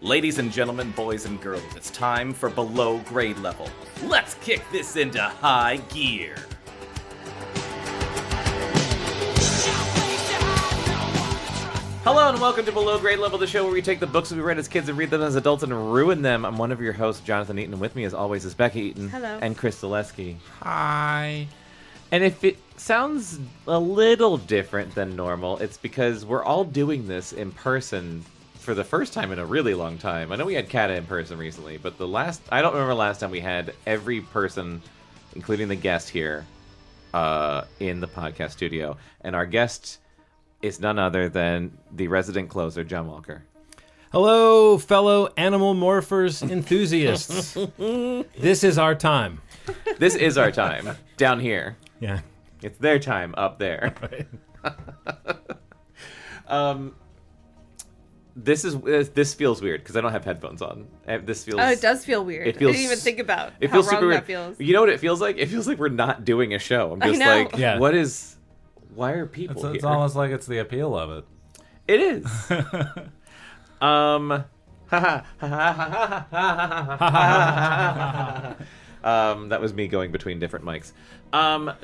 Ladies and gentlemen, boys and girls, it's time for Below Grade Level. Let's kick this into high gear. Hello and welcome to Below Grade Level, the show where we take the books we read as kids and read them as adults and ruin them. I'm one of your hosts, Jonathan Eaton, and with me as always is Bekah Eaton. Hello. And Chris Zaleski. Hi. And if it sounds a little different than normal, it's because we're all doing this in person for the first time in a really long time. I know we had Kata in person recently, but I don't remember last time we had every person, including the guest here, in the podcast studio. And our guest is none other than the resident closer, John Walker. Hello, fellow Animorphs enthusiasts. This is our time. This is our time, down here. Yeah. It's their time up there. Right. This feels weird because I don't have headphones on. This feels. Oh, it does feel weird. It feels, I didn't even think about it how feels wrong super that weird. feels. You know what it feels like? It feels like we're not doing a show. I'm just I know. like, Yeah. what is? Why are people here? It's almost like it's the appeal of it. It is. That was me going between different mics.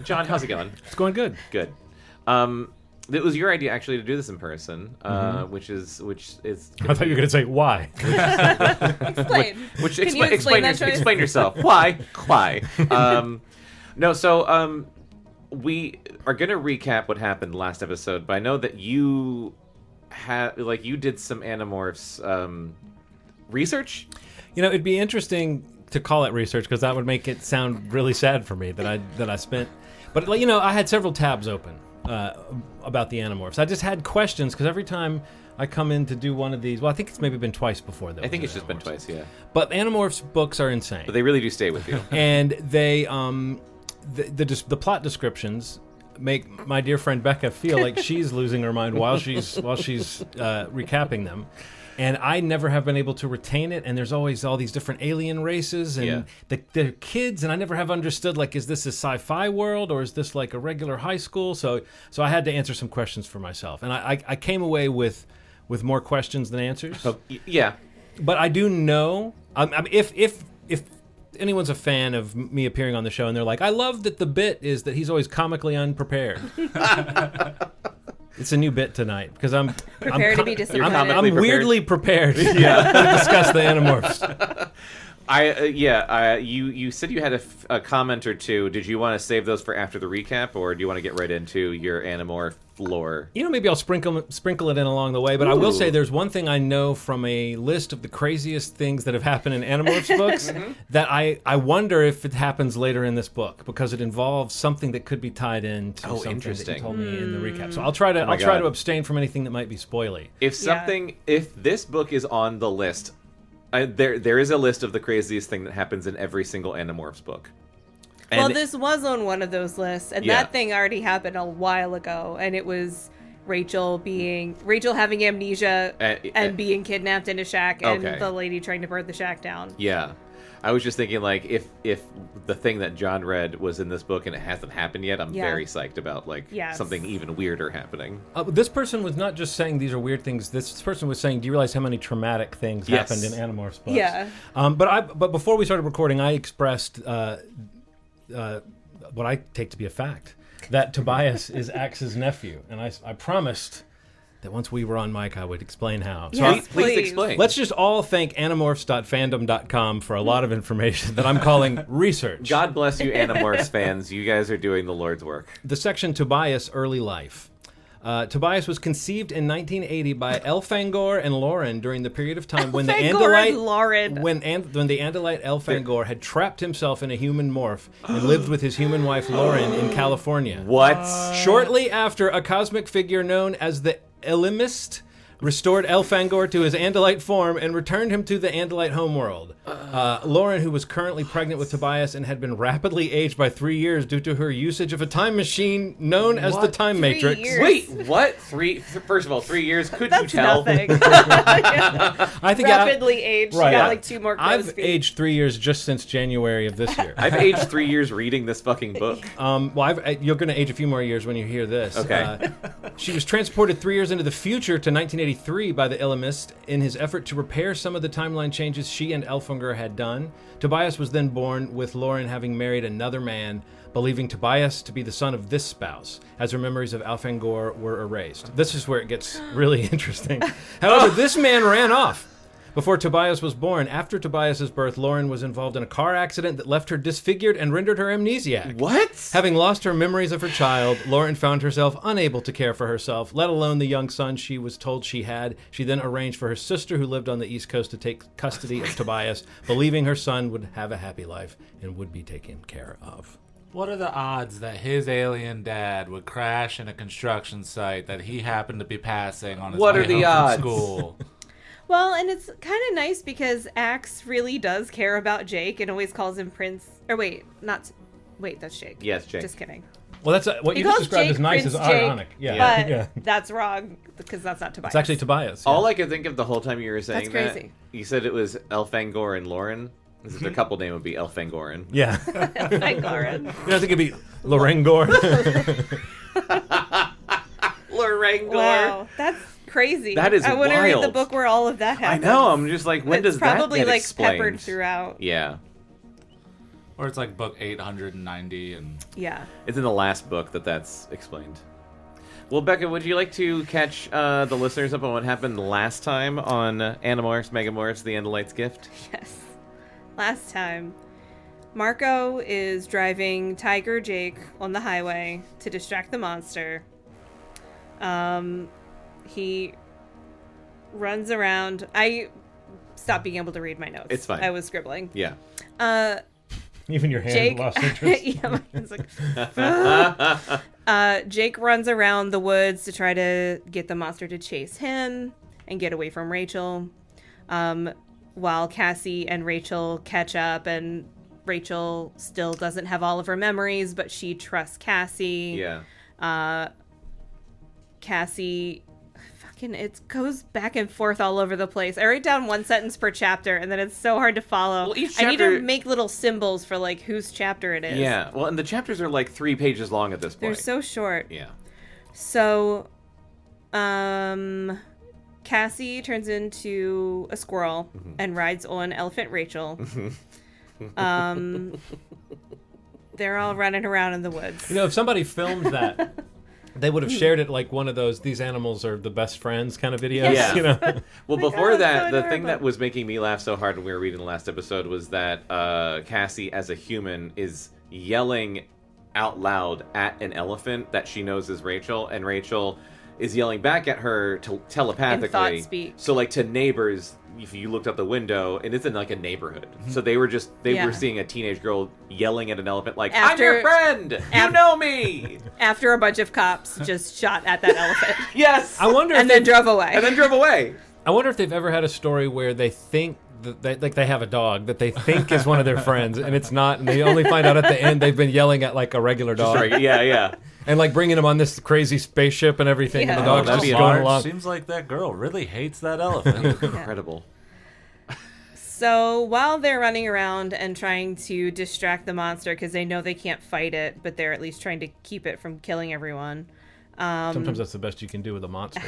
John, how's it going? It's going good. Good. It was your idea actually to do this in person, which is. I thought you were going to say why. Explain. Can you explain that choice? Explain yourself. Why? No. So we are going to recap what happened last episode, but I know that you did some Animorphs research. You know, it'd be interesting to call it research because that would make it sound really sad for me that I spent. But you know, I had several tabs open about the Animorphs. I just had questions because every time I come in to do one of these, well, I think it's maybe been twice before though. I think it's just been twice, yeah. But Animorphs books are insane. But they really do stay with you. And they the plot descriptions make my dear friend Bekah feel like she's losing her mind while she's recapping them. And I never have been able to retain it, and there's always all these different alien races, and they're kids, and I never have understood, like, is this a sci-fi world, or is this like a regular high school? So I had to answer some questions for myself, and I came away with more questions than answers. Oh, yeah. But I do know, if anyone's a fan of me appearing on the show, and they're like, I love that the bit is that he's always comically unprepared. It's a new bit tonight because I'm Prepare to be disappointed. I'm weirdly prepared to discuss the Animorphs. You said you had a comment or two. Did you want to save those for after the recap, or do you want to get right into your Animorph lore? You know, maybe I'll sprinkle it in along the way, but I will say there's one thing I know from a list of the craziest things that have happened in Animorphs books that I wonder if it happens later in this book because it involves something that could be tied into something that you told me in the recap. So I'll try to abstain from anything that might be spoily. If this book is on the list, there is a list of the craziest thing that happens in every single Animorphs book. And well, this was on one of those lists, and that thing already happened a while ago, and it was Rachel having amnesia and being kidnapped in a shack, and the lady trying to burn the shack down. Yeah. I was just thinking, like, if the thing that John read was in this book and it hasn't happened yet, I'm very psyched about, something even weirder happening. This person was not just saying these are weird things. This person was saying, do you realize how many traumatic things happened in Animorphs books? Yeah. But before we started recording, I expressed what I take to be a fact, that Tobias is Axe's nephew. And I promised that once we were on mic, I would explain how. Yes, so please explain. Let's just all thank animorphs.fandom.com for a lot of information that I'm calling research. God bless you, Animorphs fans. You guys are doing the Lord's work. The section Tobias Early Life. Tobias was conceived in 1980 by Elfangor and Lauren during the period of time when the Andalite Elfangor had trapped himself in a human morph and lived with his human wife Lauren in California. What? Shortly after, a cosmic figure known as the Elimist restored Elfangor to his Andalite form and returned him to the Andalite homeworld. Lauren, who was currently pregnant with Tobias and had been rapidly aged by 3 years due to her usage of a time machine known as the Time Matrix. Wait, what? First of all, 3 years? Could you tell? Nothing. I think rapidly aged. Right. She got like 2 more crow's I've feet. aged 3 years just since January of this year. I've aged 3 years reading this fucking book. You're going to age a few more years when you hear this. Okay. She was transported 3 years into the future to 1980 1983 by the Illimist in his effort to repair some of the timeline changes she and Elfangor had done. Tobias was then born, with Lauren having married another man, believing Tobias to be the son of this spouse, as her memories of Elfangor were erased. This is where it gets really interesting. However, this man ran off before Tobias was born. After Tobias's birth, Lauren was involved in a car accident that left her disfigured and rendered her amnesiac. What? Having lost her memories of her child, Lauren found herself unable to care for herself, let alone the young son she was told she had. She then arranged for her sister, who lived on the East Coast, to take custody of Tobias, believing her son would have a happy life and would be taken care of. What are the odds that his alien dad would crash in a construction site that he happened to be passing on his way home from school? Well, and it's kind of nice because Axe really does care about Jake and always calls him Prince. Or wait, that's Jake. Yes, Jake. Just kidding. Well, that's what you just described Jake as nice Prince is Jake, ironic. Yeah, but that's wrong because that's not Tobias. It's actually Tobias. Yeah. All I could think of the whole time you were saying That's crazy. that, you said it was Elfangor and Lauren. As if their couple name would be Elfangoran. Yeah. Elfangor. You don't think it'd be Lorengor? Lorengor. Wow, that's crazy. That is I want to read the wild. book where all of that happens. I know. I'm just like, when It's does that probably get like explained? peppered throughout. Yeah. Or it's like book 890 and... Yeah. It's in the last book that's explained. Well, Bekah, would you like to catch the listeners up on what happened last time on Animorphs, Megamorphs, the Andalite's Gift? Yes. Last time, Marco is driving Tiger Jake on the highway to distract the monster. He runs around. I stopped being able to read my notes. It's fine. I was scribbling. Yeah. Even your hand Jake lost interest. yeah, my hand's like, Jake runs around the woods to try to get the monster to chase him and get away from Rachel. While Cassie and Rachel catch up, and Rachel still doesn't have all of her memories, but she trusts Cassie. Yeah. Cassie, it goes back and forth all over the place. I write down one sentence per chapter, and then it's so hard to follow. Well, each I need chapter- to make little symbols for like whose chapter it is. Yeah. Well, and the chapters are like 3 pages long at this point. They're so short. Yeah. So, Cassie turns into a squirrel and rides on Elephant Rachel. They're all running around in the woods. You know, if somebody filmed that, they would have shared it like one of those "these animals are the best friends" kind of videos. Yeah. You know? Well, Oh my before God, that, so the thing adorable. that was making me laugh so hard when we were reading the last episode was that Cassie, as a human, is yelling out loud at an elephant that she knows is Rachel, and Rachel is yelling back at her telepathically. In thought speak. So, like, to neighbors, if you looked out the window, and it's in like a neighborhood, so they were seeing a teenage girl yelling at an elephant, like, "I'm your friend, you know me." After a bunch of cops just shot at that elephant. Yes. I wonder if And then drove away. And then drove away. I wonder if they've ever had a story where they think that they have a dog that they think is one of their friends, and it's not, and they only find out at the end they've been yelling at like a regular dog. Yeah. And like bringing him on this crazy spaceship and everything, Yeah. and the dog's that'd just be going hard. along. Seems like that girl really hates that elephant. Incredible. So while they're running around and trying to distract the monster because they know they can't fight it, but they're at least trying to keep it from killing everyone. Sometimes that's the best you can do with a monster.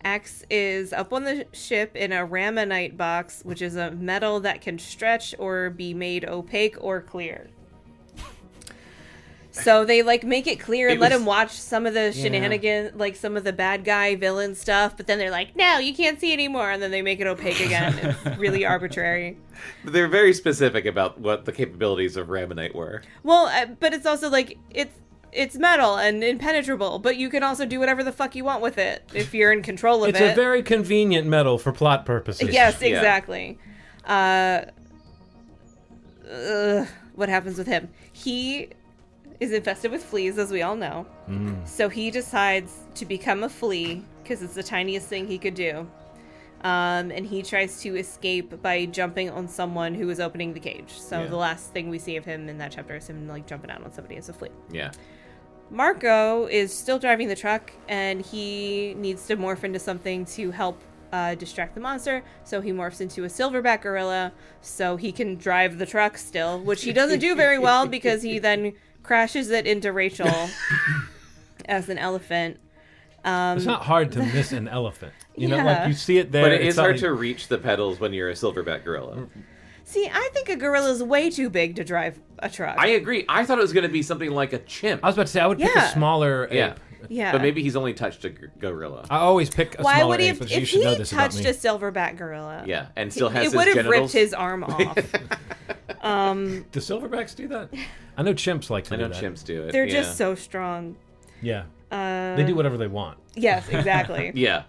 Axe is up on the ship in a ramonite box, which is a metal that can stretch or be made opaque or clear. So they like make it clear and let him watch some of the shenanigans, like some of the bad guy villain stuff, but then they're like, no, you can't see anymore, and then they make it opaque again. It's really arbitrary. But they're very specific about what the capabilities of Ramonite were. Well, but it's also like it's metal and impenetrable, but you can also do whatever the fuck you want with it if you're in control of It's it. a very convenient metal for plot purposes. Yes, Yeah. exactly. What happens with him? He is infested with fleas, as we all know. So he decides to become a flea because it's the tiniest thing he could do. And he tries to escape by jumping on someone who is opening the cage. So the last thing we see of him in that chapter is him like jumping out on somebody as a flea. Yeah. Marco is still driving the truck, and he needs to morph into something to help distract the monster. So he morphs into a silverback gorilla so he can drive the truck still, which he doesn't do very well because he then crashes it into Rachel as an elephant. It's not hard to miss an elephant. You know, like you see it there. But it is hard to reach the pedals when you're a silverback gorilla. See, I think a gorilla is way too big to drive a truck. I agree. I thought it was going to be something like a chimp. I was about to say, I would pick a smaller ape. Yeah. But maybe he's only touched a gorilla. I always pick a smaller ape, but you should know this about me. If he touched a silverback gorilla, and still has his genitals, it would have ripped his arm off. Do silverbacks do that? I know chimps like to do that. I know chimps do it. They're just so strong. Yeah. They do whatever they want. Yes, exactly. Yeah.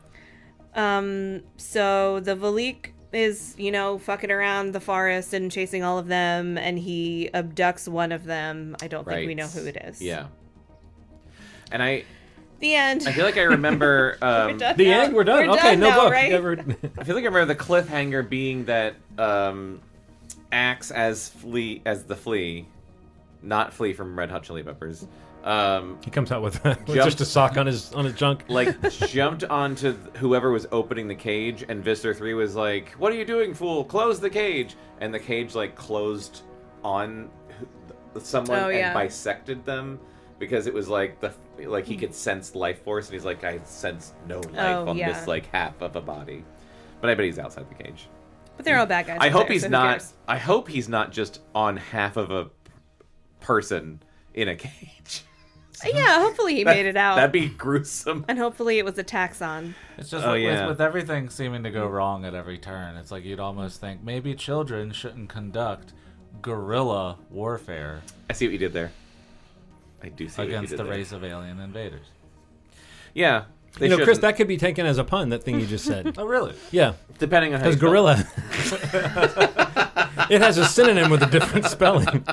So the Valik is, fucking around the forest and chasing all of them, and he abducts one of them. I don't think we know who it is. Yeah. And the end. I feel like I remember the end. We're done. Okay, no book. Right? I feel like I remember the cliffhanger being that Axe as the Flea, not Flea from Red Hot Chili Peppers. He comes out with just a sock on his junk. Like jumped onto whoever was opening the cage, and Visser Three was like, "What are you doing, fool? Close the cage!" And the cage closed on someone and bisected them because it was he could sense life force, and he's like, "I sense no life on this half of a body," but I bet he's outside the cage. But they're all bad guys. I hope he's not. I hope he's not just on half of a person in a cage. Yeah, hopefully he made it out. That'd be gruesome. And hopefully it was a taxon. It's just with everything seeming to go wrong at every turn, it's like you'd almost think maybe children shouldn't conduct guerrilla warfare. I see what you did there. I do see against what you did the there. race of alien invaders. Yeah. Chris, that could be taken as a pun, that thing you just said. Oh, really? Yeah. Depending on how you gorilla. It has a synonym with a different spelling.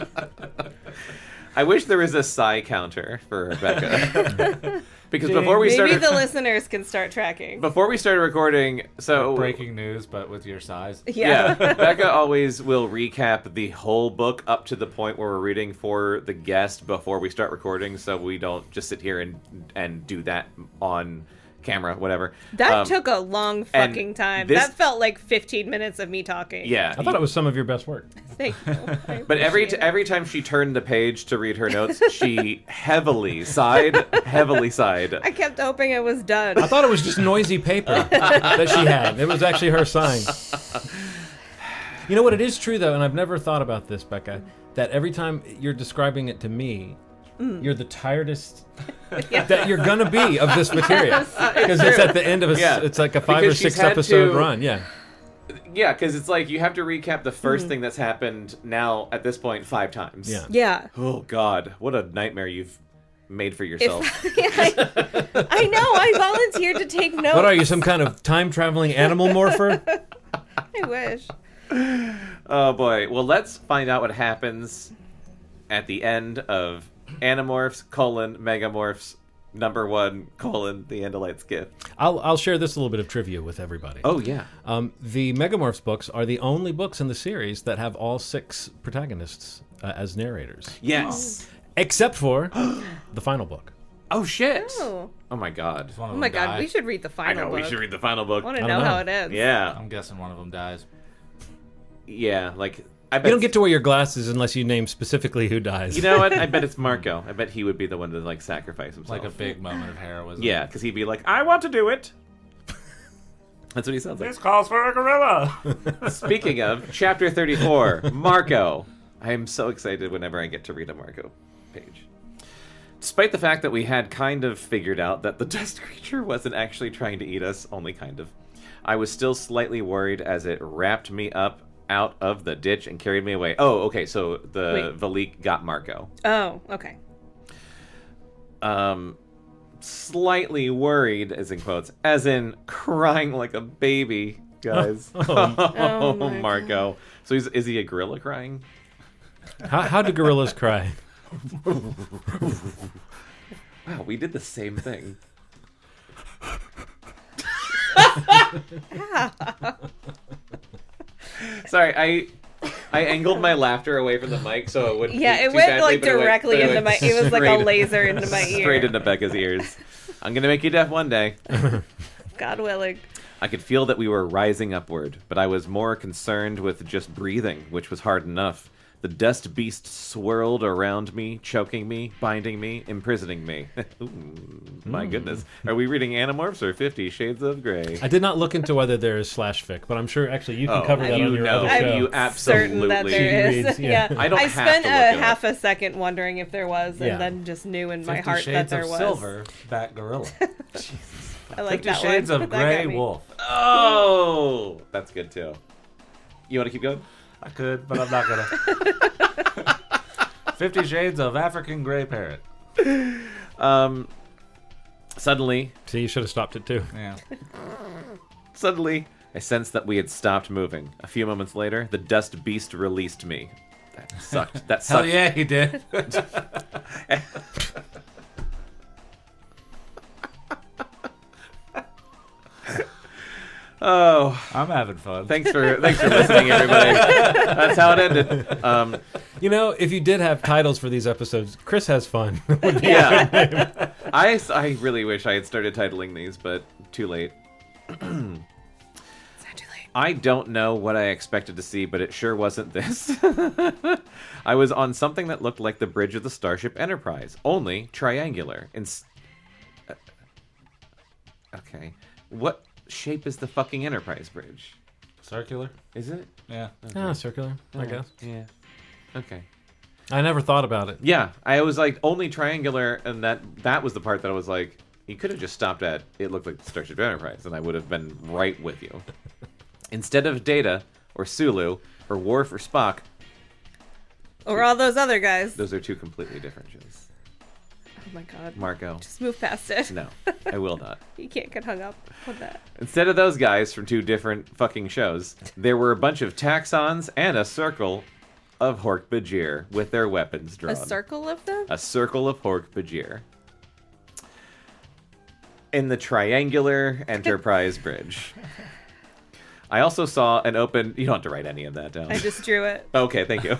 I wish there was a psi counter for Bekah. Because before we started... Maybe the listeners can start tracking. Before we started recording, so... Breaking news, but with your size. Yeah. Bekah always will recap the whole book up to the point where we're reading for the guest before we start recording, so we don't just sit here and do that on camera, whatever. That took a long fucking time. That felt like 15 minutes of me talking. Yeah. I thought it was some of your best work. Thank you. But every time she turned the page to read her notes, she heavily sighed. I kept hoping it was done. I thought it was just noisy paper that she had. It was actually her sighing. You know what? It is true, though, and I've never thought about this, Bekah, that every time you're describing it to me, you're the tiredest that you're gonna be of this material, because it's at the end of it's like a 5 or 6 episode run. Yeah, because it's like you have to recap the first thing that's happened now at this point 5 times. Yeah. Oh God, what a nightmare you've made for yourself. I know. I volunteered to take notes. What are you, some kind of time traveling animal morpher? I wish. Oh boy. Well, let's find out what happens at the end of Animorphs, Megamorphs, #1, the Andalite's gift. I'll share this little bit of trivia with everybody. Oh, yeah. The Megamorphs books are the only books in the series that have all 6 protagonists as narrators. Yes. Except for the final book. Oh, shit. Oh my God. Oh my God, we should read the final book. We should read the final book. I want to know how it ends. Yeah. I'm guessing one of them dies. Yeah, you don't get to wear your glasses unless you name specifically who dies. You know what? I bet it's Marco. I bet he would be the one to sacrifice himself. Like a big moment of heroism. Yeah, because he'd be like, "I want to do it." That's what he sounds like. This calls for a gorilla. Speaking of, chapter 34, Marco. I am so excited whenever I get to read a Marco page. Despite the fact that we had kind of figured out that the dust creature wasn't actually trying to eat us, only kind of, I was still slightly worried as it wrapped me up out of the ditch and carried me away. Oh, okay, so the Valik got Marco. Oh, okay. Slightly worried, as in quotes, as in crying like a baby, guys. Oh, Marco. So is he a gorilla crying? How do gorillas cry? Wow, we did the same thing. Sorry, I angled my laughter away from the mic so it wouldn't. Yeah, it went directly into my. It was like a laser into my ear. Straight into Bekah's ears. I'm gonna make you deaf one day. God willing. I could feel that we were rising upward, but I was more concerned with just breathing, which was hard enough. The dust beast swirled around me, choking me, binding me, imprisoning me. Ooh, my goodness. Are we reading Animorphs or 50 Shades of Grey? I did not look into whether there is /fic, but I'm sure actually you can cover that on your other show. You absolutely. Certain that there is. Reads, yeah. I spent half a second wondering if there was, and then just knew in my heart that there was. 50 Shades of Silver, Bat Gorilla. I like 50 that Shades one. of Grey Wolf. Oh, that's good too. You want to keep going? I could, but I'm not gonna. 50 Shades of African Grey Parrot. Suddenly... See, you should have stopped it too. Yeah. Suddenly, I sensed that we had stopped moving. A few moments later, the dust beast released me. That sucked. That sucked. Hell yeah, he did. Oh, I'm having fun. thanks for listening, everybody. That's how it ended. If you did have titles for these episodes, Chris has fun. Yeah. I really wish I had started titling these, but too late. It's not too late. I don't know what I expected to see, but it sure wasn't this. I was on something that looked like the bridge of the Starship Enterprise, only triangular. Okay. What shape is the fucking Enterprise bridge? Circular? Is it? Yeah. Okay. Circular, I guess. Yeah. Okay. I never thought about it. Yeah, I was like only triangular, and that was the part that I was like, you could have just stopped at it looked like the Starship Enterprise, and I would have been right with you. Instead of Data or Sulu or Worf or Spock, or all those other guys. those are two completely different shows. Oh my god. Marco. Just move past it. No, I will not. You can't get hung up on that. Instead of those guys from two different fucking shows, there were a bunch of taxons and a circle of Hork-Bajir with their weapons drawn. A circle of them? A circle of Hork-Bajir. In the triangular Enterprise bridge. I also saw an open... You don't have to write any of that down. I just drew it. Okay, thank you.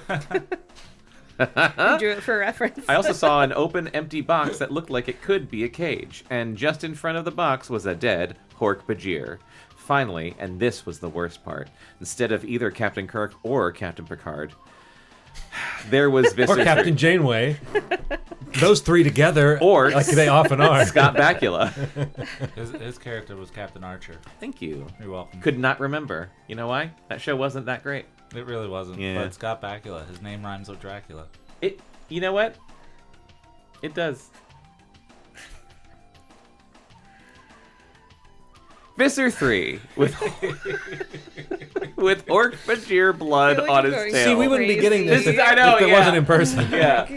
I drew it for reference. I also saw an open, empty box that looked like it could be a cage, and just in front of the box was a dead Hork-Bajir. Finally, and this was the worst part, instead of either Captain Kirk or Captain Picard, there was Visser Or Captain Janeway. Those three together, or like they often are. Scott Bakula. His character was Captain Archer. Thank you. You're welcome. Could not remember. You know why? That show wasn't that great. It really wasn't. Yeah. But Scott Bakula, his name rhymes with Dracula. You know what? It does. Visser Three with Hork-Bajir blood on his tail. See, we wouldn't be getting this if I know, it yeah. wasn't in person. Yeah.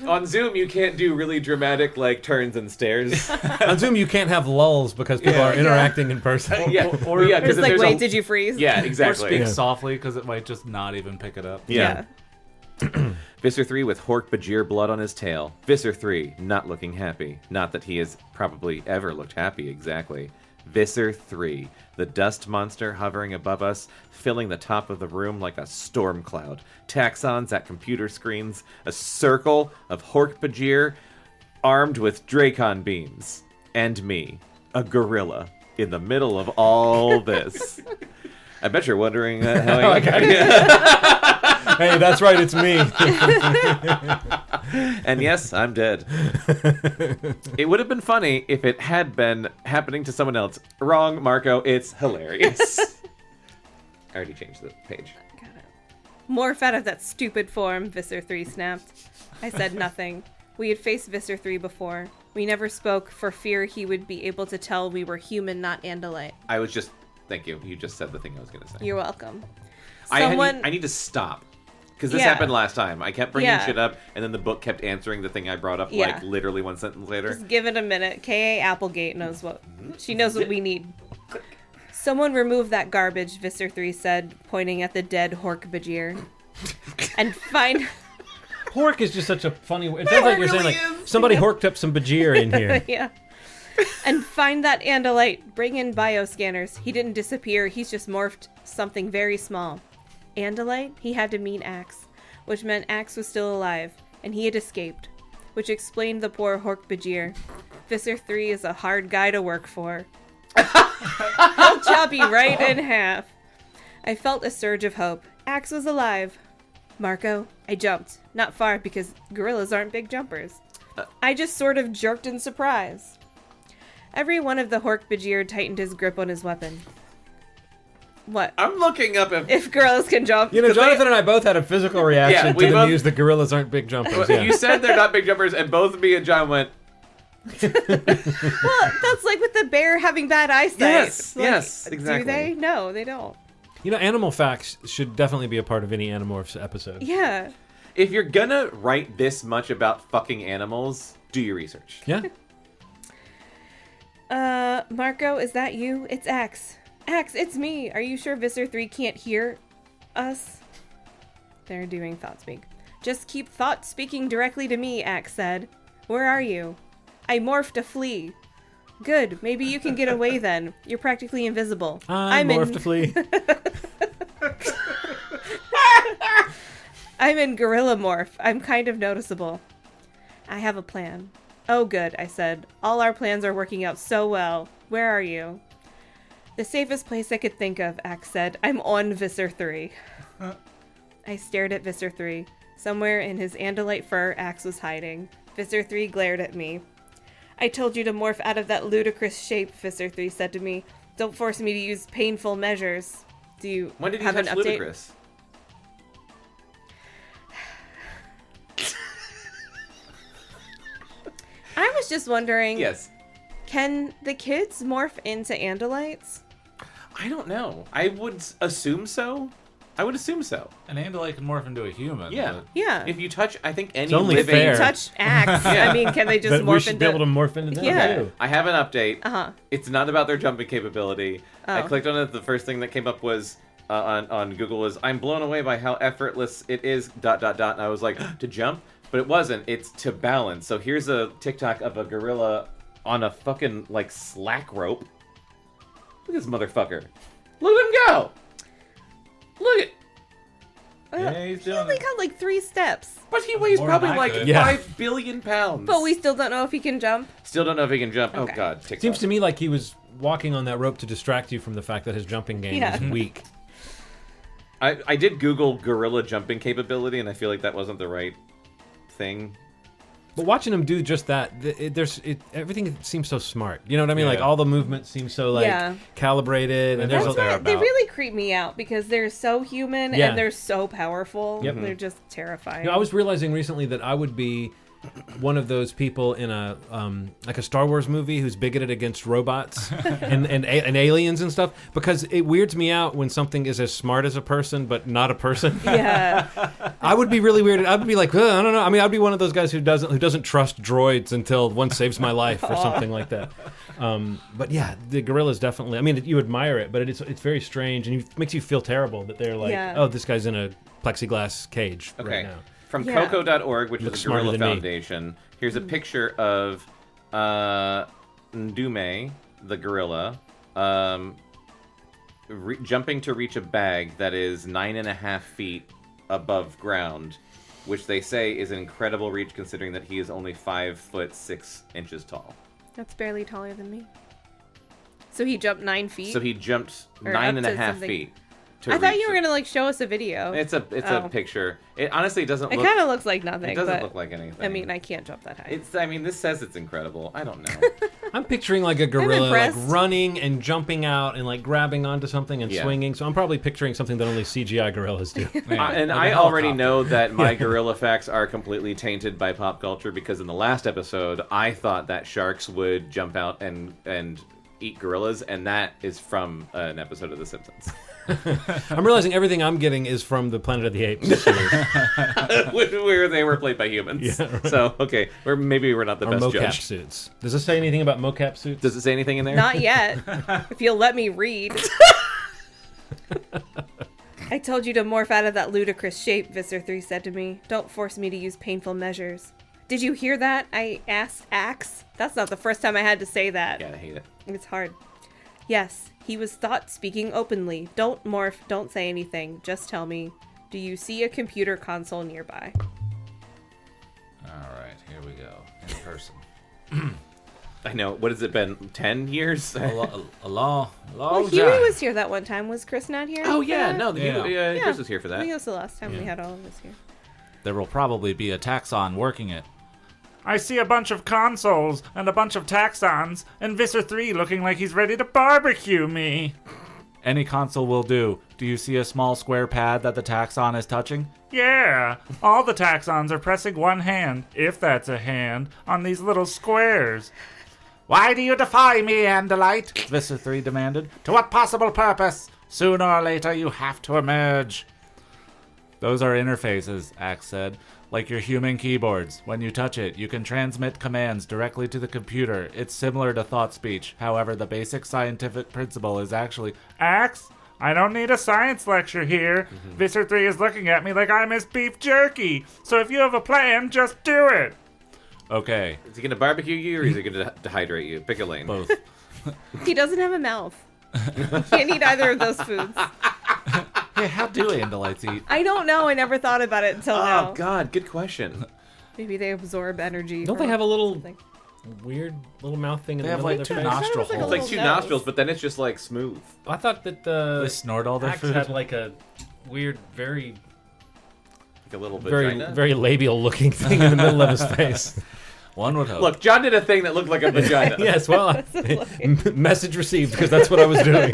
On Zoom, you can't do really dramatic turns and stares. On Zoom, you can't have lulls because people are interacting in person. Yeah, it's because like, wait, did you freeze? Yeah, Or exactly. speak softly because it might just not even pick it up. Yeah. Visser 3 with Hork-Bajir blood on his tail. Visser 3 not looking happy. Not that he has probably ever looked happy, exactly. Visser 3, the dust monster hovering above us, filling the top of the room like a storm cloud. Taxons at computer screens, a circle of Hork-Bajir armed with Dracon beams. And me, a gorilla, in the middle of all this. I bet you're wondering how I got here. Hey, that's right, it's me. And yes, I'm dead. It would have been funny if it had been happening to someone else. Wrong, Marco. It's hilarious. I already changed the page. Got it. Morph out of that stupid form, Visser 3 snapped. I said nothing. We had faced Visser 3 before. We never spoke for fear he would be able to tell we were human, not Andalite. I was just... Thank you. You just said the thing I was going to say. You're welcome. I need to stop. Because this happened last time. I kept bringing shit up, and then the book kept answering the thing I brought up, literally one sentence later. Just give it a minute. K.A. Applegate knows what... She knows what we need. Someone remove that garbage, Visser 3 said, pointing at the dead Hork-Bajir. And find... Hork is just such a funny... It sounds like you're saying, somebody horked up some Bajir in here. Yeah. And find that Andalite. Bring in bioscanners. He didn't disappear. He's just morphed something very small. Andalite? He had to mean Axe, which meant Axe was still alive, and he had escaped, which explained the poor Hork-Bajir. Visser 3 is a hard guy to work for. He'll chop you right in half. I felt a surge of hope. Axe was alive. Marco, I jumped. Not far because gorillas aren't big jumpers. I just sort of jerked in surprise. Every one of the Hork-Bajir tightened his grip on his weapon. What? I'm looking up if gorillas can jump. You know, Jonathan and I both had a physical reaction to the news that gorillas aren't big jumpers. You said they're not big jumpers, and both me and John went... Well, that's like with the bear having bad eyesight. Yes, exactly. Do they? No, they don't. You know, animal facts should definitely be a part of any Animorphs episode. Yeah. If you're gonna write this much about fucking animals, do your research. Yeah. Marco, is that you? It's Axe. Axe, it's me. Are you sure Visser Three can't hear us? They're doing thought speak. Just keep thought speaking directly to me, Axe said. Where are you? I morphed to flee. Good. Maybe you can get away then. You're practically invisible. I'm morphed to flee. I'm in gorilla morph. I'm kind of noticeable. I have a plan. Oh, good, I said. All our plans are working out so well. Where are you? The safest place I could think of, Axe said. I'm on Visser Three. I stared at Visser Three. Somewhere in his Andalite fur, Axe was hiding. Visser Three glared at me. I told you to morph out of that ludicrous shape, Visser Three said to me. Don't force me to use painful measures. Do you When did you have touch an update? ludicrous? I was just wondering. Yes. Can the kids morph into Andalites? I don't know. I would assume so. I would assume so. An Andalite can morph into a human. Yeah. But... Yeah. If you touch, I think any It's only living... fair. If you touch Axe, I mean, can they just But morph we should into... be able to morph into them, Yeah. too. I have an update. Uh-huh. It's not about their jumping capability. I Oh. clicked on it. The first thing that came up was on Google was, I'm blown away by how effortless it is, ... And I was like, to jump? But it wasn't. It's to balance. So here's a TikTok of a gorilla on a fucking, like, slack rope. Look at this motherfucker. Look at him go! Look at... Yeah, he's He doing only it. got like 3 steps. But he weighs More than probably I like could. Yeah. 5 billion pounds. But we still don't know if he can jump. Still don't know if he can jump. Okay. Oh, God. TikTok. Seems to me like he was walking on that rope to distract you from the fact that his jumping game is weak. I did Google gorilla jumping capability, and I feel like that wasn't the right thing. But watching him do just that, everything seems so smart. You know what I mean? Yeah. Like all the movements seem so like Yeah. calibrated, and That's there's what they're They about. really creep me out because they're so human Yeah. and they're so powerful. Yep. They're just terrifying. You know, I was realizing recently that I would be one of those people in a like a Star Wars movie who's bigoted against robots and aliens and stuff, because it weirds me out when something is as smart as a person but not a person. Yeah. I would be really weirded. I would be like, I don't know. I mean, I'd be one of those guys who doesn't trust droids until one saves my life or something like that. But yeah, the gorilla's definitely. I mean, you admire it, but it's very strange, and it makes you feel terrible that they're like, Yeah. oh, this guy's in a plexiglass cage Okay. right now. From Yeah. Coco.org, which Looks is a gorilla smarter than me. foundation, here's a picture of Ndume, the gorilla, jumping to reach a bag that is 9.5 feet above ground, which they say is an incredible reach considering that he is only 5'6" tall. That's barely taller than me. So he jumped 9 feet? So he jumped Or up to 9.5 something. feet. I thought you were going to like show us a video. It's a Oh. picture. It honestly doesn't It look... kind of looks like nothing. It doesn't but, look like anything. I mean, I can't jump that high. It's. I mean, this says it's incredible. I don't know. I'm picturing like a gorilla like impressed. running and jumping out and like grabbing onto something and Yeah. swinging. So I'm probably picturing something that only CGI gorillas do. Yeah, And like I a already helicopter. know that my gorilla facts are completely tainted by pop culture because in the last episode, I thought that sharks would jump out and eat gorillas, and that is from an episode of The Simpsons, I'm realizing everything I'm getting is from the Planet of the Apes series. where they were played by humans. Yeah, right. So, okay, maybe we're not the or best mocap judge. suits. Does this say anything about mocap suits? Does it say anything in there? Not yet. If you'll let me read. I told you to morph out of that ludicrous shape, Visser Three said to me. Don't force me to use painful measures. Did you hear that? I asked Axe. That's not the first time I had to say that. Yeah, I hate it. It's hard. Yes, he was thought speaking openly. Don't morph, don't say anything. Just tell me. Do you see a computer console nearby? All right, here we go. In person. I know. What has it been? 10 years? a long Well, time. Huey was here that one time. Was Chris not here? Oh, yeah. that? No, Chris was here for I that. think it was the last time we had all of us here. There will probably be a taxon working it. I see a bunch of consoles and a bunch of taxons, and Visser 3 looking like he's ready to barbecue me. Any console will do. Do you see a small square pad that the taxon is touching? Yeah, all the taxons are pressing one hand, if that's a hand, on these little squares. Why do you defy me, Andalite? Visser 3 demanded. To what possible purpose? Sooner or later you have to emerge. Those are interfaces, Axe said. Like your human keyboards. When you touch it, you can transmit commands directly to the computer. It's similar to thought speech. However, the basic scientific principle is actually... Axe, I don't need a science lecture here. Visser 3 is looking at me like I'm his beef jerky. So if you have a plan, just do it. Okay. Is he going to barbecue you or is he going to dehydrate you? Pick a lane. Both. He doesn't have a mouth. Can't eat either of those foods. Hey, how do Andalites eat? I don't know. I never thought about it until now. Oh, God. Good question. Maybe they absorb energy. Don't from they have a little something. weird little mouth thing in They the have middle like of two their face? nostril It's like a It's holes. like two nose. nostrils, but then it's just like smooth. I thought that They snort all their Axe food. had like a weird, very, Like a little very, vagina. very labial looking thing in the middle of his face. One would hope. Look, John did a thing that looked like a vagina. Yes, well, message received because that's what I was doing.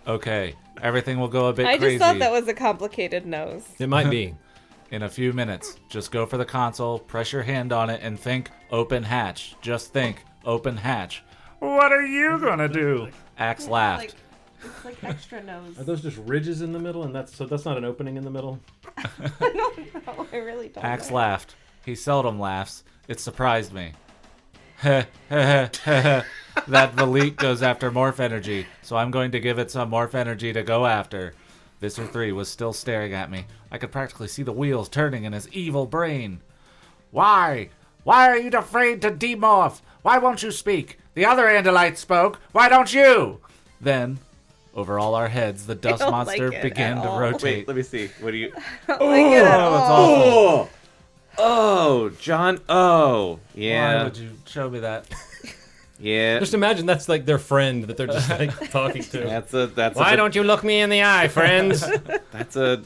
Okay, everything will go a bit I crazy just thought that was a complicated nose. It might be. in a few minutes. Just go for the console, press your hand on it, and think open hatch. Just think open hatch. What are you gonna do? Axe laughed. It's like extra nose. Are those just ridges in the middle? And that's not an opening in the middle? I don't know. I really don't Axe know. laughed. He seldom laughs. It surprised me. Heh, heh, heh, heh. That Valik goes after morph energy, so I'm going to give it some morph energy to go after. Visser 3 was still staring at me. I could practically see the wheels turning in his evil brain. Why? Why are you afraid to demorph? Why won't you speak? The other Andalite spoke. Why don't you? Then, over all our heads, the dust don't monster like it began at to all. rotate. Wait, let me see. What do you... I don't like it at Oh, it's all. awful. Oh, John. Oh, Why yeah. would you show me that? Yeah. Just imagine that's like their friend that they're just like talking to. That's Why don't you look me in the eye, friends? That's a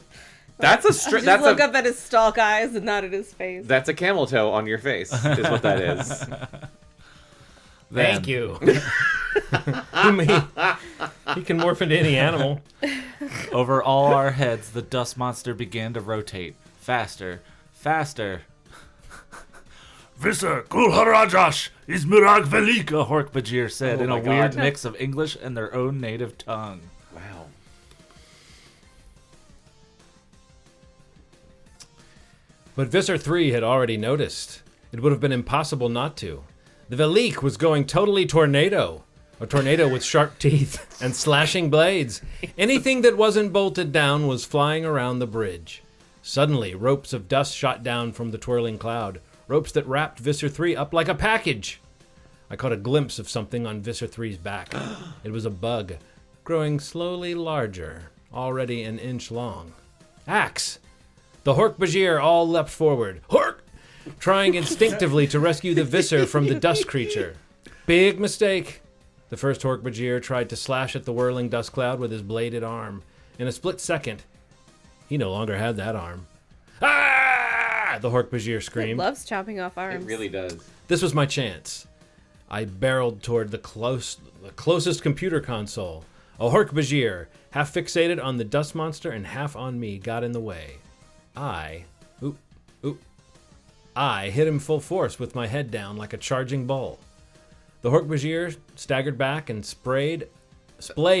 Just that's look a up at his stalk eyes and not at his face. that's a camel toe on your face is what that is. Thank you. He can morph into any animal. Over all our heads, the dust monster began to rotate. Faster, faster. Visser, Kul Harajash, is Mirag Velika. Hork-Bajir said Oh in a my weird God. mix of English and their own native tongue. Wow. But Visser 3 had already noticed. It would have been impossible not to. The Valik was going totally tornado. A tornado with sharp teeth and slashing blades. Anything that wasn't bolted down was flying around the bridge. Suddenly, ropes of dust shot down from the twirling cloud. Ropes that wrapped Visser 3 up like a package. I caught a glimpse of something on Visser 3's back. It was a bug, growing slowly larger, already an inch long. Axe! The Hork-Bajir all leapt forward. Hork! Trying instinctively to rescue the Visser from the dust creature. Big mistake. The first Hork-Bajir tried to slash at the whirling dust cloud with his bladed arm. In a split second, he no longer had that arm. Ah! The Hork-Bajir It screamed. loves chopping off It arms. really does. This was my chance. I barreled toward the closest computer console. A Hork-Bajir, half fixated on the dust monster and half on me, got in the way. I hit him full force with my head down like a charging bull. The Hork-Bajir staggered back and splayed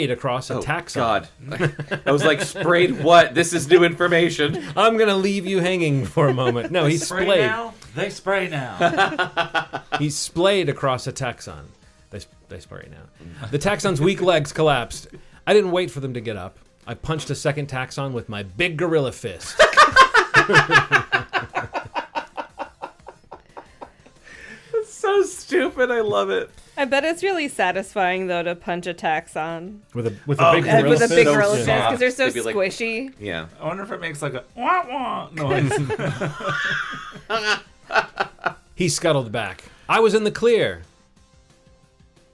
across a taxon. God. I was like, sprayed what? This is new information. I'm gonna leave you hanging for a moment. No, he splayed. now? They spray now. He splayed across a taxon. They spray now. The taxon's weak legs collapsed. I didn't wait for them to get up. I punched a second taxon with my big gorilla fist. It's so stupid. I love it. I bet it's really satisfying though to punch a taxon With a big Oh, gorilla yeah, with a fist. big so gorilla soft. fist because they're so They'd be like- squishy. Yeah. I wonder if it makes like a wah wah noise. He scuttled back. I was in the clear.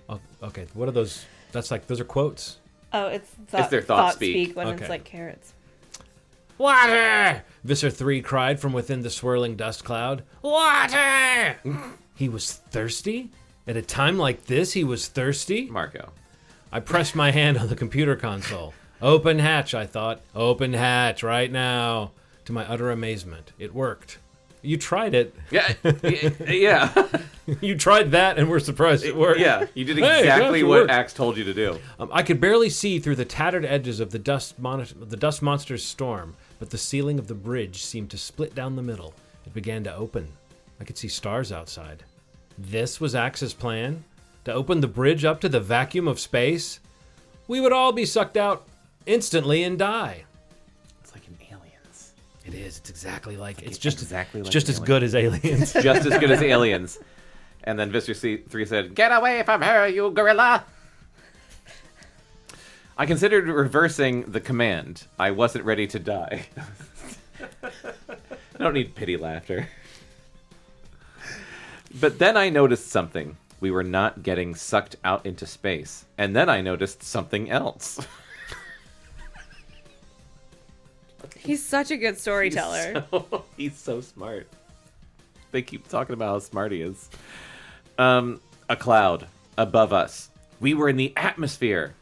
Oh, okay, what are those? That's like, those are quotes? Oh, it's their thought speak when Okay. it's like carrots. Water! Visser Three cried from within the swirling dust cloud. Water! He was thirsty? At a time like this, he was thirsty? Marco. I pressed my hand on the computer console. Open hatch, I thought. Open hatch, right now. To my utter amazement, it worked. You tried it. Yeah. Yeah. You tried that and we're surprised it worked. Yeah. You did Hey, exactly it what worked. Axe told you to do. I could barely see through the tattered edges of the dust monster's storm, but the ceiling of the bridge seemed to split down the middle. It began to open. I could see stars outside. This was Axe's plan? To open the bridge up to the vacuum of space? We would all be sucked out instantly and die. It's like in Aliens. It is. It's exactly like it's just exactly it's like just as Aliens. good as Aliens. Just as good as Aliens. And then Visser Three said, "Get away from her, you gorilla!" I considered reversing the command. I wasn't ready to die. I don't need pity laughter. But then I noticed something. We were not getting sucked out into space. And then I noticed something else. He's such a good storyteller. He's so smart. They keep talking about how smart he is. A cloud above us. We were in the atmosphere.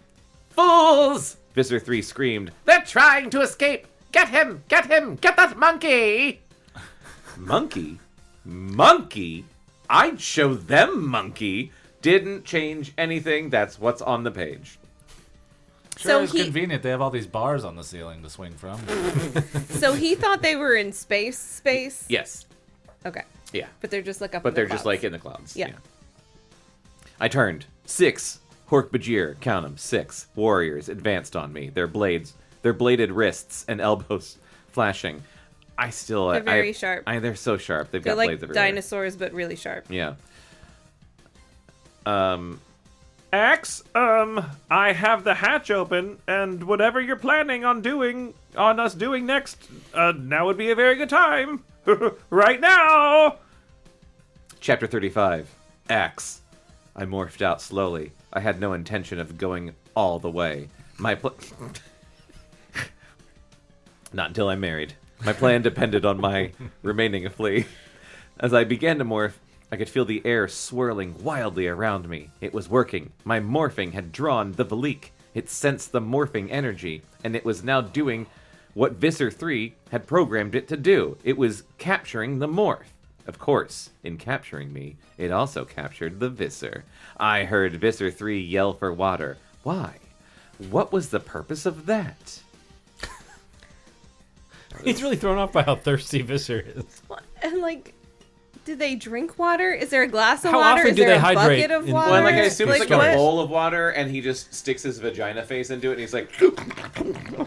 Fools! Visser Three screamed. They're trying to escape! Get him! Get him! Get that monkey! Monkey? Monkey? I'd show them monkey. Didn't change anything. That's what's on the page. Sure, So it's convenient. They have all these bars on the ceiling to swing from. So he thought they were in space? Yes. Okay. Yeah. But they're just like up But in the they're just clouds. like in the clouds. Yeah. I turned. 6 Hork-Bajir, count them, 6 warriors advanced on me. Their bladed wrists and elbows flashing. I still... They're very sharp. They're so sharp. They've They're got like blades everywhere. dinosaurs, but really sharp. Yeah. Axe, I have the hatch open, and whatever you're planning on us doing next, now would be a very good time. Right now! Chapter 35. Axe. I morphed out slowly. I had no intention of going all the way. Not until I'm married. My plan depended on my remaining a flea. As I began to morph, I could feel the air swirling wildly around me. It was working. My morphing had drawn the Valik. It sensed the morphing energy, and it was now doing what Visser Three had programmed it to do. It was capturing the morph. Of course, in capturing me, it also captured the Visser. I heard Visser Three yell for water. Why? What was the purpose of that? He's really thrown off by how thirsty Visser is. And like, do they drink water? Is there a glass of How water? often Is do there they a hydrate bucket of in- water? Well, like I assume it's like what? a bowl of water, and he just sticks his vagina face into it, and he's like,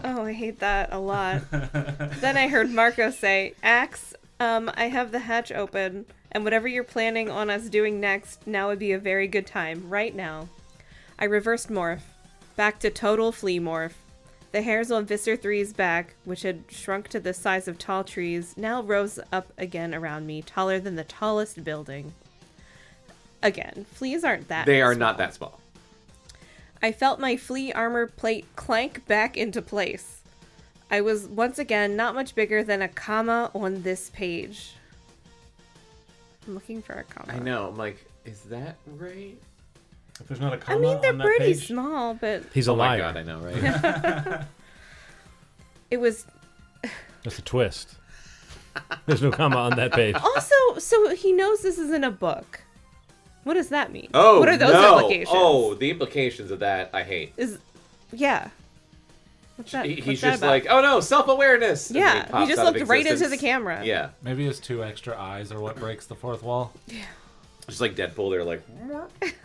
Oh, I hate that a lot. Then I heard Marco say, Axe, I have the hatch open, and whatever you're planning on us doing next, now would be a very good time, right now. I reversed morph, back to total flea morph. The hairs on Visser Three's back, which had shrunk to the size of tall trees, now rose up again around me, taller than the tallest building. Again, fleas aren't that they are small. not that small. I felt my flea armor plate clank back into place. I was once again not much bigger than a comma on this page. I'm looking for a comma. I know. I'm like, is that right? If there's not a I comma mean, they're on that pretty page, small, but he's a Oh my liar. god, I know, right? it was That's a twist. There's no comma on that page. also, so he knows this isn't a book. What does that mean? Oh, what are those no. implications? Oh, the implications of that I hate. Yeah. What's that? He's what's that just about? like, oh no, self-awareness. And then Yeah, he pops just out of looked right into the existence. camera. Yeah, Maybe his 2 extra eyes are what breaks the fourth wall. just like Deadpool. They're like,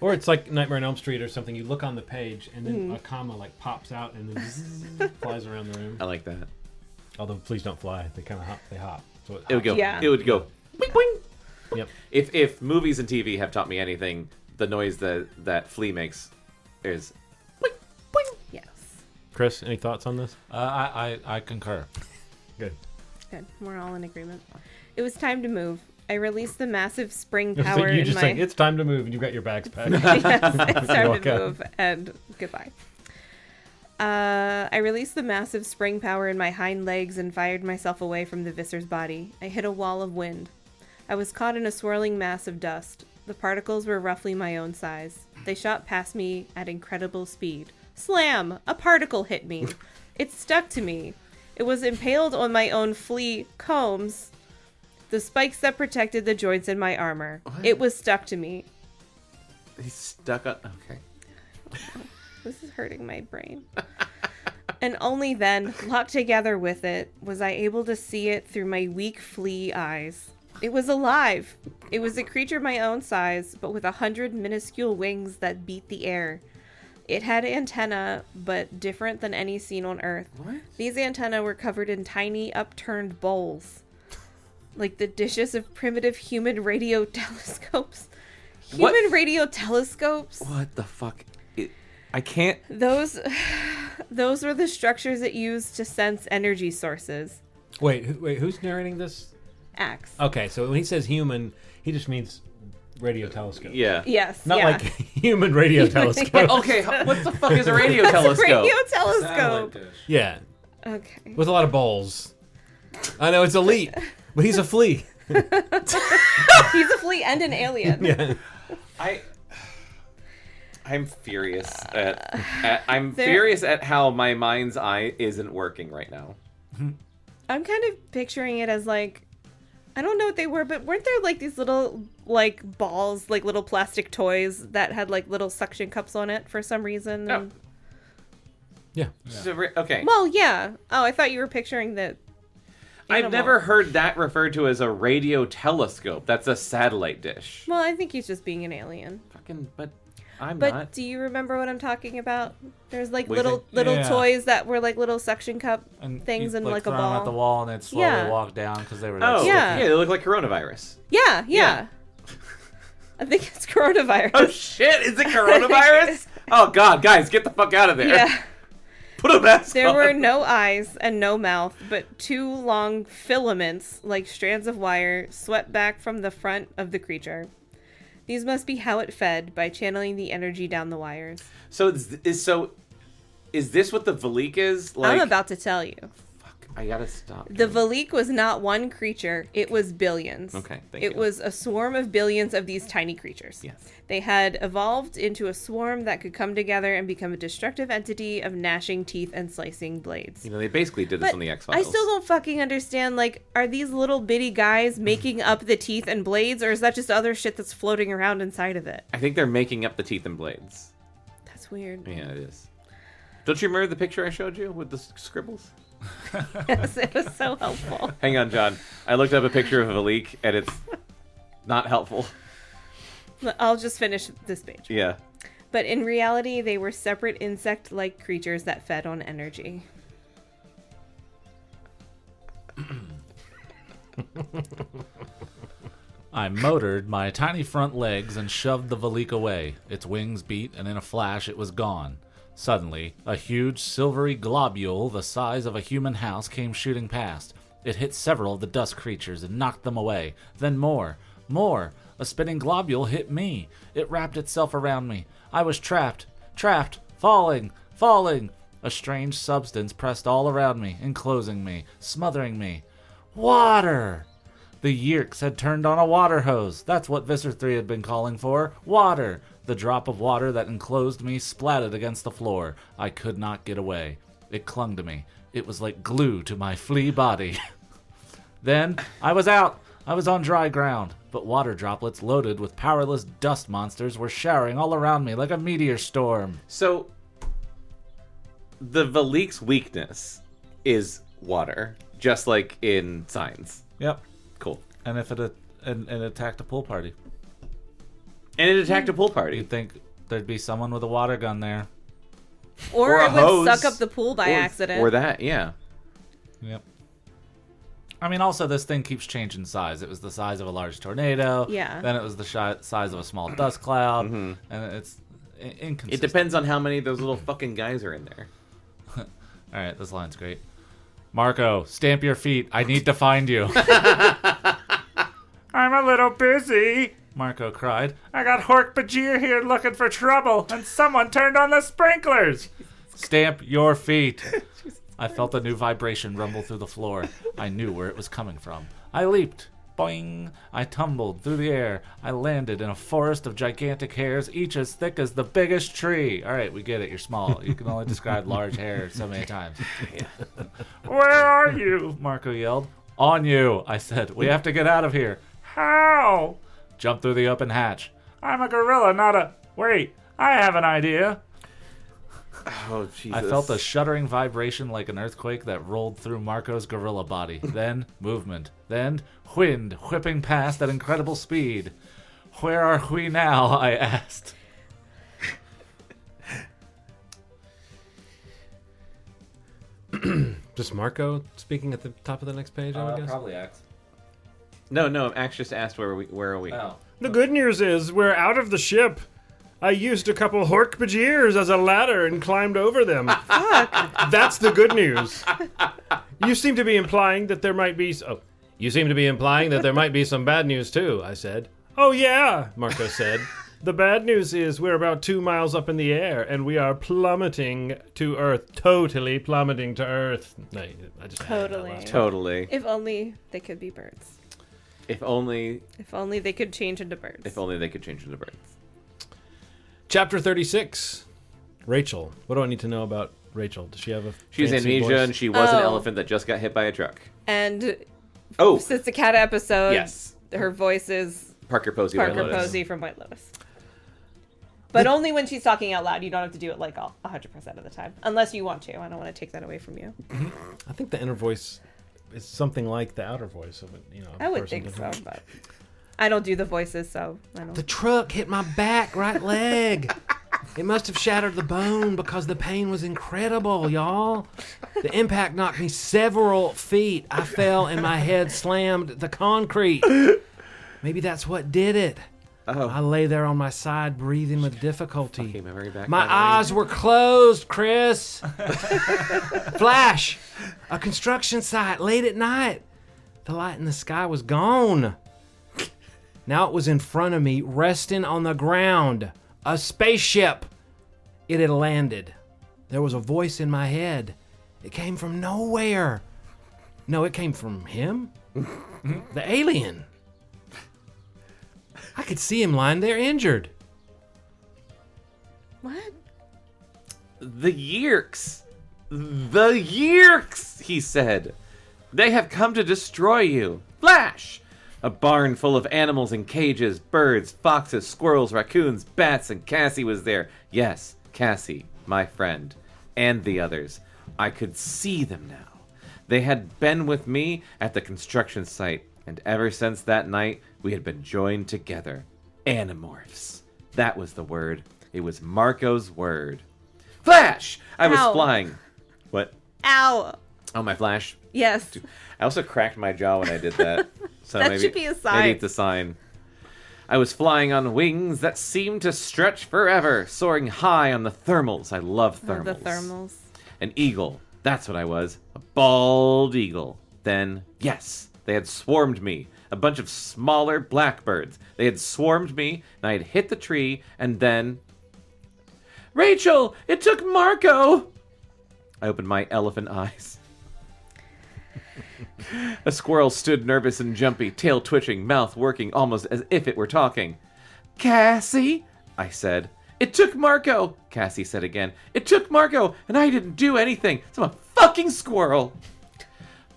Or it's like Nightmare on Elm Street or something. You look on the page and then a comma like pops out and then zzz, flies around the room. I like that. Although please don't fly. They kind of hop. They hop. So It would go. Yeah. It would go. Boing, boing. Yep. If movies and TV have taught me anything, the noise that flea makes is boing, boing. Yes. Chris, any thoughts on this? I concur. Good. Good. We're all in agreement. It was time to move. I released the massive spring power you just saying, it's time to move, and you've got your bags packed. Yes, it's time to move, and goodbye. I released the massive spring power in my hind legs and fired myself away from the Visser's body. I hit a wall of wind. I was caught in a swirling mass of dust. The particles were roughly my own size. They shot past me at incredible speed. Slam! A particle hit me. It stuck to me. It was impaled on my own flea combs, the spikes that protected the joints in my armor. What? It was stuck to me. He's stuck on... Okay. This is hurting my brain. And only then, locked together with it, was I able to see it through my weak flea eyes. It was alive. It was a creature my own size, but with 100 minuscule wings that beat the air. It had antennae, but different than any seen on Earth. What? These antennae were covered in tiny, upturned bowls. Like the dishes of primitive human radio telescopes. Human radio telescopes? What the fuck? I can't... Those were the structures it used to sense energy sources. Wait, who's narrating this? Axe. Okay, so when he says human, he just means radio telescope. Yeah. Yes. Not like human radio telescope. Okay, what the fuck is a radio telescope? Radio telescope. Yeah. Okay. With a lot of bowls. I know it's elite, but he's a flea. He's a flea and an alien. Yeah. I'm furious furious at how my mind's eye isn't working right now. I'm kind of picturing it as like, I don't know what they were, but weren't there like these little like balls, like little plastic toys that had like little suction cups on it for some reason? Oh. Yeah. Okay. Well, yeah. Oh, I thought you were picturing the animal. I've never heard that referred to as a radio telescope. That's a satellite dish. Well, I think he's just being an alien. But I'm but not. Do you remember what I'm talking about? There's like What do you little toys that were like little suction cup things and like a throw ball. them at the wall and they'd slowly walk down because they were. Oh, Yeah. They look like coronavirus. Yeah. I think it's coronavirus. Oh shit! Is it coronavirus? Oh god, guys, get the fuck out of there! Yeah. Put a mask There on. were no eyes and no mouth, but two long filaments, like strands of wire, swept back from the front of the creature. These must be how it fed, by channeling the energy down the wires. So is this what the Valik is? Like, I'm about to tell you. Fuck, I gotta stop. The Valik was not one creature, it was billions. Okay, thank you. It was a swarm of billions of these tiny creatures. Yes. They had evolved into a swarm that could come together and become a destructive entity of gnashing teeth and slicing blades. You know, they basically did this on the X-Files. I still don't fucking understand, like, are these little bitty guys making up the teeth and blades, or is that just other shit that's floating around inside of it? I think they're making up the teeth and blades. That's weird. Yeah, it is. Don't you remember the picture I showed you with the scribbles? Yes, it was so helpful. Hang on, John. I looked up a picture of a leak, and it's not helpful. I'll just finish this page. Yeah. But in reality, they were separate insect-like creatures that fed on energy. I motored my tiny front legs and shoved the Valik away. Its wings beat, and in a flash it was gone. Suddenly, a huge silvery globule the size of a human house came shooting past. It hit several of the dust creatures and knocked them away. Then more. A spinning globule hit me. It wrapped itself around me. I was trapped, falling. A strange substance pressed all around me, enclosing me, smothering me. Water! The Yeerks had turned on a water hose. That's what Visser Three had been calling for. Water! The drop of water that enclosed me splattered against the floor. I could not get away. It clung to me. It was like glue to my flea body. Then, I was out. I was on dry ground, but water droplets loaded with powerless dust monsters were showering all around me like a meteor storm. So, the Valik's weakness is water, just like in Signs. Yep. Cool. And if it attacked a pool party. And it attacked a pool party. You'd think there'd be someone with a water gun there. Or a it would hose. suck up the pool by accident. Or that, yeah. Yep. I mean, also, this thing keeps changing size. It was the size of a large tornado. Yeah. Then it was the size of a small dust cloud. And it's inconsistent. It depends on how many of those little fucking guys are in there. All right, this line's great. Marco, stamp your feet. I need to find you. I'm a so busy, Marco cried. I got Hork-Bajir here looking for trouble, and someone turned on the sprinklers. Stamp your feet. I felt a new vibration rumble through the floor. I knew where it was coming from. I leaped. Boing! I tumbled through the air. I landed in a forest of gigantic hairs, each as thick as the biggest tree. All right, we get it. You're small. You can only describe large hair so many times. Where are you? Marco yelled. On you, I said. We have to get out of here. How? Jump through the open hatch. I'm a gorilla, not a... Wait, I have an idea. Oh, Jesus. I felt a shuddering vibration like an earthquake that rolled through Marco's gorilla body. Then movement. Then wind whipping past at incredible speed. Where are we now? I asked. Just Marco speaking at the top of the next page, I would guess? Probably X. No, Axe just asked where are we? Oh. The good news is we're out of the ship. I used a couple Hork-Bajirs as a ladder and climbed over them. Fuck. That's the good news. You seem to be implying that there might be... Oh, You seem to be implying that there might be some bad news, too, I said. oh yeah, Marco said. The bad news is we're about 2 miles up in the air, and we are plummeting to Earth. Totally plummeting to Earth. No, I just Totally. Totally. If only they could be birds. If only they could change into birds. they could change into birds. Chapter 36. Rachel. What do I need to know about Rachel? Does she have a She's fancy amnesia, voice? and she was an Oh. elephant that just got hit by a truck. And Oh, since the cat episode, yes. her voice is Parker Posey. Parker White Lotus. Posey from White Lotus. But only when she's talking out loud. You don't have to do it like 100% of the time. Unless you want to. I don't want to take that away from you. I think the inner voice is something like the outer voice of it. I would think so, but I don't do the voices, so I don't. The truck hit my back right leg. It must have shattered the bone because the pain was incredible, y'all. The impact knocked me several feet. I fell and my head slammed the concrete. Maybe that's what did it. Oh. I lay there on my side, breathing with difficulty. Okay, memory back. My eyes were closed, Chris. Flash. A construction site late at night. The light in the sky was gone. Now it was in front of me, resting on the ground. A spaceship. It had landed. There was a voice in my head. It came from nowhere. No, it came from him. The alien. I could see him lying there injured. What? The Yeerks! The Yeerks! He said. They have come to destroy you. Flash! A barn full of animals in cages, birds, foxes, squirrels, raccoons, bats, and Cassie was there. Yes, Cassie, my friend, and the others. I could see them now. They had been with me at the construction site, and ever since that night, we had been joined together. Animorphs. That was the word. It was Marco's word. Flash! I was Ow. flying. What? Ow. Oh, my flash? Yes. I also cracked my jaw when I did that. So That maybe, should be a sign. Maybe it's a sign. I was flying on wings that seemed to stretch forever, soaring high on the thermals. I love thermals. The thermals. An eagle. That's what I was. A bald eagle. Then, yes, they had swarmed me. A bunch of smaller blackbirds. They had swarmed me, and I had hit the tree, and then... Rachel! It took Marco! I opened my elephant eyes. A squirrel stood nervous and jumpy, tail twitching, mouth working almost as if it were talking. Cassie, I said. It took Marco, Cassie said again. It took Marco, and I didn't do anything, so I'm a fucking squirrel.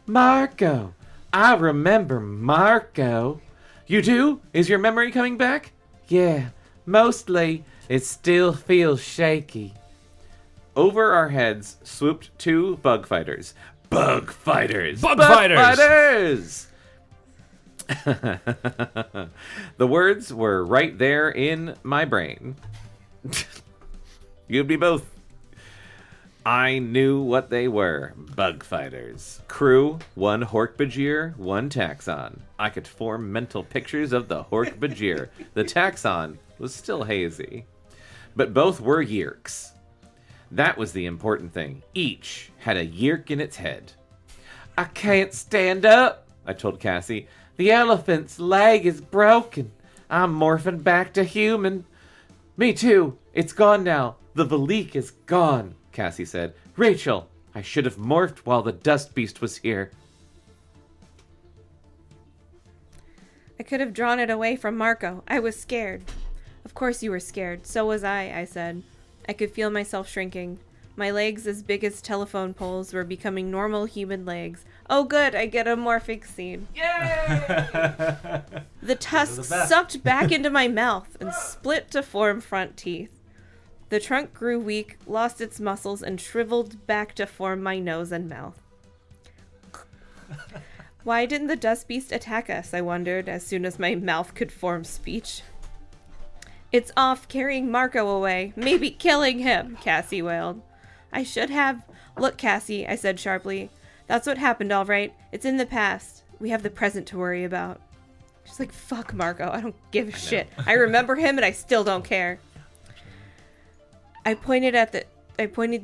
Marco. I remember Marco. You do? Is your memory coming back? Yeah, mostly. It still feels shaky. Over our heads swooped two bug fighters. Bug fighters! Bug fighters! The words were right there in my brain. You'd be both. I knew what they were. Bug fighters. Crew, one Hork-Bajir, one Taxon. I could form mental pictures of the Hork-Bajir. The Taxon was still hazy. But both were Yeerks. That was the important thing. Each had a Yeerk in its head. I can't stand up, I told Cassie. The elephant's leg is broken. I'm morphing back to human. Me too. It's gone now. The Valik is gone, Cassie said. Rachel, I should have morphed while the dust beast was here. I could have drawn it away from Marco. I was scared. Of course you were scared. So was I said. I could feel myself shrinking. My legs, as big as telephone poles, were becoming normal human legs. Oh good, I get a morphic scene. Yay! The tusk sucked back into my mouth and split to form front teeth. The trunk grew weak, lost its muscles, and shriveled back to form my nose and mouth. Why didn't the dust beast attack us, I wondered, as soon as my mouth could form speech. It's off carrying Marco away, maybe killing him, Cassie wailed. I should have. Look, Cassie, I said sharply. That's what happened, all right. It's in the past. We have the present to worry about. She's like, fuck Marco, I don't give a shit. I remember him and I still don't care. I pointed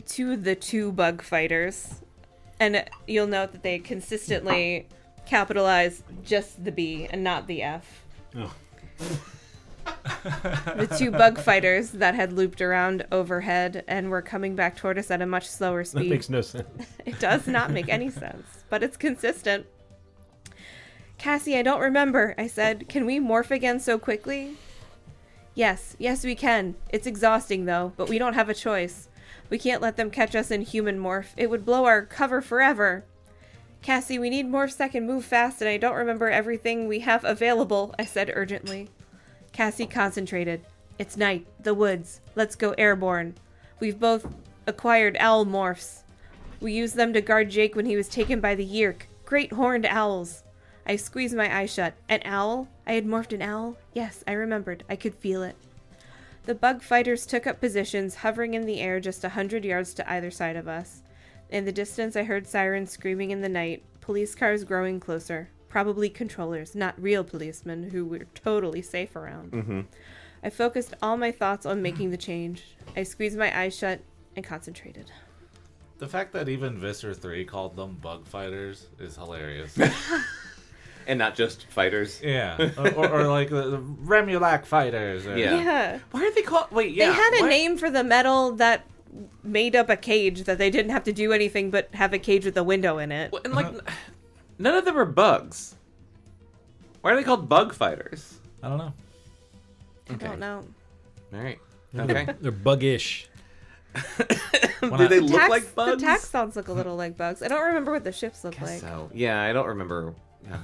to the two bug fighters, and you'll note that they consistently capitalize just the B and not the F. Oh. The two bug fighters that had looped around overhead and were coming back toward us at a much slower speed. That makes no sense. It does not make any sense, but it's consistent. Cassie, I don't remember, I said. Can we morph again so quickly? Yes we can. It's exhausting though, but we don't have a choice. We can't let them catch us in human morph. It would blow our cover forever. Cassie, we need morphs that can move fast, and I don't remember everything we have available, I said urgently. Cassie concentrated. It's night. The woods. Let's go airborne. We've both acquired owl morphs. We used them to guard Jake when he was taken by the Yeerk. Great horned owls. I squeezed my eyes shut. An owl? I had morphed an owl? Yes, I remembered. I could feel it. The bug fighters took up positions, hovering in the air just 100 yards to either side of us. In the distance, I heard sirens screaming in the night, police cars growing closer. Probably controllers, not real policemen who were totally safe around. Mm-hmm. I focused all my thoughts on making the change. I squeezed my eyes shut and concentrated. The fact that even Visser 3 called them bug fighters is hilarious. And not just fighters. Yeah. or like the Remulac fighters. Or... Yeah. Why are they called... Wait, yeah. They had a name for the metal that made up a cage that they didn't have to do anything but have a cage with a window in it. Well, and like... None of them are bugs. Why are they called bug fighters? I don't know. I don't know. All right. Okay. They're buggish. Do they look like bugs? The taxons look a little like bugs. I don't remember what the ships look like. So. Yeah, I don't remember. Yeah.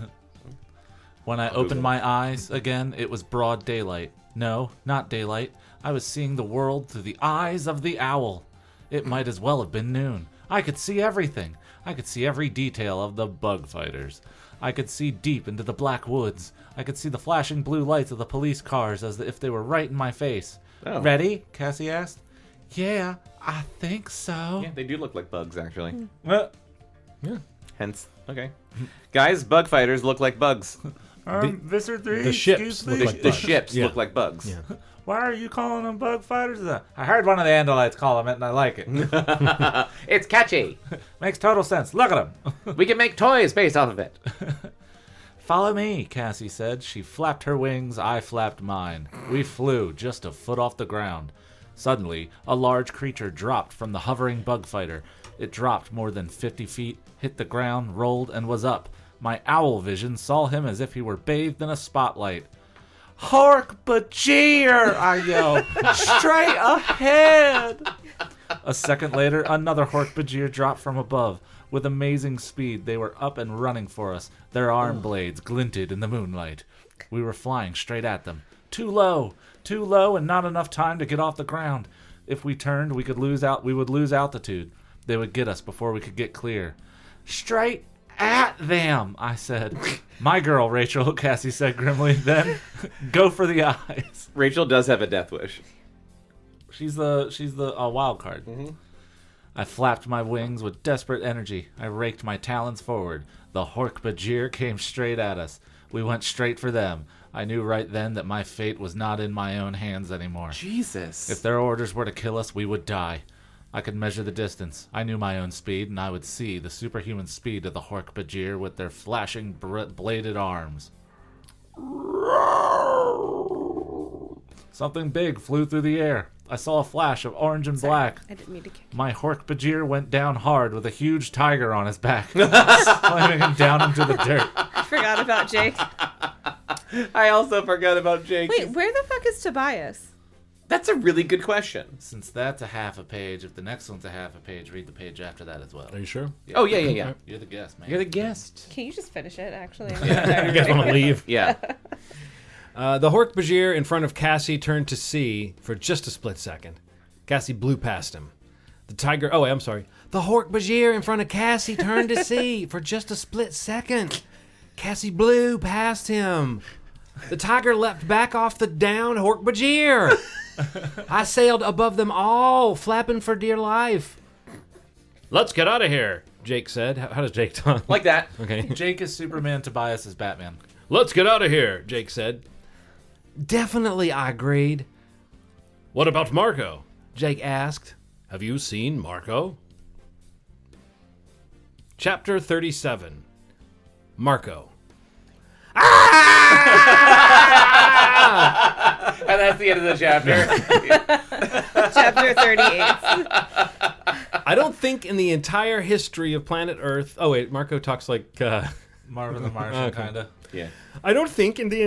When I opened my eyes again, it was broad daylight. No, not daylight. I was seeing the world through the eyes of the owl. It might as well have been noon. I could see everything. I could see every detail of the bug fighters. I could see deep into the black woods. I could see the flashing blue lights of the police cars as if they were right in my face. Oh. Ready? Cassie asked. Yeah, I think so. Yeah, they do look like bugs, actually. Yeah. Hence, okay. Guys, bug fighters look like bugs. Visser 3, the ships look like The bugs. ships Yeah. look like bugs. Yeah. Why are you calling them bug fighters? I heard one of the Andalites call them it, and I like it. It's catchy. Makes total sense. Look at them. We can make toys based off of it. Follow me, Cassie said. She flapped her wings, I flapped mine. We flew just a foot off the ground. Suddenly, a large creature dropped from the hovering bug fighter. It dropped more than 50 feet, hit the ground, rolled, and was up. My owl vision saw him as if he were bathed in a spotlight. Hark, Bajir! I yelled. Straight ahead! A second later, another Hork Bajir dropped from above. With amazing speed, they were up and running for us. Their arm blades glinted in the moonlight. We were flying straight at them. Too low, and not enough time to get off the ground. If we turned, we would lose altitude. They would get us before we could get clear. Straight at them, I said. My girl, Rachel, Cassie said grimly. Then, go for the eyes. Rachel does have a death wish. She's the wild card. Mm-hmm. I flapped my wings with desperate energy. I raked my talons forward. The Hork Bajir came straight at us. We went straight for them. I knew right then that my fate was not in my own hands anymore. Jesus. If their orders were to kill us, we would die. I could measure the distance. I knew my own speed, and I would see the superhuman speed of the Hork-Bajir with their flashing bladed arms. Something big flew through the air. I saw a flash of orange and black. I didn't mean to kick. My Hork-Bajir went down hard with a huge tiger on his back, slamming him down into the dirt. I forgot about Jake. I also forgot about Jake. Wait, where the fuck is Tobias? That's a really good question. Since that's a half a page, if the next one's a half a page, read the page after that as well. Are you sure? Yeah. Oh, yeah. You're the guest, man. You're the guest. Can you just finish it, actually? You guys want to leave? Yeah. The Hork-Bajir in front of Cassie turned to see for just a split second. Cassie blew past him. The tiger... Oh, I'm sorry. The Hork-Bajir in front of Cassie turned to see for just a split second. Cassie blew past him. The tiger leapt back off the downed Hork-Bajir. I sailed above them all, flapping for dear life. Let's get out of here, Jake said. How does Jake talk? Like that. Okay. Jake is Superman, Tobias is Batman. Let's get out of here, Jake said. Definitely, I agreed. What about Marco? Jake asked. Have you seen Marco? Chapter 37. Marco. And that's the end of the chapter. Chapter 38. I don't think in the entire history of planet Earth... Oh, wait, Marco talks like... Marvin the Martian, Okay. kind of. Yeah. I don't think in the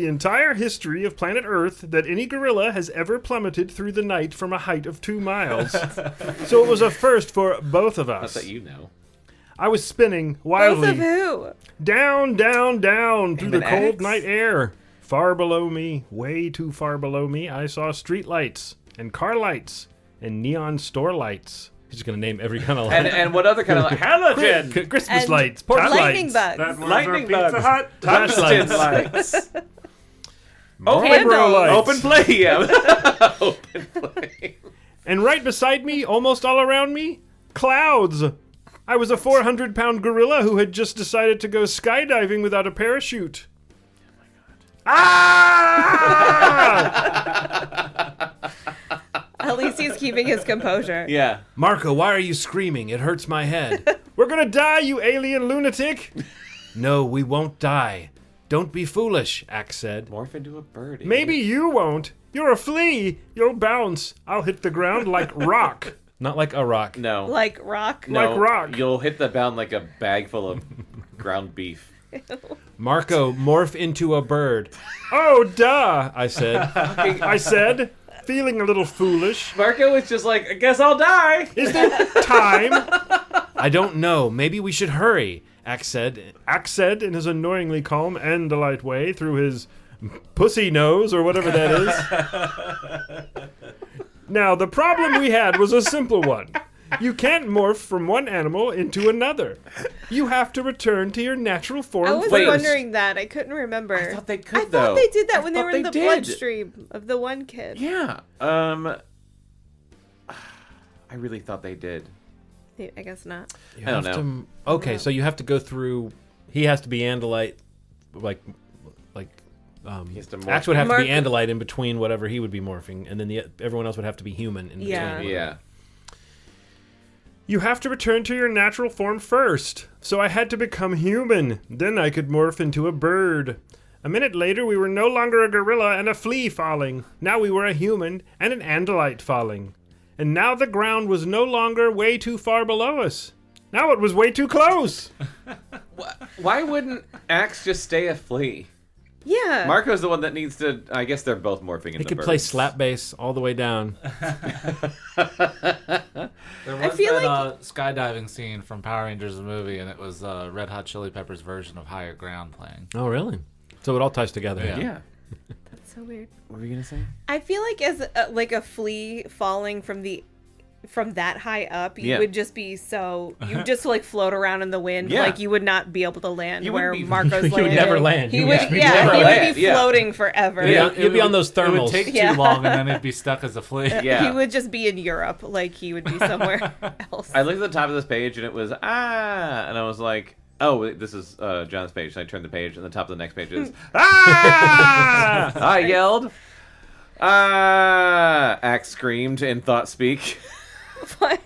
entire history of planet Earth that any gorilla has ever plummeted through the night from a height of 2 miles. So it was a first for both of Not us. that you know. I was spinning Both wildly of who? down, down, down through the Aim an cold axe? night air. Far below me, way too far below me, I saw street lights and car lights and neon store lights. He's just going to name every kind of light. And what other kind of halogen? Christmas And lights, porch lightning lights. bugs. That was Lightning a Pizza bugs. Hut. Tungsten lights. Open, Candles. lights. open play. Yeah. Open play. And right beside me, almost all around me, clouds. I was a 400-pound gorilla who had just decided to go skydiving without a parachute. Ah! At least he's keeping his composure. Yeah. Marco, why are you screaming? It hurts my head. We're gonna die, you alien lunatic! No, we won't die. Don't be foolish, Axe said. Morph into a bird. Maybe you won't. You're a flea. You'll bounce. I'll hit the ground like rock. Not like a rock. No. Like rock. No, like rock. You'll hit the bound like a bag full of ground beef. Marco, morph into a bird, Oh, duh, I said. I said, feeling a little foolish. Marco is just like, I guess I'll die. Is there time? I don't know. Maybe we should hurry, Axe said. Axe said in his annoyingly calm Andalite way through his pussy nose or whatever that is. Now, the problem we had was a simple one. You can't morph from one animal into another. You have to return to your natural form I was Wait. wondering that. I couldn't remember. I thought they could, I thought though. they did that when they thought were in they the did. bloodstream of the one kid. Yeah. I really thought they did. I guess not. You I don't have know. to- okay, so you have to go through. He has to be Andalite, like. He has to morph. Axe would have to be Marco- Andalite in between whatever he would be morphing, and then everyone else would have to be human in Yeah. between. Yeah. You have to return to your natural form first. So I had to become human. Then I could morph into a bird. A minute later, we were no longer a gorilla and a flea falling. Now we were a human and an Andalite falling. And now the ground was no longer way too far below us. Now it was way too close. Why wouldn't Axe just stay a flea? Yeah. Marco's the one that needs to. I guess they're both morphing into He could birds. play slap bass all the way down. There was feel that skydiving scene from Power Rangers the movie, and it was Red Hot Chili Peppers' version of Higher Ground playing. Oh, really? So it all ties together. Yeah. Yeah. That's so weird. What were you gonna say? I feel like as like a flea falling from that high up, you Yeah. would just be so you just like float around in the wind, Yeah. like you would not be able to land You where wouldn't be- Marco's you landing. would never land. He You would, would yeah, never he would land, be yeah. floating forever. Yeah. You'd be on those It would thermals. take Yeah. too long, and then it'd be stuck as a flea. Yeah. He would just be in Europe, like he would be somewhere else. I looked at the top of this page and it was and I was like, oh, this is John's page. So I turned the page and the top of the next page is I yelled. Ah! Axe screamed in thought speak. What?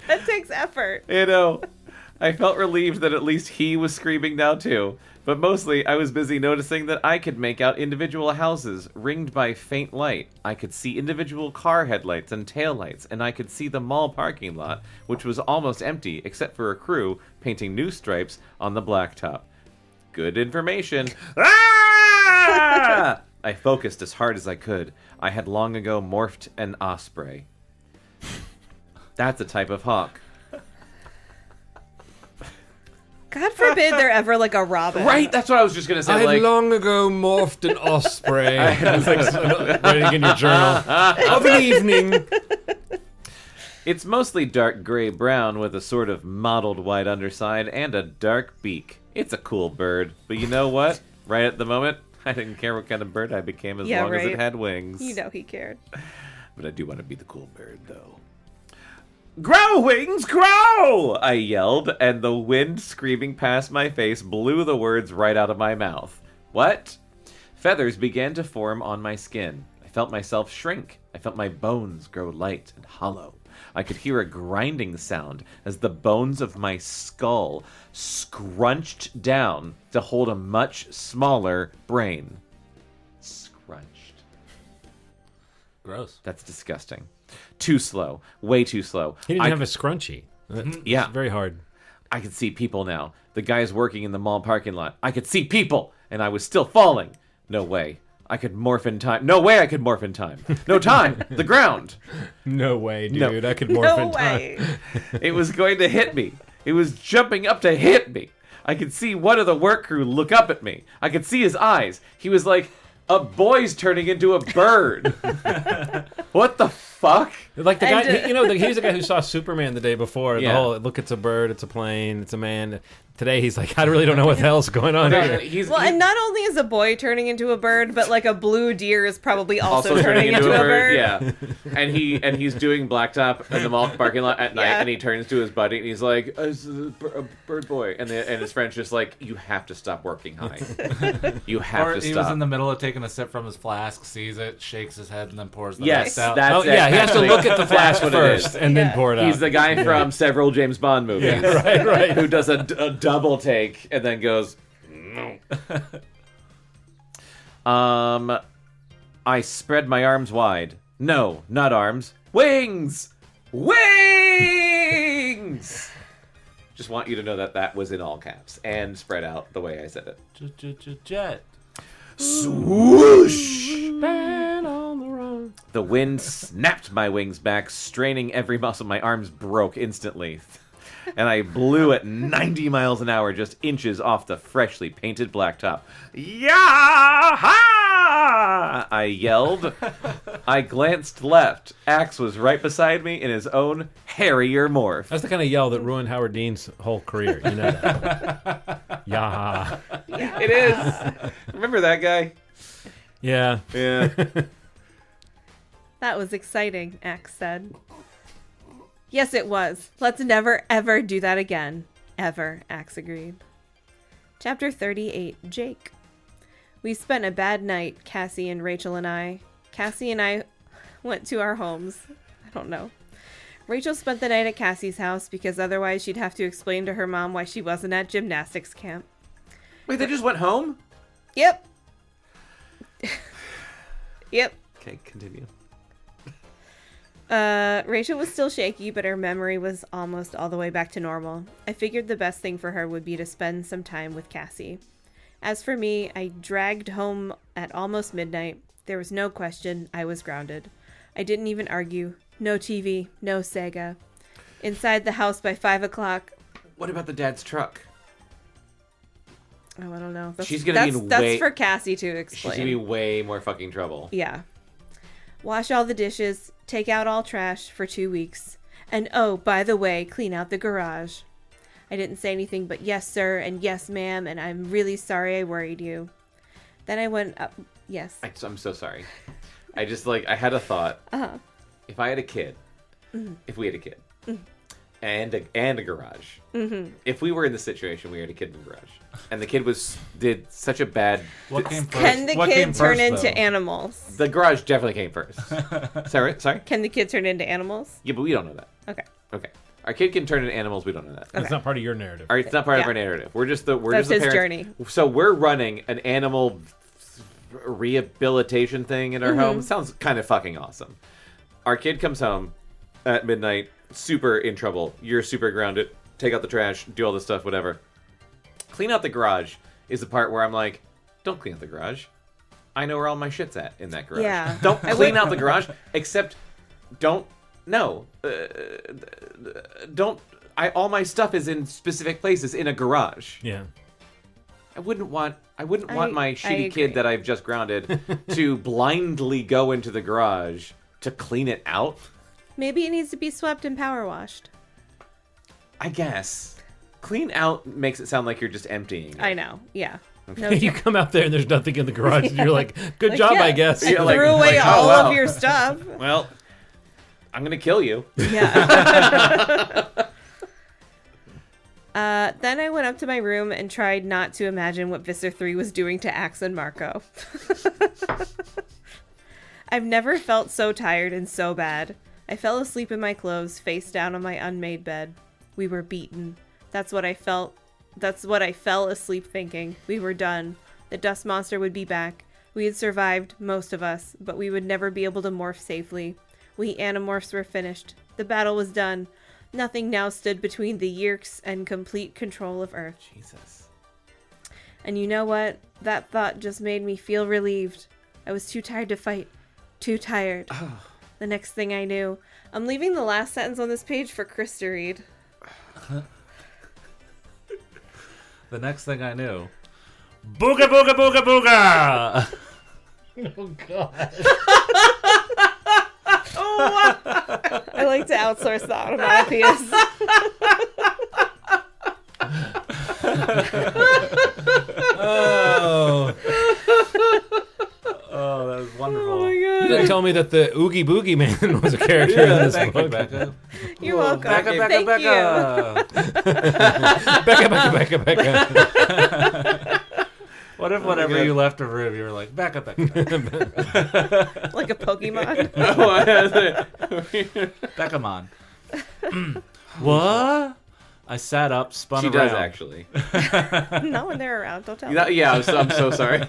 That takes effort. You know, I felt relieved that at least he was screaming now too. But mostly, I was busy noticing that I could make out individual houses ringed by faint light. I could see individual car headlights and taillights, and I could see the mall parking lot, which was almost empty except for a crew painting new stripes on the blacktop. Good information. Ah! I focused as hard as I could. I had long ago morphed an osprey. That's a type of hawk. God forbid they're ever like a robin. Right? That's what I was just going to say. I had long ago morphed an osprey. It's like writing in your journal. Of an evening. It's mostly dark gray-brown with a sort of mottled white underside and a dark beak. It's a cool bird. But you know what? Right at the moment, I didn't care what kind of bird I became as long as it had wings. You know he cared. But I do want to be the cool bird, though. Grow, wings, grow! I yelled, and the wind screaming past my face blew the words right out of my mouth. What? Feathers began to form on my skin. I felt myself shrink. I felt my bones grow light and hollow. I could hear a grinding sound as the bones of my skull scrunched down to hold a much smaller brain. Scrunched. Gross. That's disgusting. Too slow. Way too slow. He didn't have a scrunchie. Yeah. It's very hard. I could see people now. The guys working in the mall parking lot. I could see people, and I was still falling. No way. I could morph in time. No way I could morph in time. No time. The ground. No way, dude. No. I could morph No in way. time. It was going to hit me. It was jumping up to hit me. I could see one of the work crew look up at me. I could see his eyes. He was like, a boy's turning into a bird. What the fuck? Like the guy, he's the guy who saw Superman the day before. Yeah. The whole, look, it's a bird, it's a plane, it's a man. Today he's like, I really don't know what the hell's going on here. And not only is a boy turning into a bird, but like a blue deer is probably also turning into a bird. Yeah, and he's doing blacktop in the mall parking lot at night, and he turns to his buddy and he's like, a bird boy, and his friend's just like, you have to stop working high. You have to stop. He was in the middle of taking a sip from his flask, sees it, shakes his head, and then pours the rest out. That's he has to look at the flask what first and then pour it out. He's the guy from several James Bond movies, right. who does a double take and then goes, no. I spread my arms wide. No, not arms. Wings! Wings! Just want you to know that was in all caps and spread out the way I said it. Jet. Swoosh! Man on the run. The wind snapped my wings back, straining every muscle. My arms broke instantly. And I blew at 90 miles an hour, just inches off the freshly painted blacktop. Yah-ha! I yelled. I glanced left. Axe was right beside me in his own hairier morph. That's the kind of yell that ruined Howard Dean's whole career. You know that. Yeah. It is. Remember that guy? Yeah. Yeah. That was exciting, Axe said. Yes, it was. Let's never, ever do that again. Ever, Axe agreed. Chapter 38, Jake. We spent a bad night, Cassie and Rachel and I. Cassie and I went to our homes. I don't know. Rachel spent the night at Cassie's house because otherwise she'd have to explain to her mom why she wasn't at gymnastics camp. Wait, they just went home? Yep. Yep. Okay, continue. Rachel was still shaky, but her memory was almost all the way back to normal. I figured the best thing for her would be to spend some time with Cassie. As for me, I dragged home at almost midnight. There was no question I was grounded. I didn't even argue. No TV, no Sega. Inside the house by 5 o'clock. What about the dad's truck? Oh, I don't know. That's for Cassie to explain. She's gonna be way more fucking trouble. Yeah. Wash all the dishes, take out all trash for 2 weeks. And oh, by the way, clean out the garage. I didn't say anything but yes, sir, and yes, ma'am, and I'm really sorry I worried you. Then I went up. Yes. I'm so sorry. I had a thought. Uh-huh. If I had a kid, Mm-hmm. if we had a kid, and a garage. Mm-hmm. If we were in the situation, we had a kid in the garage, and the kid did such a bad. What came first? Can the kid turn into animals? The garage definitely came first. Sorry. Can the kid turn into animals? Yeah, but we don't know that. Okay. Our kid can turn into animals. We don't know that. Okay. It's not part of your narrative. All right, it's not part of our narrative. We're just the That's his parents. Journey. So we're running an animal rehabilitation thing in our home. Sounds kind of fucking awesome. Our kid comes home at midnight, super in trouble. You're super grounded. Take out the trash, do all this stuff, whatever. Clean out the garage is the part where I'm like, don't clean out the garage. I know where all my shit's at in that garage. Yeah. Don't clean out the garage, except don't. No. Don't. All my stuff is in specific places in a garage. Yeah. I wouldn't want my shitty kid that I've just grounded to blindly go into the garage to clean it out. Maybe it needs to be swept and power washed. I guess. Clean out makes it sound like you're just emptying it. I know. Yeah. Okay. No, You come out there and there's nothing in the garage, and you're like, "Good job, I guess." I threw away all of your stuff. Well, I'm gonna kill you. Yeah. Then I went up to my room and tried not to imagine what Visser 3 was doing to Axe and Marco. I've never felt so tired and so bad. I fell asleep in my clothes, face down on my unmade bed. We were beaten. That's what I felt. That's what I fell asleep thinking. We were done. The dust monster would be back. We had survived, most of us, but we would never be able to morph safely. We Animorphs were finished. The battle was done. Nothing now stood between the Yeerks and complete control of Earth. Jesus. And you know what? That thought just made me feel relieved. I was too tired to fight. Too tired. Oh. The next thing I knew, I'm leaving the last sentence on this page for Chris to read. The next thing I knew, booga booga booga booga. Oh God. I like to outsource the onomatopoeias. Oh, that was wonderful. Oh my You God. didn't tell me that the Oogie Boogie Man was a character in this Thank book. you, Bekah. You're welcome. Bekah, Thank Bekah, Bekah, Bekah. What if whenever you left a room, you were like, Bekah, Bekah. you. Like a Pokemon. Bekamon. What? I sat up, spun She around. does actually. Not when they're around. Don't tell me. Yeah, I'm so sorry.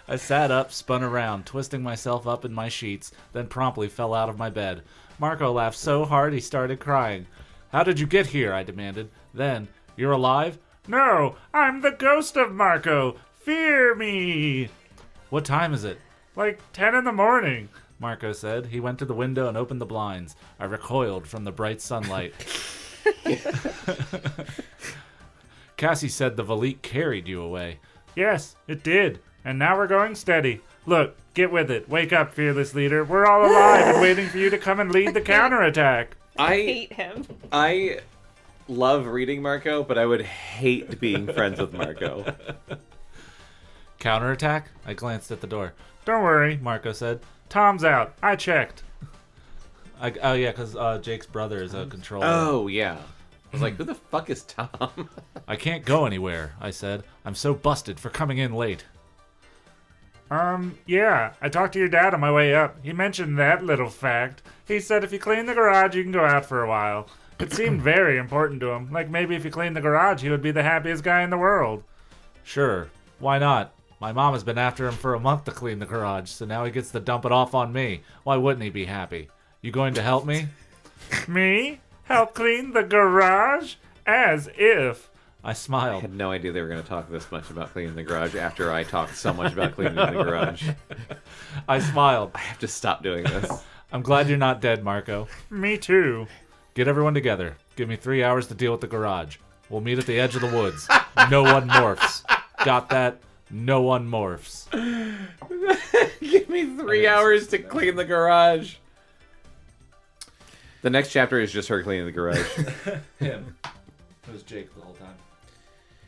I sat up, spun around, twisting myself up in my sheets, then promptly fell out of my bed. Marco laughed so hard he started crying. How did you get here? I demanded. Then, you're alive? No, I'm the ghost of Marco. Fear me. What time is it? Like 10 in the morning. Marco said. He went to the window and opened the blinds. I recoiled from the bright sunlight. Cassie said the Valik carried you away. Yes, it did. And now we're going steady. Look, get with it. Wake up, fearless leader. We're all alive and waiting for you to come and lead the counterattack. I hate him. I love reading Marco, but I would hate being friends with Marco. Counterattack? I glanced at the door. Don't worry, Marco said. Tom's out. I checked. Oh, yeah, because Jake's brother is a controller. Oh, yeah. I was like, who the fuck is Tom? I can't go anywhere, I said. I'm so busted for coming in late. Yeah. I talked to your dad on my way up. He mentioned that little fact. He said if you clean the garage, you can go out for a while. It seemed very important to him. Like maybe if you cleaned the garage, he would be the happiest guy in the world. Sure, why not? My mom has been after him for a month to clean the garage, so now he gets to dump it off on me. Why wouldn't he be happy? You going to help me? Me? Help clean the garage? As if. I I smiled. had no idea they were going to talk this much about cleaning the garage after I talked so much about cleaning the garage. I smiled. I have to stop doing this. I'm glad you're not dead, Marco. Me too. Get everyone together. Give me 3 hours to deal with the garage. We'll meet at the edge of the woods. No one morphs. Got that? No one morphs. Give me 3 hours to clean the garage. The next chapter is just her cleaning the garage. Him. It was Jake the whole time.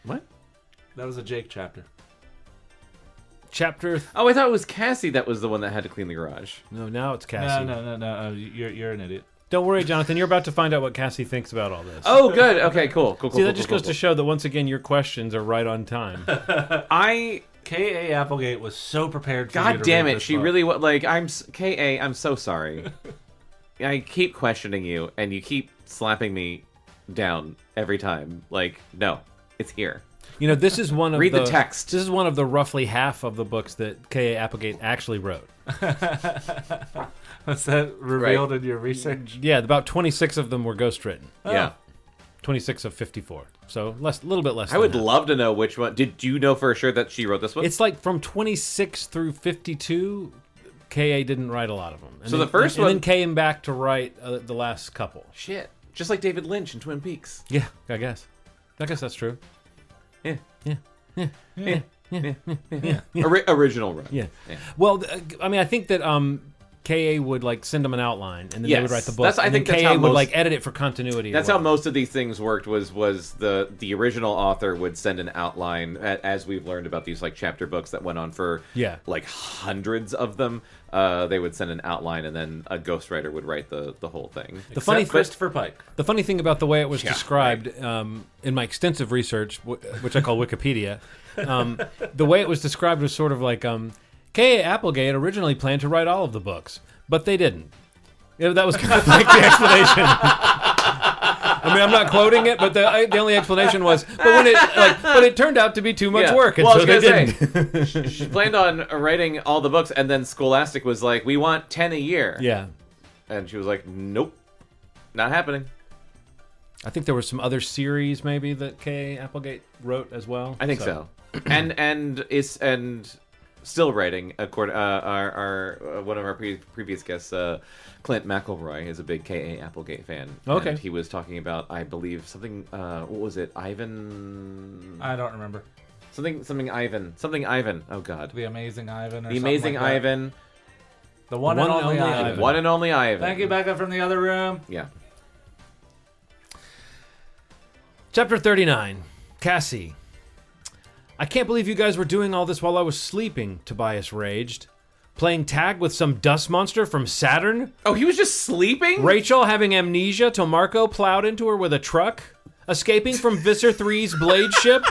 What? That was a Jake chapter. Chapter. Oh, I thought it was Cassie that was the one that had to clean the garage. No, now it's Cassie. No. You're an idiot. Don't worry, Jonathan. You're about to find out what Cassie thinks about all this. Oh, good. Okay, cool. See, that just goes to show that once again your questions are right on time. K.A. Applegate was so prepared for God you to damn read it, this she book. really K.A., I'm so sorry. I keep questioning you, and you keep slapping me down every time. Like, no, it's here. You know, this is one of Read the text. This is one of the roughly half of the books that K.A. Applegate actually wrote. Was that revealed in your research? Yeah, about 26 of them were ghostwritten. Yeah. 26 of 54. So a little bit less I than would that. love to know which one. Did you know for sure that she wrote this one? It's like from 26 through 52, K.A. didn't write a lot of them. And So then, the first one... And then came back to write the last couple. Shit. Just like David Lynch in Twin Peaks. Yeah, I guess that's true. Yeah. Yeah. Original run. Yeah. Well, I mean, I think that K.A. would like send them an outline, and then they would write the book. I think that's K.A. how would like edit it for continuity. That's how most of these things worked. Was the original author would send an outline, as we've learned about these like chapter books that went on for like hundreds of them. They would send an outline, and then a ghostwriter would write the whole thing. Christopher Pike. The funny thing about the way it was described in my extensive research, which I call Wikipedia, the way it was described was sort of like K.A. Applegate originally planned to write all of the books, but they didn't. That was kind of like the explanation. I mean, I'm not quoting it, but the only explanation was, but it turned out to be too much work, and so they didn't. She planned on writing all the books, and then Scholastic was like, "We want 10 a year." Yeah, and she was like, "Nope, not happening." I think there were some other series maybe that K.A. Applegate wrote as well. I think so. and still writing. According our one of our previous guests, Clint McElroy, is a big K.A. Applegate fan. Okay, and he was talking about, I believe, something. What was it? Ivan. I don't remember. Something Ivan. Oh God. The Amazing Ivan. Or the Amazing like Ivan. The one and only Ivan. One and only Ivan. Thank you, Bekah, from the other room. Yeah. Chapter 39. Cassie. I can't believe you guys were doing all this while I was sleeping, Tobias raged. Playing tag with some dust monster from Saturn? Oh, he was just sleeping? Rachel having amnesia till Marco plowed into her with a truck? Escaping from Visser Three's blade ship?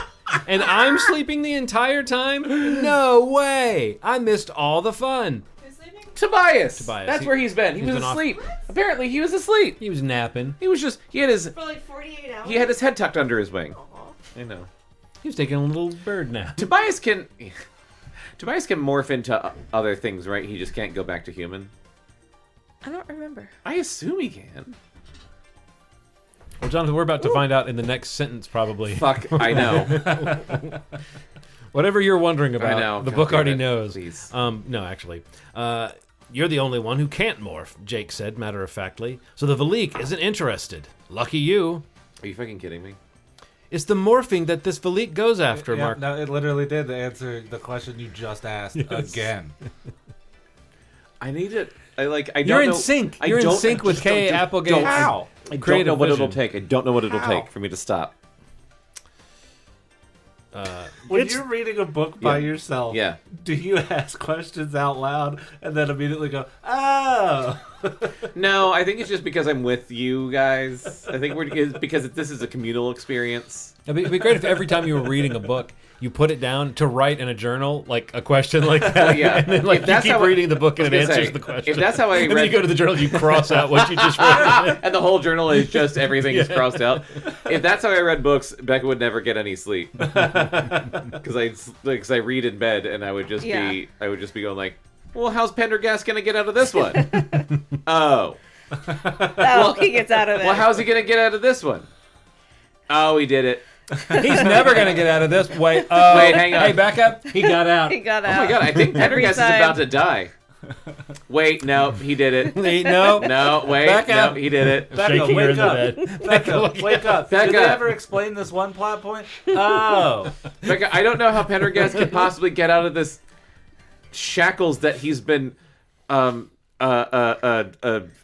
And I'm sleeping the entire time? No way! I missed all the fun. Tobias. That's where he's been. He was asleep. Apparently, he was asleep. He was napping. He was just... He had his... For like 48 hours? He had his head tucked under his wing. I know. He was taking a little bird nap. Tobias can morph into other things, right? He just can't go back to human. I don't remember. I assume he can. Well, Jonathan, we're about to find out in the next sentence, probably. Fuck, I know. Whatever you're wondering about, I know. the book already knows. Please. No, actually. You're the only one who can't morph, Jake said matter-of-factly. So the Valik isn't interested. Lucky you. Are you fucking kidding me? It's the morphing that this Valik goes after, Mark. No, it literally did answer the question you just asked again. I need it. I don't You're in know. sync. You're in sync with K.A. Applegate. How? I don't know what it'll take. I don't know what it'll take for me to stop. When you're reading a book by yourself, yeah, do you ask questions out loud and then immediately go, "Oh"? No, I think it's just because I'm with you guys. I think it's because this is a communal experience. It'd be great if every time you were reading a book, you put it down to write in a journal, like a question like that. Yeah. And then, like, you keep reading the book and it answers the question. If that's how I read... And then you go to the journal, you cross out what you just read. And the whole journal is just everything is crossed out. If that's how I read books, Bekah would never get any sleep. Because I read in bed and I would just be going like, well, how's Pendergast going to get out of this one? He gets out of it. Well, how's he going to get out of this one? Oh, he did it. He's never going to get out of this. Wait, hang on. Hey, back up. He got out. He got Oh out. my god, I think Pendergast is about to die. Wait, no, he did it. No, wait, back up. No, he did it. Shaking her in the bed. Bekah, wake up. Bekah. Did they ever explain this one plot point? Oh. Bekah, I don't know how Pendergast can possibly get out of this shackles that he's been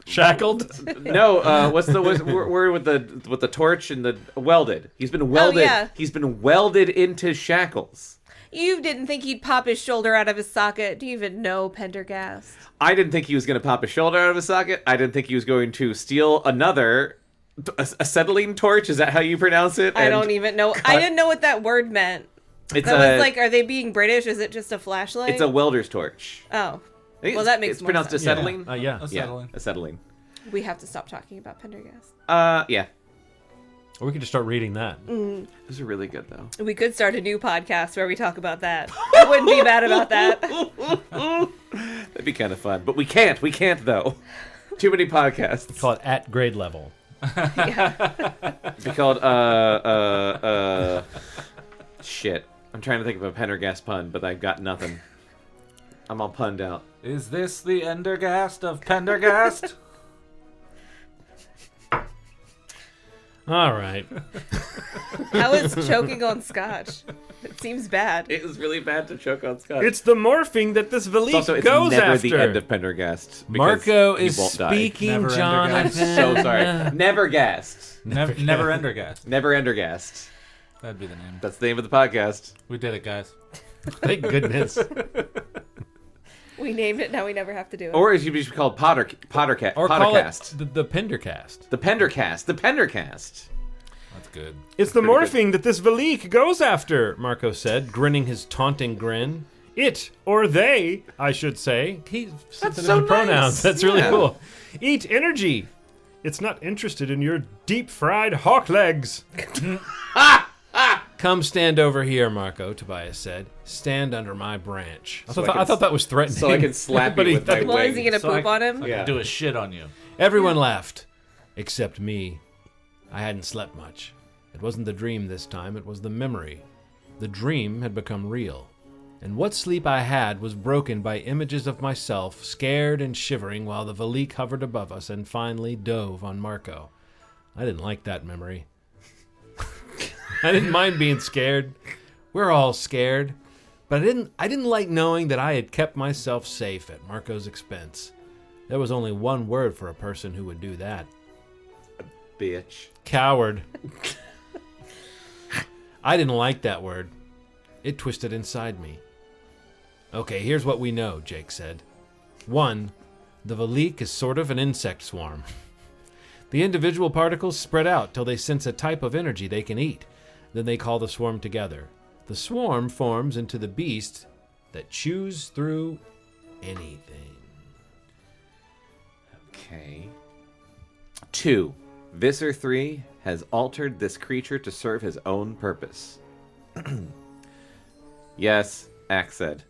Shackled? No, what's the word with the torch and the welded? He's been welded. Oh, yeah. He's been welded into shackles. You didn't think he'd pop his shoulder out of his socket. Do you even know Pendergast? I didn't think he was going to pop his shoulder out of his socket. I didn't think he was going to steal another acetylene torch. Is that how you pronounce it? I don't even know. I didn't know what that word meant. Was like, are they being British? Is it just a flashlight? It's a welder's torch. Oh. Well, that makes it's more pronounced sense. acetylene? Yeah. Acetylene. Acetylene. We have to stop talking about Pendergast. Yeah. Or we could just start reading that. Those are really good, though. We could start a new podcast where we talk about that. I wouldn't be mad about that. That'd be kind of fun. But we can't. We can't, though. Too many podcasts. Call it at grade level. Yeah. It'd be called, shit. I'm trying to think of a Pendergast pun, but I've got nothing. I'm all punned out. Is this the Endergast of Pendergast? All right. How is choking on scotch? It seems bad. It was really bad to choke on Scott. It's the morphing that this Valik it's goes never after. the end of Pendergast. Marco he is won't die. speaking, Never Jonathan. I'm so sorry. Never gassed. Never Endergast. Never Endergast. That'd be the name. That's the name of the podcast. We did it, guys. Thank goodness. We named it, now we never have to do it. Or it should be called Pottercast. Or call it Pottercast. the Pendercast. The Pendercast. The Pendercast. That's good. It's the Pretty morphing that this Valik goes after, Marco said, grinning his taunting grin. It, or they, I should say. He's That's sensitive so to pronouns. nice. That's really Yeah. cool. Eat energy. It's not interested in your deep-fried hawk legs. Come stand over here, Marco, Tobias said. Stand under my branch. I So thought, I can- I thought that was threatening. So I can slap But you he with my doesn't. Well, wings. is he gonna poop on him? Yeah. Do a shit on you. Everyone laughed, except me. I hadn't slept much. It wasn't the dream this time, it was the memory. The dream had become real. And what sleep I had was broken by images of myself, scared and shivering while the Valik hovered above us and finally dove on Marco. I didn't like that memory. I didn't mind being scared. We're all scared. But I didn't like knowing that I had kept myself safe at Marco's expense. There was only one word for a person who would do that. Bitch. Coward. I didn't like that word. It twisted inside me. Okay, here's what we know, Jake said. 1. The Valik is sort of an insect swarm. The individual particles spread out till they sense a type of energy they can eat. Then they call the swarm together. The swarm forms into the beast that chews through anything. Okay. 2. Visser Three has altered this creature to serve his own purpose. Yes, Axe said.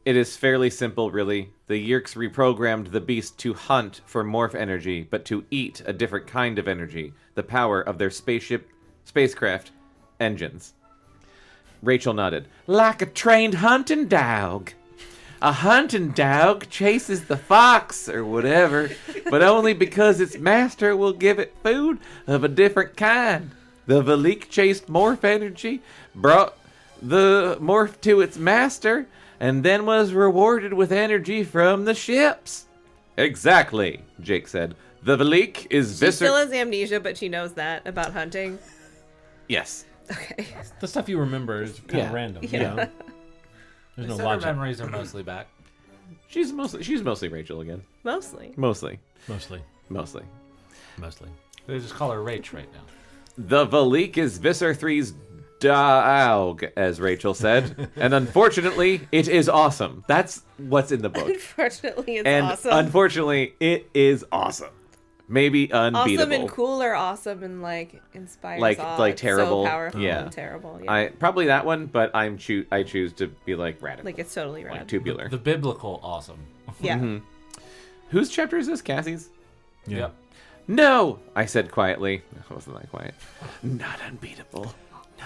It is fairly simple, really. The Yeerks reprogrammed the beast to hunt for morph energy, but to eat a different kind of energy, the power of their spacecraft engines. Rachel nodded. Like a trained hunting dog. A hunting dog chases the fox or whatever, but only because its master will give it food of a different kind. The Valik chased morph energy, brought the morph to its master, and then was rewarded with energy from the ships. Exactly, Jake said. The Valik is She Visser... still has amnesia, but she knows that about hunting. Yes. Okay. The stuff you remember is kind of random. You know? There's no Her logic. memories are mostly back. She's mostly Rachel again. Mostly. Mostly. Mostly. They just call her Rach right now. The Valik is Visser Three's dog, as Rachel said. And unfortunately, it is awesome. That's what's in the book. Unfortunately, it's And awesome. unfortunately, it is awesome. Maybe unbeatable. Awesome and cool, or awesome and like inspires Like awe. like It's terrible. so powerful Yeah. and terrible. Yeah. I probably that one, but I choose to be like radical. like it's totally rad. Like tubular. The biblical awesome. Yeah. Whose chapter is this? Cassie's? Yeah. Yep. No, I said quietly. I wasn't that quiet. Not unbeatable.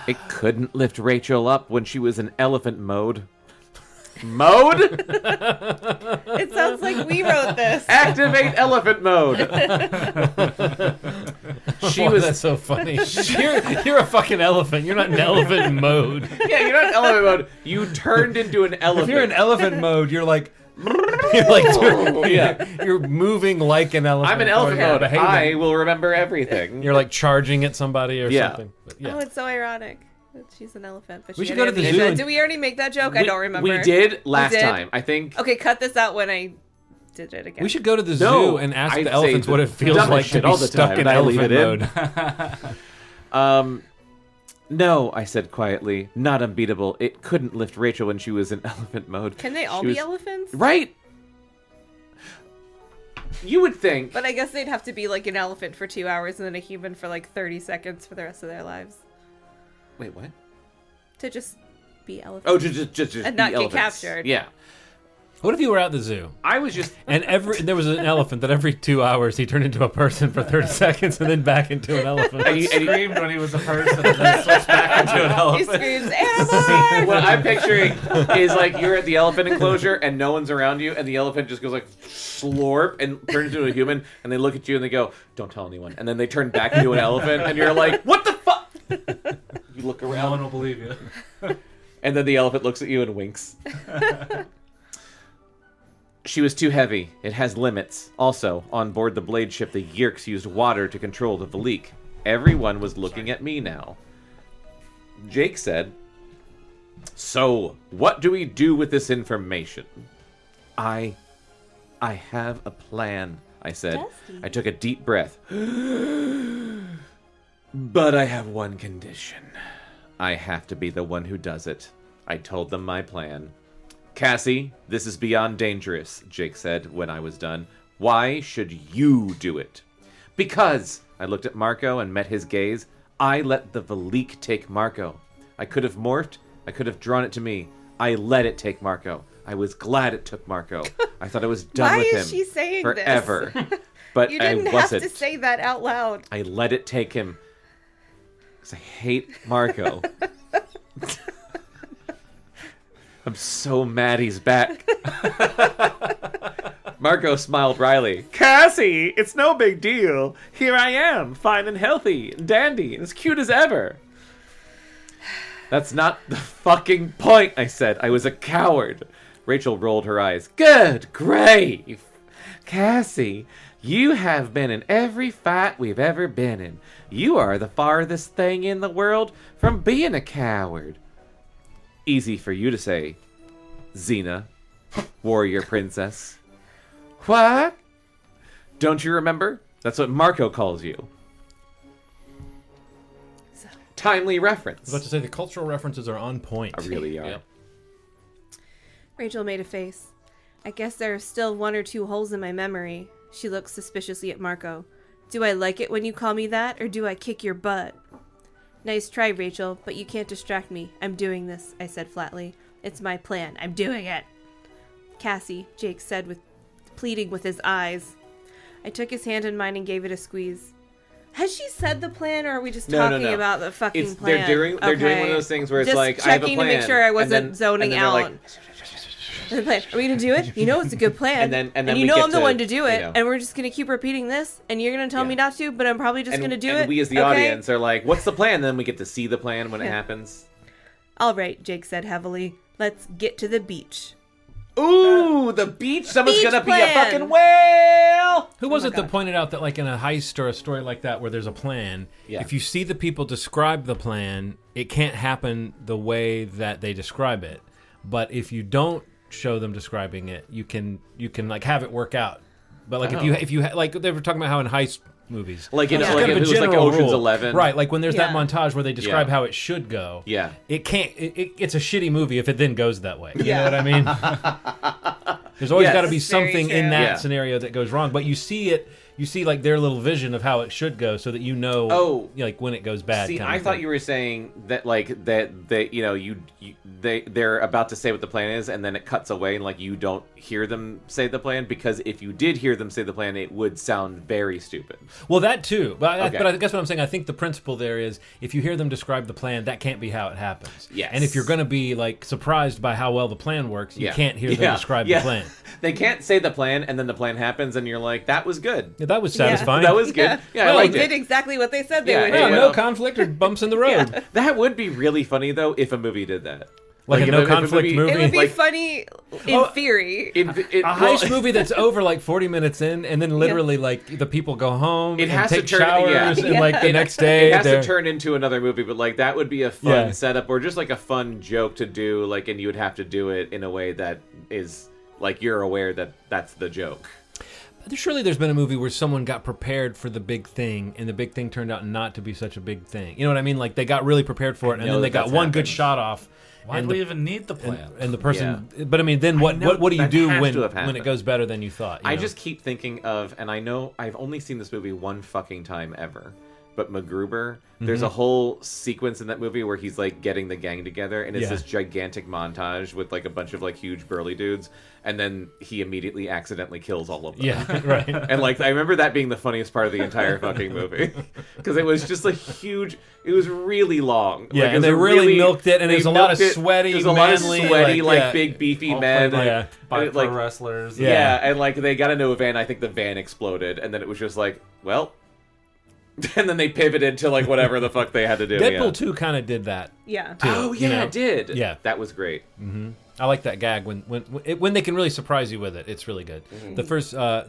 It couldn't lift Rachel up when she was in elephant mode. Mode? It sounds like we wrote this. Activate elephant mode. She Boy, was. that's so funny. You're a fucking elephant. You're not in elephant mode. Yeah, you're not in elephant mode. You turned into an elephant. If you're in elephant mode, you're like You're like, you're moving like an elephant. I'm in elephant mode. Behaving. I will remember everything. You're like charging at somebody or something. But, Oh, it's so ironic. She's an elephant, but we she should go to the zoo. Did we already make that joke? I don't remember. We did last time, I think. Okay, cut this out when I did it again. We should go to the zoo and ask the elephants what it feels like to be stuck in elephant mode. No, I said quietly. Not unbeatable. It couldn't lift Rachel when she was in elephant mode. Can they all be elephants? Right. You would think. But I guess they'd have to be like an elephant for 2 hours and then a human for like 30 seconds for the rest of their lives. Wait, what? To just be elephants. Oh, just and be not elephants. get captured. Yeah. What if you were at the zoo? I was just... And there was an elephant that every 2 hours he turned into a person for 30 seconds and then back into an elephant. He screamed when he was a person and then switched back into an elephant. He screams, "Animorphs!" What I'm picturing is like you're at the elephant enclosure and no one's around you and the elephant just goes like slurp and turns into a human and they look at you and they go, don't tell anyone. And then they turn back into an elephant and you're like, what the fuck? You look around. No one will believe you. And then the elephant looks at you and winks. She was too heavy. It has limits. Also, on board the blade ship, the Yerks used water to control the Valik. Everyone was looking at me now. Jake said, so, what do we do with this information? I have a plan, I said. Zaleski. I took a deep breath. But I have one condition. I have to be the one who does it. I told them my plan. Cassie, this is beyond dangerous, Jake said when I was done. Why should you do it? Because, I looked at Marco and met his gaze, I let the Valik take Marco. I could have morphed, I could have drawn it to me. I let it take Marco. I was glad it took Marco. I thought I was done with him. Why is she saying forever. this? But you didn't I wasn't. have to say that out loud. I let it take him. Because I hate Marco. I'm so mad he's back. Marco smiled wryly. Cassie, it's no big deal. Here I am, fine and healthy, and dandy, and as cute as ever. That's not the fucking point, I said. I was a coward. Rachel rolled her eyes. Good grief. Cassie, you have been in every fight we've ever been in. You are the farthest thing in the world from being a coward. Easy for you to say, Xena, warrior princess. What? Don't you remember? That's what Marco calls you. Timely reference. I was about to say, the cultural references are on point. I really are. Yep. Rachel made a face. I guess there are still 1 or 2 holes in my memory. She looked suspiciously at Marco. Do I like it when you call me that, or do I kick your butt? Nice try, Rachel, but you can't distract me. I'm doing this, I said flatly. It's my plan. I'm doing it. Cassie, Jake said, pleading with his eyes. I took his hand in mine and gave it a squeeze. Has she said the plan, or are we just talking about the fucking plan? They're doing one of those things where it's just like, I have a plan. Checking to make sure I wasn't zoning out. Like, the plan. Are we gonna do it? You know it's a good plan. and then you we know get I'm the to, one to do it, you know. and we're just gonna keep repeating this, and you're gonna tell me not to, but I'm probably just gonna do it. And we as the audience are like, what's the plan? And then we get to see the plan when it happens. All right, Jake said heavily. Let's get to the beach. Ooh, the beach. Someone's Beach gonna plan. be a fucking whale. Who was it that pointed out that, like, in a heist or a story like that where there's a plan, if you see the people describe the plan, it can't happen the way that they describe it. But if you don't show them describing it, you can like have it work out. But like if you like they were talking about how in heist movies, like it was like Ocean's 11, right? Like when there's that montage where they describe how it should go. Yeah, it can't. It's a shitty movie if it then goes that way. You know what I mean? There's always got to be something in that scenario that goes wrong, but you see it. You see, like, their little vision of how it should go, so that you know, like, when it goes bad. See, kind I of thought thing. you were saying that, like, that they, you know, they're about to say what the plan is, and then it cuts away, and like you don't hear them say the plan, because if you did hear them say the plan, it would sound very stupid. Well, that too, but I guess what I'm saying, I think the principle there is, if you hear them describe the plan, that can't be how it happens. Yes. And if you're going to be like surprised by how well the plan works, you can't hear them describe the plan. They can't say the plan, and then the plan happens, and you're like, that was good. Yeah, that was satisfying. That was good. Yeah, well, I they did exactly what they said they would do. No conflict or bumps in the road. That would be really funny, though, if a movie did that. Like a no-conflict movie? It would be like, funny in theory. A heist movie that's over like 40 minutes in, and then literally like the people go home and take showers, and like the next day it has to turn into another movie. But like that would be a fun setup, or just like a fun joke to do. Like, and you would have to do it in a way that is like you're aware that that's the joke. Surely there's been a movie where someone got prepared for the big thing, and the big thing turned out not to be such a big thing. You know what I mean? Like they got really prepared for it, and then they got one good shot off. Why do we even need the plan? And the person, but I mean, then what do you do when it goes better than you thought? I just keep thinking of, and I know I've only seen this movie one fucking time ever, but MacGruber, there's a whole sequence in that movie where he's like getting the gang together, and it's this gigantic montage with like a bunch of like huge burly dudes, and then he immediately accidentally kills all of them. Yeah, right. And like I remember that being the funniest part of the entire fucking movie, because it was just a huge. It was really long. Yeah, like, and they really milked it, and there's a lot of sweaty, there's a lot of sweaty, big beefy men, by pro wrestlers. Yeah, and like they got into a van. I think the van exploded, and then it was just like, well. And then they pivoted to like whatever the fuck they had to do. Deadpool 2 kind of did that. Yeah. Too, oh yeah, it did. Yeah, that was great. Mm-hmm. I like that gag when they can really surprise you with it. It's really good. Mm-hmm. The first, not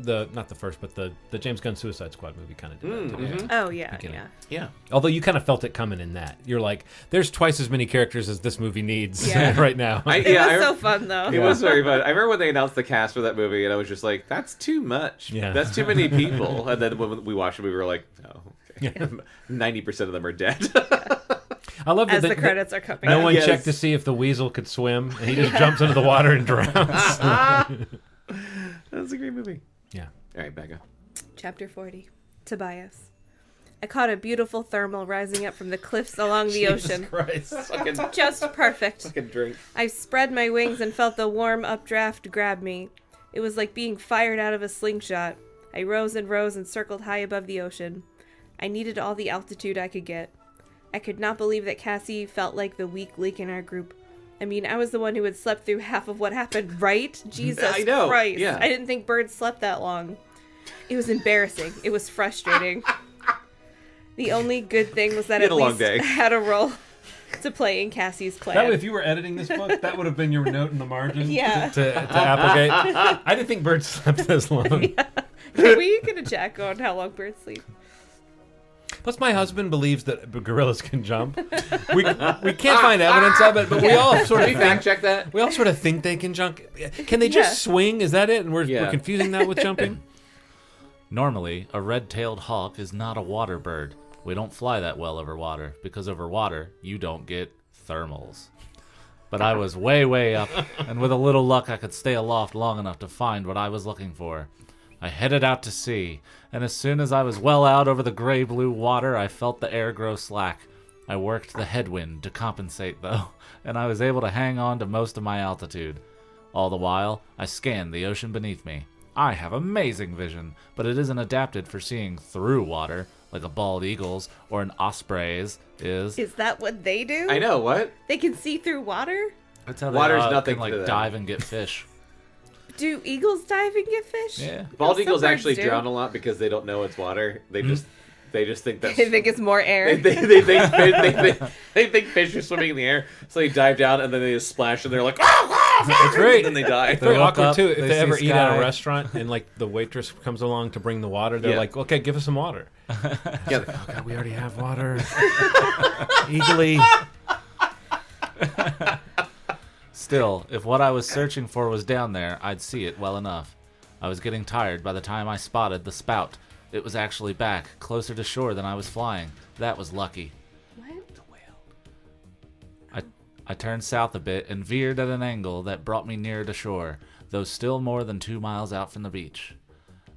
the first, but the James Gunn Suicide Squad movie kind of did that too. Mm-hmm. Oh yeah. Although you kind of felt it coming in that. You're like, there's twice as many characters as this movie needs right now. It was so fun though. It was very fun. I remember when they announced the cast for that movie, and I was just like, that's too much. Yeah. That's too many people. And then when we watched it, we were like, oh, okay. 90% of them are dead. I love that as the credits are coming. No one checked to see if the weasel could swim, and he just jumps into the water and drowns. That's a great movie. Yeah. All right, Bekah. Chapter 40. Tobias. I caught a beautiful thermal rising up from the cliffs along the ocean. Just perfect. Fucking drink. I spread my wings and felt the warm updraft grab me. It was like being fired out of a slingshot. I rose and circled high above the ocean. I needed all the altitude I could get. I could not believe that Cassie felt like the weak link in our group. I mean, I was the one who had slept through half of what happened, right? Jesus I know. Christ. Yeah. I didn't think birds slept that long. It was embarrassing. It was frustrating. The only good thing was that at least I had a role to play in Cassie's plan. That way, if you were editing this book, that would have been your note in the margin to Applegate. I didn't think birds slept this long. Yeah. Can we get a check on how long birds sleep? Plus, my husband believes that gorillas can jump. We can't find evidence of it, but we all sort of fact check that. We all sort of think they can jump. Can they just swing? Is that it? And we're confusing that with jumping. Normally, a red-tailed hawk is not a water bird. We don't fly that well over water because over water you don't get thermals. But I was way, way up, and with a little luck, I could stay aloft long enough to find what I was looking for. I headed out to sea, and as soon as I was well out over the gray-blue water, I felt the air grow slack. I worked the headwind to compensate, though, and I was able to hang on to most of my altitude. All the while, I scanned the ocean beneath me. I have amazing vision, but it isn't adapted for seeing through water, like a bald eagle's or an osprey's is. Is that what they do? I know, what? They can see through water? That's how Water's they nothing can, like, to them. dive and get fish. Do eagles dive and get fish? Yeah. Bald eagles actually drown a lot because they don't know it's water. They just think that's... They think it's more air. They think fish are swimming in the air, so they dive down and then they just splash and they're like, it's great. And then they die. It's very awkward up, too. If they ever see eat at sky. a restaurant and like the waitress comes along to bring the water, they're like, "Okay, give us some water." Yeah. Oh God, we already have water. Eagerly. Still, if what I was searching for was down there, I'd see it well enough. I was getting tired by the time I spotted the spout. It was actually back, closer to shore than I was flying. That was lucky. What? I turned south a bit and veered at an angle that brought me nearer to shore, though still more than 2 miles out from the beach.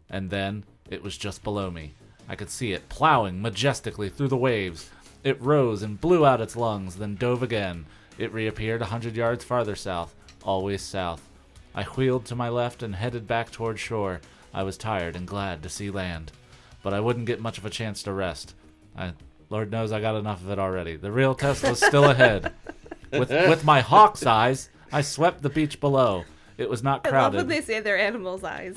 And then, it was just below me. I could see it plowing majestically through the waves. It rose and blew out its lungs, then dove again. It reappeared 100 yards farther south, always south. I wheeled to my left and headed back toward shore. I was tired and glad to see land. But I wouldn't get much of a chance to rest. Lord knows I got enough of it already. The real test was still ahead. With my hawk's eyes, I swept the beach below. It was not I love crowded. when they say they're animals' eyes.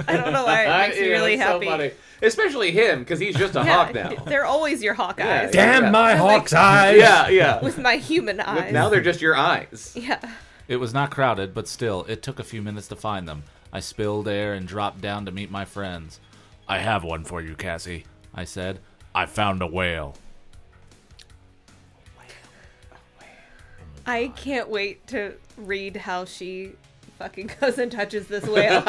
I don't know why. It makes me really happy. So funny. Especially him, because he's just a hawk now. They're always your hawk eyes. Damn my hawk's eyes! Yeah. With my human eyes. Now they're just your eyes. Yeah. It was not crowded, but still, it took a few minutes to find them. I spilled air and dropped down to meet my friends. I have one for you, Cassie, I said. I found a whale. I can't wait to read how she fucking goes and touches this whale.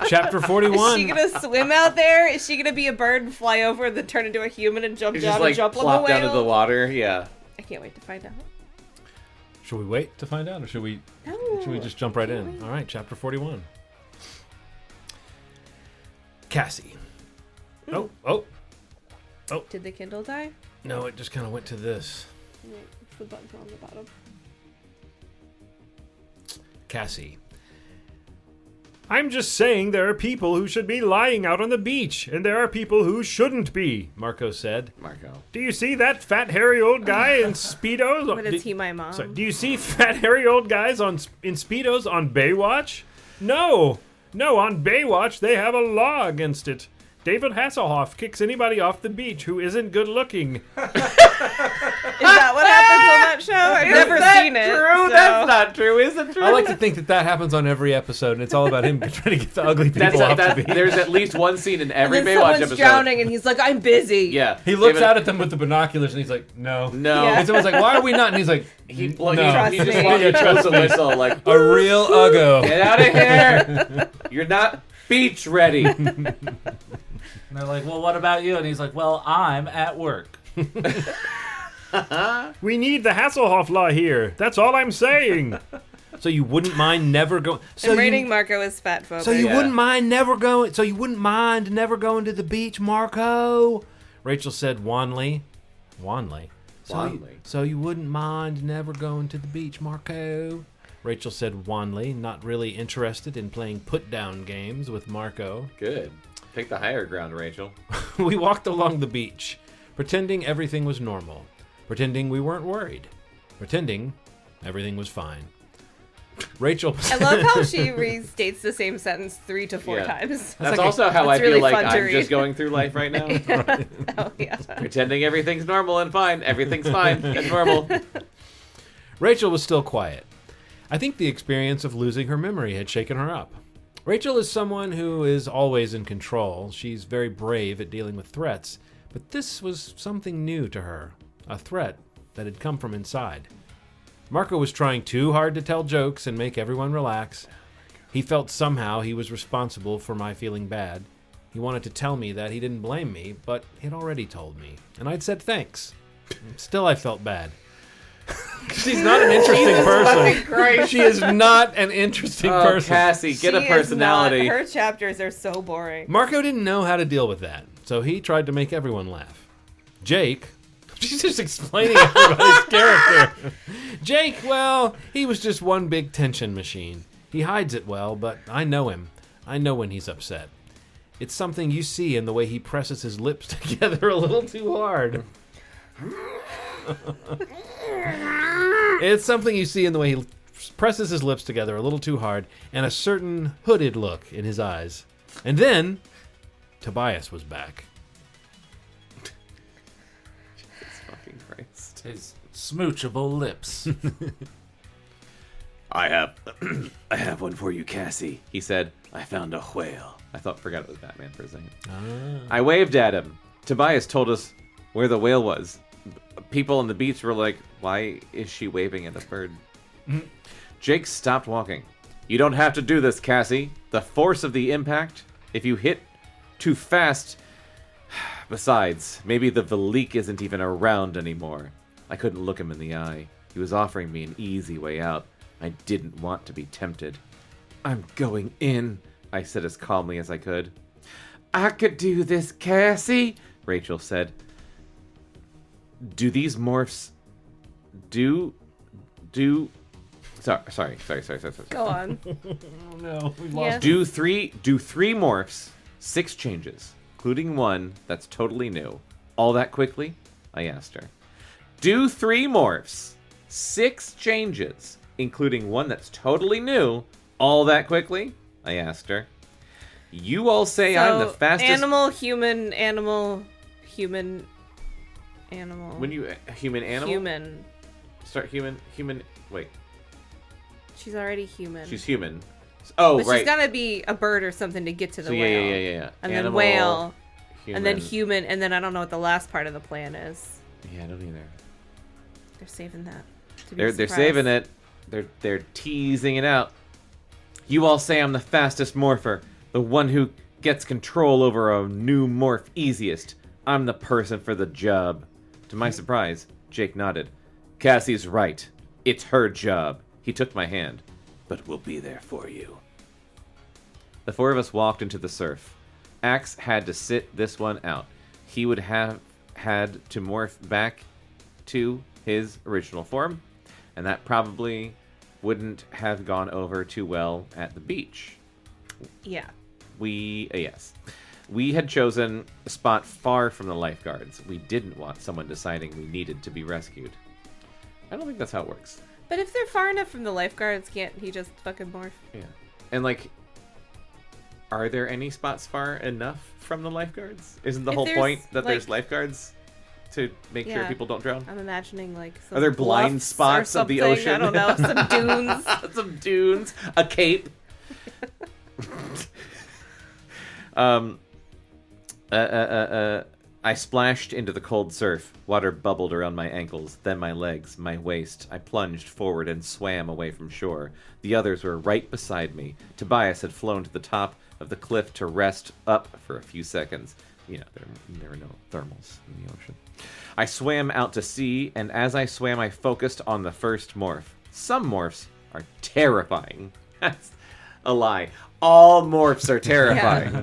Chapter 41. Is she gonna swim out there? Is she gonna be a bird and fly over and then turn into a human and jump down and jump on the whale? Plop down to the water, yeah. I can't wait to find out. Should we wait to find out, or should we just jump right in? All right, chapter 41. Cassie. Oh. Did the Kindle die? No, it just kind of went to this. The button on the bottom. Cassie. I'm just saying there are people who should be lying out on the beach, and there are people who shouldn't be, Marco said. Marco. Do you see that fat, hairy old guy in Speedos? But is he my mom? Sorry, do you see fat, hairy old guys in Speedos on Baywatch? No, on Baywatch they have a law against it. David Hasselhoff kicks anybody off the beach who isn't good looking. Is that what happens on that show? I've never seen it. True? So. That's not true. Is it true? I like to think that happens on every episode, and it's all about him trying to get the ugly people off the beach. There's at least one scene in every and then Baywatch someone's episode. drowning, and he's like, "I'm busy." Yeah. He looks out at them with the binoculars, and he's like, no. Yeah. And someone's like, why are we not? And he's like, He no. just me. blows a whistle like, A real uggo. get out of here. You're not beach ready. And they're like, well, what about you? And he's like, well, I'm at work. We need the Hasselhoff law here. That's all I'm saying. So you wouldn't mind never going. So I'm rating Marco as fat phobic. So you Yeah. wouldn't mind never going. So you wouldn't mind never going to the beach, Marco? Rachel said wanly. So you wouldn't mind never going to the beach, Marco? Rachel said wanly, not really interested in playing put-down games with Marco. Good. Take the higher ground, Rachel. We walked along the beach, pretending everything was normal, pretending we weren't worried, pretending everything was fine. Rachel. I love how she restates the same sentence 3 to 4 times. That's also how I It's feel really like fun to I'm read. just going through life right now. Oh, yeah. Pretending everything's normal and fine. Everything's fine and normal. Rachel was still quiet. I think the experience of losing her memory had shaken her up. Rachel is someone who is always in control. She's very brave at dealing with threats, but this was something new to her, a threat that had come from inside. Marco was trying too hard to tell jokes and make everyone relax. He felt somehow he was responsible for my feeling bad. He wanted to tell me that he didn't blame me, but he'd already told me, and I'd said thanks. Still, I felt bad. She's not an interesting person. She is not an interesting person. Cassie, get a She is personality. not- her chapters are so boring. Marco didn't know how to deal with that, so he tried to make everyone laugh. Jake, she's just explaining everybody's character. Jake, well, he was just one big tension machine. He hides it well, but I know him. I know when he's upset. It's something you see in the way he presses his lips together a little too hard. It's something you see in the way he presses his lips together a little too hard, and a certain hooded look in his eyes. And then, Tobias was back. Jesus fucking Christ. His smoochable lips. I have one for you, Cassie. He said, I found a whale. Forgot it was Batman for a second. I waved at him. Tobias told us where the whale was. People on the beach were like, why is she waving at a bird? Jake stopped walking. You don't have to do this, Cassie. The force of the impact, if you hit too fast... Besides, maybe the Valik isn't even around anymore. I couldn't look him in the eye. He was offering me an easy way out. I didn't want to be tempted. I'm going in, I said as calmly as I could. I could do this, Cassie, Rachel said. Do these morphs... Sorry. Go on. Oh no, we've Yeah. Do three morphs, 6 changes, including one that's totally new. All that quickly? I asked her. Do 3 morphs, 6 changes, including one that's totally new, all that quickly? I asked her. You all say I'm the fastest... Animal, human, animal, human, animal. When you... Human, animal? Human. Start human, wait. She's already human. She's human. Oh, but right. She's gotta be a bird or something to get to the whale. Yeah. And animal, then whale. Human. And then human, and then I don't know what the last part of the plan is. Yeah, I don't either. They're saving that. They're saving it. They're teasing it out. You all say I'm the fastest morpher, the one who gets control over a new morph easiest. I'm the person for the job. To my surprise, Jake nodded. Cassie's right. It's her job. He took my hand. But we'll be there for you. The four of us walked into the surf. Axe had to sit this one out. He would have had to morph back to his original form, and that probably wouldn't have gone over too well at the beach. Yeah. Yes. We had chosen a spot far from the lifeguards. We didn't want someone deciding we needed to be rescued. I don't think that's how it works. But if they're far enough from the lifeguards, can't he just fucking morph? Yeah. And, like, are there any spots far enough from the lifeguards? Isn't the whole point that there's lifeguards to make sure people don't drown? I'm imagining, like, some are there blind spots of the ocean? I don't know. Some dunes. Some dunes. A cape. I splashed into the cold surf. Water bubbled around my ankles, then my legs, my waist. I plunged forward and swam away from shore. The others were right beside me. Tobias had flown to the top of the cliff to rest up for a few seconds. You know, there were no thermals in the ocean. I swam out to sea, and as I swam, I focused on the first morph. Some morphs are terrifying. That's a lie. All morphs are terrifying. Yeah.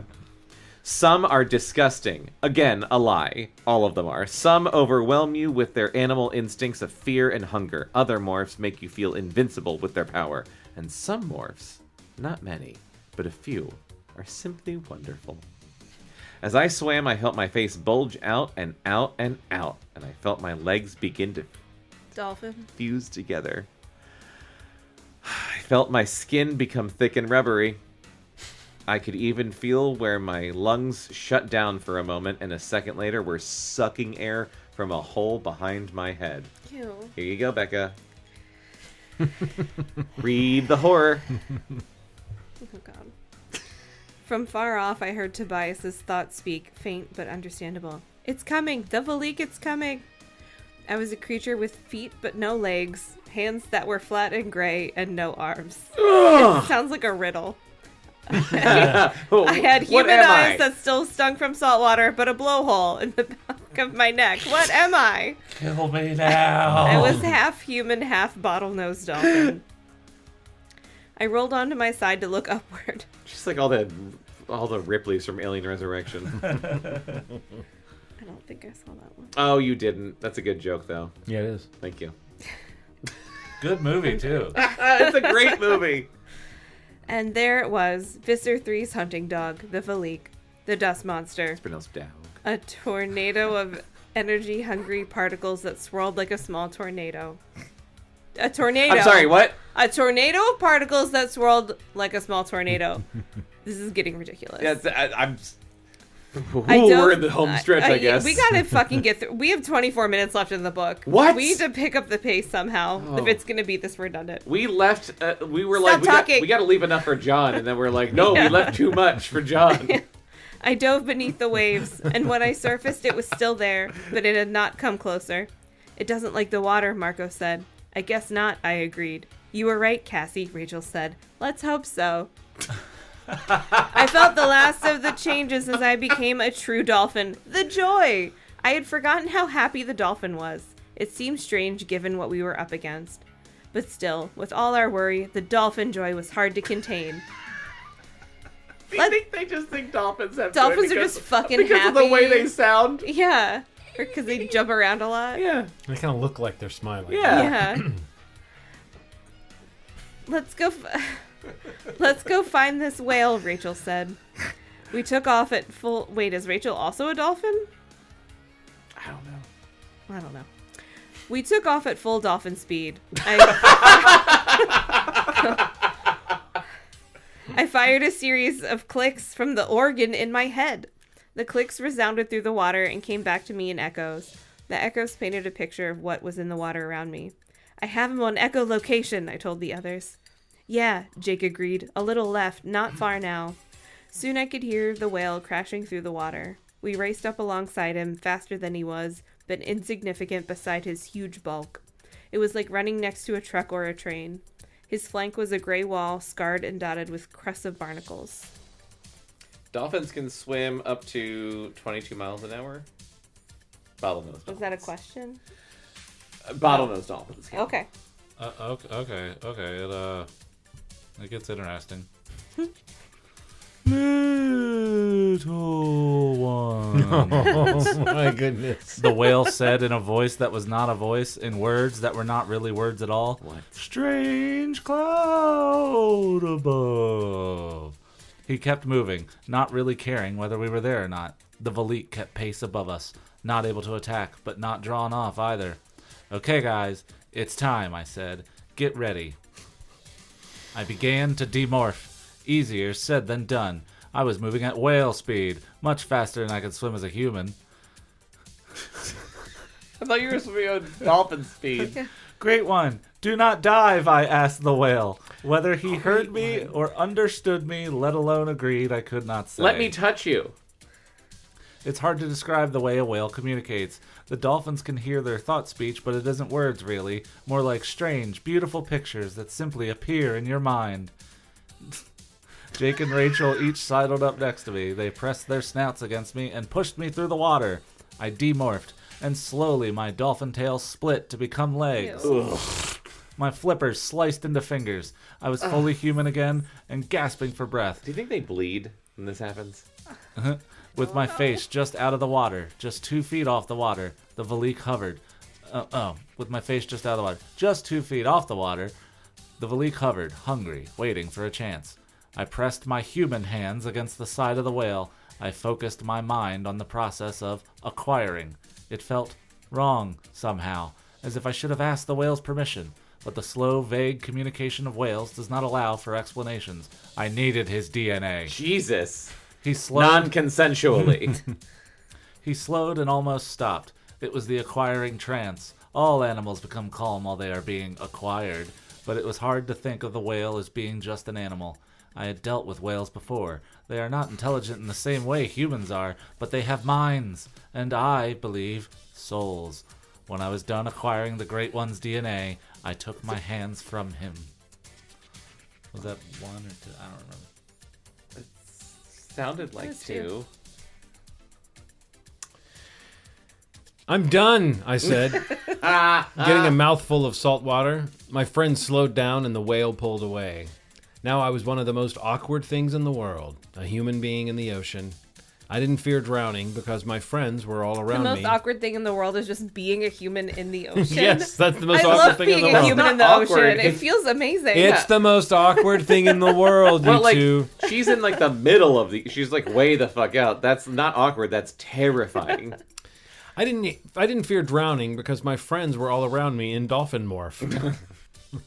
Some are disgusting. Again, a lie. All of them are. Some overwhelm you with their animal instincts of fear and hunger. Other morphs make you feel invincible with their power. And some morphs, not many, but a few, are simply wonderful. As I swam, I felt my face bulge out and out and out, and I felt my legs begin to fuse together. I felt my skin become thick and rubbery. I could even feel where my lungs shut down for a moment, and a second later were sucking air from a hole behind my head. Ew. Here you go, Bekah. Read the horror. Oh, God. From far off, I heard Tobias's thoughts speak, faint but understandable. It's coming! The Valik, it's coming! I was a creature with feet but no legs, hands that were flat and gray, and no arms. It sounds like a riddle. I had human eyes that still stunk from salt water, but a blowhole in the back of my neck. What am I? Kill me now. I was half human, half bottlenose dolphin. I rolled onto my side to look upward. Just like all the Ripleys from Alien Resurrection. I don't think I saw that one. Oh, you didn't. That's a good joke, though. Yeah, it is. Thank you. Good movie, too. It's a great movie. And there it was, Visser Three's hunting dog, the Valik, the dust monster. It's pronounced dog. A tornado of energy-hungry particles that swirled like a small tornado. A tornado. I'm sorry, what? A tornado of particles that swirled like a small tornado. This is getting ridiculous. Yeah, we're in the home stretch, I guess. We gotta fucking get through. We have 24 minutes left in the book. What? We need to pick up the pace somehow if it's gonna be this redundant. We left, we were Stop talking. we gotta leave enough for John, and then we're like, no, we left too much for John. I dove beneath the waves, and when I surfaced, it was still there, but it had not come closer. It doesn't like the water, Marco said. I guess not, I agreed. You were right, Cassie, Rachel said. Let's hope so. I felt the last of the changes as I became a true dolphin. The joy! I had forgotten how happy the dolphin was. It seemed strange given what we were up against. But still, with all our worry, the dolphin joy was hard to contain. I think they just think dolphins have Dolphins joy are just fucking because happy. Because of the way they sound? Yeah. Or because they jump around a lot? Yeah. They kind of look like they're smiling. Yeah. Let's go find this whale, Rachel said. We took off at full... Wait, is Rachel also a dolphin? I don't know. We took off at full dolphin speed. I fired a series of clicks from the organ in my head. The clicks resounded through the water and came back to me in echoes. The echoes painted a picture of what was in the water around me. I have him on echolocation, I told the others. Yeah, Jake agreed. A little left, not far now. Soon I could hear the whale crashing through the water. We raced up alongside him, faster than he was, but insignificant beside his huge bulk. It was like running next to a truck or a train. His flank was a gray wall, scarred and dotted with crusts of barnacles. Dolphins can swim up to 22 miles an hour. Bottlenose dolphins. Was that a question? Bottlenose dolphins. Yeah. Okay. Okay. It gets interesting. Little one. Oh my goodness. The whale said in a voice that was not a voice, in words that were not really words at all. What? Strange cloud above. He kept moving, not really caring whether we were there or not. The Valik kept pace above us, not able to attack, but not drawn off either. Okay, guys, it's time, I said. Get ready. I began to demorph. Easier said than done. I was moving at whale speed, much faster than I could swim as a human. I thought you were swimming on dolphin speed. Great one. Do not dive, I asked the whale. Whether he heard me or understood me, let alone agreed, I could not say. Let me touch you. It's hard to describe the way a whale communicates. The dolphins can hear their thought speech, but it isn't words, really. More like strange, beautiful pictures that simply appear in your mind. Jake and Rachel each sidled up next to me. They pressed their snouts against me and pushed me through the water. I demorphed, and slowly my dolphin tail split to become legs. My flippers sliced into fingers. I was fully human again and gasping for breath. Do you think they bleed when this happens? With my face just out of the water, just 2 feet off the water, the Valik hovered. With my face just out of the water, just 2 feet off the water, the Valik hovered, hungry, waiting for a chance. I pressed my human hands against the side of the whale. I focused my mind on the process of acquiring. It felt wrong, somehow, as if I should have asked the whale's permission. But the slow, vague communication of whales does not allow for explanations. I needed his DNA. Jesus. He slowed. Non-consensually. He slowed and almost stopped. It was the acquiring trance. All animals become calm while they are being acquired. But it was hard to think of the whale as being just an animal. I had dealt with whales before. They are not intelligent in the same way humans are, but they have minds, and I believe souls. When I was done acquiring the Great One's DNA, I took my hands from him. Was that 1 or 2? I don't remember. It sounded like 2. I'm done, I said, getting a mouthful of salt water. My friend slowed down and the whale pulled away. Now I was one of the most awkward things in the world, a human being in the ocean. I didn't fear drowning because my friends were all around me. The most awkward thing in the world is just being a human in the ocean. Yes, that's the most awkward thing in the world. I love being a human in the ocean. It feels amazing. It's the most awkward thing in the world, you two. She's in like the middle of the... She's like way the fuck out. That's not awkward. That's terrifying. I didn't fear drowning because my friends were all around me in dolphin morph.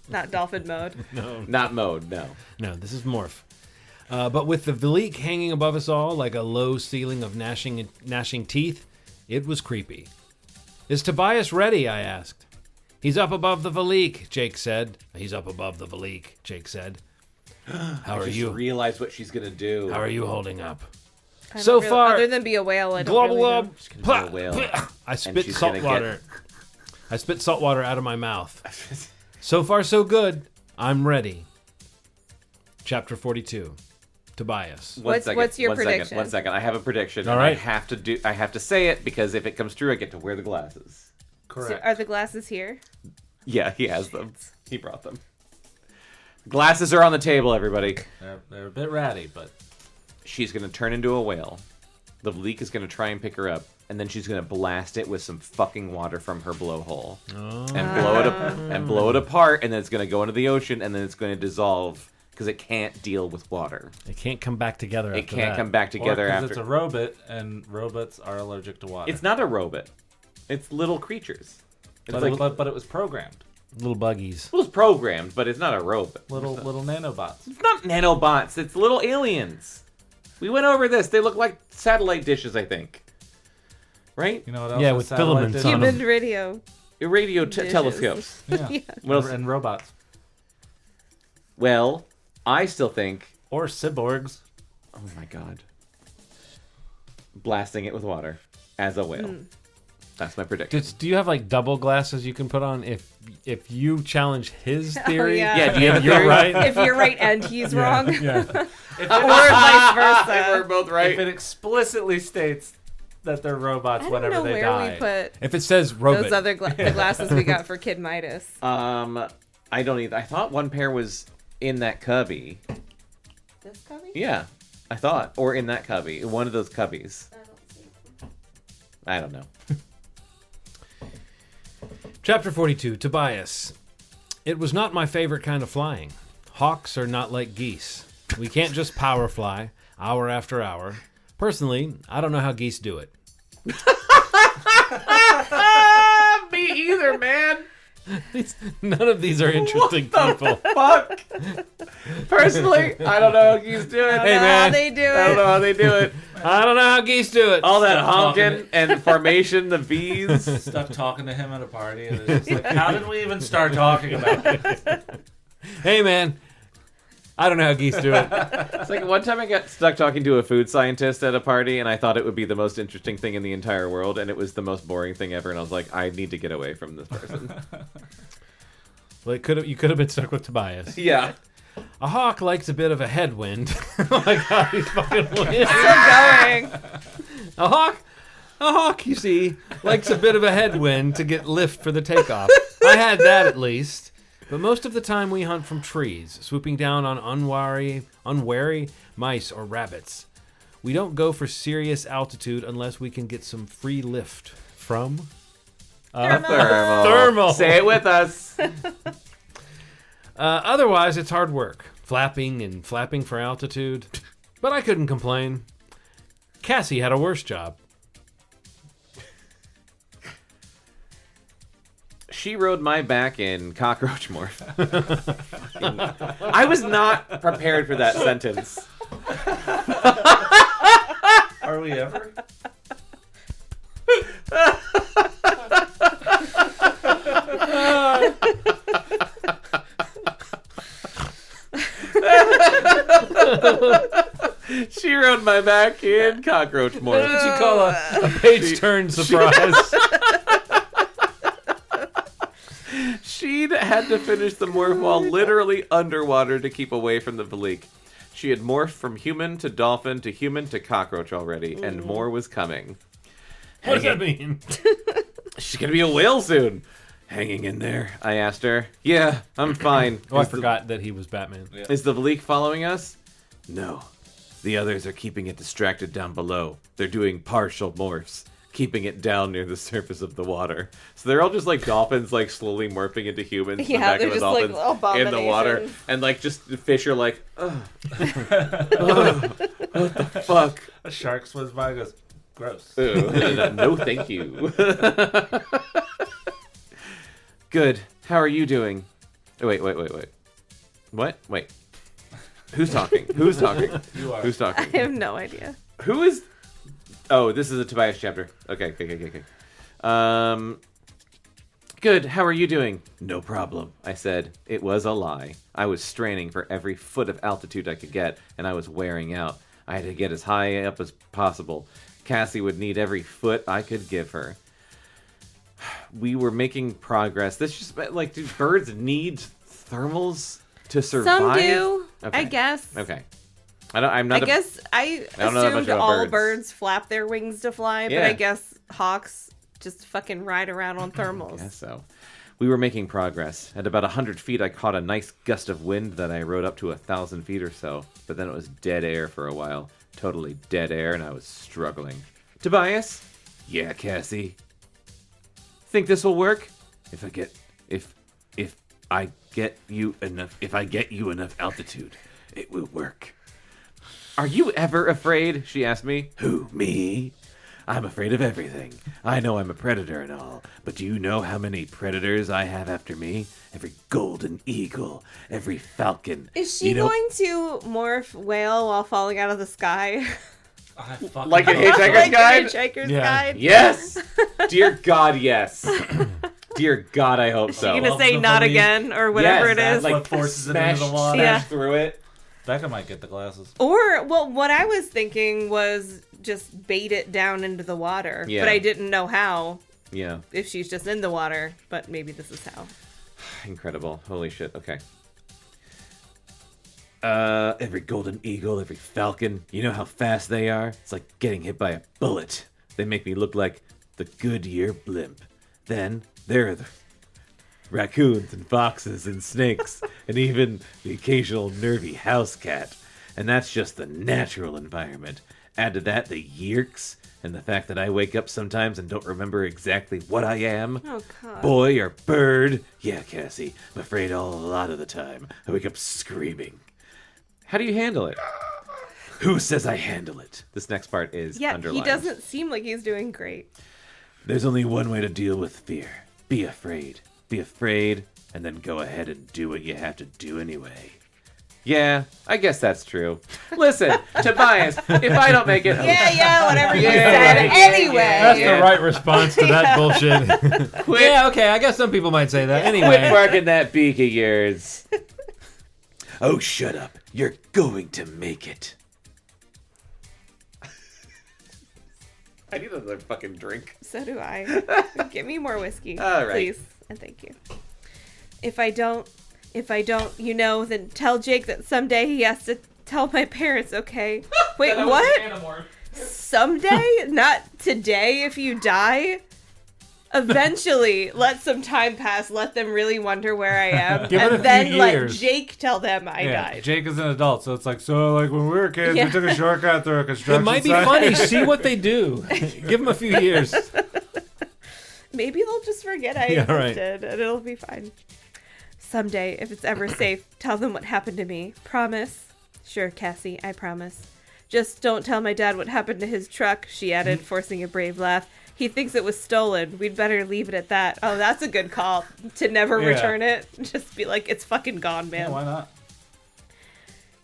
Not dolphin mode. No. Not mode, no. No, this is morph. But with the Valik hanging above us all like a low ceiling of gnashing teeth, it was creepy. Is Tobias ready? I asked. He's up above the Valik, Jake said. He's up above the Valik, Jake said. How are you? I realize what she's gonna do. How are you holding up? So far, other than be a whale, I don't really know. Be a whale. I spit salt water. I spit salt water out of my mouth. So far, so good. I'm ready. Chapter 42. Tobias. What's your prediction? One second. I have a prediction. All right. I have to say it because if it comes true, I get to wear the glasses. Correct. So are the glasses here? Yeah, he has them. He brought them. Glasses are on the table, everybody. They're a bit ratty, but... She's going to turn into a whale. The leak is going to try and pick her up. And then she's going to blast it with some fucking water from her blowhole. And blow it apart. And then it's going to go into the ocean. And then it's going to dissolve. Because it can't deal with water. It can't come back together after that. It can't come back together after. It's a robot. And robots are allergic to water. It's not a robot. It's little creatures. But it was programmed. Little buggies. Well, it's programmed, but it's not a robot. Little nanobots. It's not nanobots. It's little aliens. We went over this. They look like satellite dishes, I think. Right? You know what else? Yeah, is with satellite filaments dishes? on 'em. Human radio. Radio Dishes. telescopes. Yeah. Yeah. What else? And robots. Well, I still think... Or cyborgs. Oh my god. Blasting it with water. As a whale. That's my prediction. Do you have like double glasses you can put on if you challenge his theory? yeah. Yeah, do you have a You're theory? right. If you're right and he's wrong. Yeah. Or vice versa. If we're both right. If it explicitly states that they're robots I don't whenever know they where die. we put If it says robot, those other the glasses we got for Kid Midas. I don't either. I thought one pair was in that cubby. This cubby? Yeah, I thought. Or in that cubby. One of those cubbies. I don't see. I don't know. Chapter 42, Tobias. It was not my favorite kind of flying. Hawks are not like geese. We can't just power fly, hour after hour. Personally, I don't know how geese do it. Me either, man. None of these are interesting people. Fuck. Personally, I don't know how geese do it. Hey, How man. they do I don't it. know how they do it. I don't know how geese do it. All that talking honking and formation, the V's. Stuck talking to him at a party. And it's just like, how did we even start talking about this? Hey, man. I don't know how geese do it. It's like one time I got stuck talking to a food scientist at a party, and I thought it would be the most interesting thing in the entire world, and it was the most boring thing ever. And I was like, I need to get away from this person. Well, you could have been stuck with Tobias. Yeah. A hawk likes a bit of a headwind. Oh my god, he's fucking winning. Still going. A hawk, you see, likes a bit of a headwind to get lift for the takeoff. I had that at least. But most of the time we hunt from trees, swooping down on unwary mice or rabbits. We don't go for serious altitude unless we can get some free lift from Thermal. Say it with us. Otherwise, it's hard work, flapping and flapping for altitude. But I couldn't complain. Cassie had a worse job. She rode my back in cockroach morph. I was not prepared for that sentence. Are we ever? She rode my back in cockroach morph. What did you call a page turn surprise? She'd had to finish the morph while literally underwater to keep away from the Valik. She had morphed from human to dolphin to human to cockroach already, and more was coming. What does that mean? She's gonna be a whale soon. Hanging in there, I asked her. Yeah, I'm fine. Oh, I forgot that he was Batman. Yeah. Is the Valik following us? No. The others are keeping it distracted down below. They're doing partial morphs, keeping it down near the surface of the water. So they're all just like dolphins, like slowly morphing into humans. Yeah, the back they're of the just like dolphins in the water, abominations. and like just the fish are like, ugh. Ugh. What the fuck? A shark swims by and goes, gross. Ew. No, thank you. Good. How are you doing? Oh, wait. What? Wait. Who's talking? Who's talking? You are. Who's talking? I have no idea. Who is... Oh, this is a Tobias chapter. Okay. Good. How are you doing? No problem, I said. It was a lie. I was straining for every foot of altitude I could get, and I was wearing out. I had to get as high up as possible. Cassie would need every foot I could give her. We were making progress. This just like, do birds need thermals to survive? Some do, Okay. I guess. Okay. I don't know that assumed much about all birds. birds flap their wings to fly, but Yeah. I guess hawks just fucking ride around on thermals. Guess so. We were making progress. At about 100 feet, I caught a nice gust of wind that I rode up to 1,000 feet or so. But then it was dead air for a while. Totally dead air, and I was struggling. Tobias? Yeah, Cassie. Think this will work? If I get you enough altitude, it will work. Are you ever afraid? She asked me. Who, me? I'm afraid of everything. I know I'm a predator and all, but do you know how many predators I have after me? Every golden eagle, every falcon. Is she going to morph whale while falling out of the sky? Like a Hitchhiker's Guide? Hitchhiker's Guide? Yes! Dear God, yes. Dear God, I hope so. You're going to say not again, or whatever it is? Like forces it into the water. Smash through it. Bekah might get the glasses. Or, well, what I was thinking was just bait it down into the water. Yeah. But I didn't know how. Yeah. If she's just in the water, but maybe this is how. Incredible. Holy shit. Okay. Every golden eagle, every falcon, you know how fast they are? It's like getting hit by a bullet. They make me look like the Goodyear blimp. Then there are the raccoons and foxes and snakes and even the occasional nervy house cat. And that's just the natural environment. Add to that the yeerks and the fact that I wake up sometimes and don't remember exactly what I am. Oh, God. Boy or bird. Yeah, Cassie, I'm afraid a lot of the time I wake up screaming. How do you handle it? Who says I handle it? This next part is underlined. He doesn't seem like he's doing great. There's only one way to deal with fear. Be afraid. Be afraid, and then go ahead and do what you have to do anyway. Yeah, I guess that's true. Listen, Tobias, if I don't make it... Whatever you said. Anyway. That's the right response to that bullshit. Yeah, okay, I guess some people might say that. Anyway. Quit barking that beak of yours. Oh, shut up. You're going to make it. I need another fucking drink. So do I. Give me more whiskey, all right, please, and thank you. If I don't, then tell Jake that someday he has to tell my parents, okay? Wait, what? Someday? Not today if you die? Eventually, let some time pass, let them really wonder where I am, Give it and a then few let years. Jake tell them I died. Jake is an adult, so it's like, when we were kids, we took a shortcut through a construction It might be site. funny. See what they do. Give them a few years. Maybe they'll just forget I existed, and it'll be fine. Someday, if it's ever safe, tell them what happened to me. Promise? Sure, Cassie, I promise. Just don't tell my dad what happened to his truck, she added, forcing a brave laugh. He thinks it was stolen. We'd better leave it at that. Oh, that's a good call. To never return it. Just be like, it's fucking gone, man. Yeah, why not?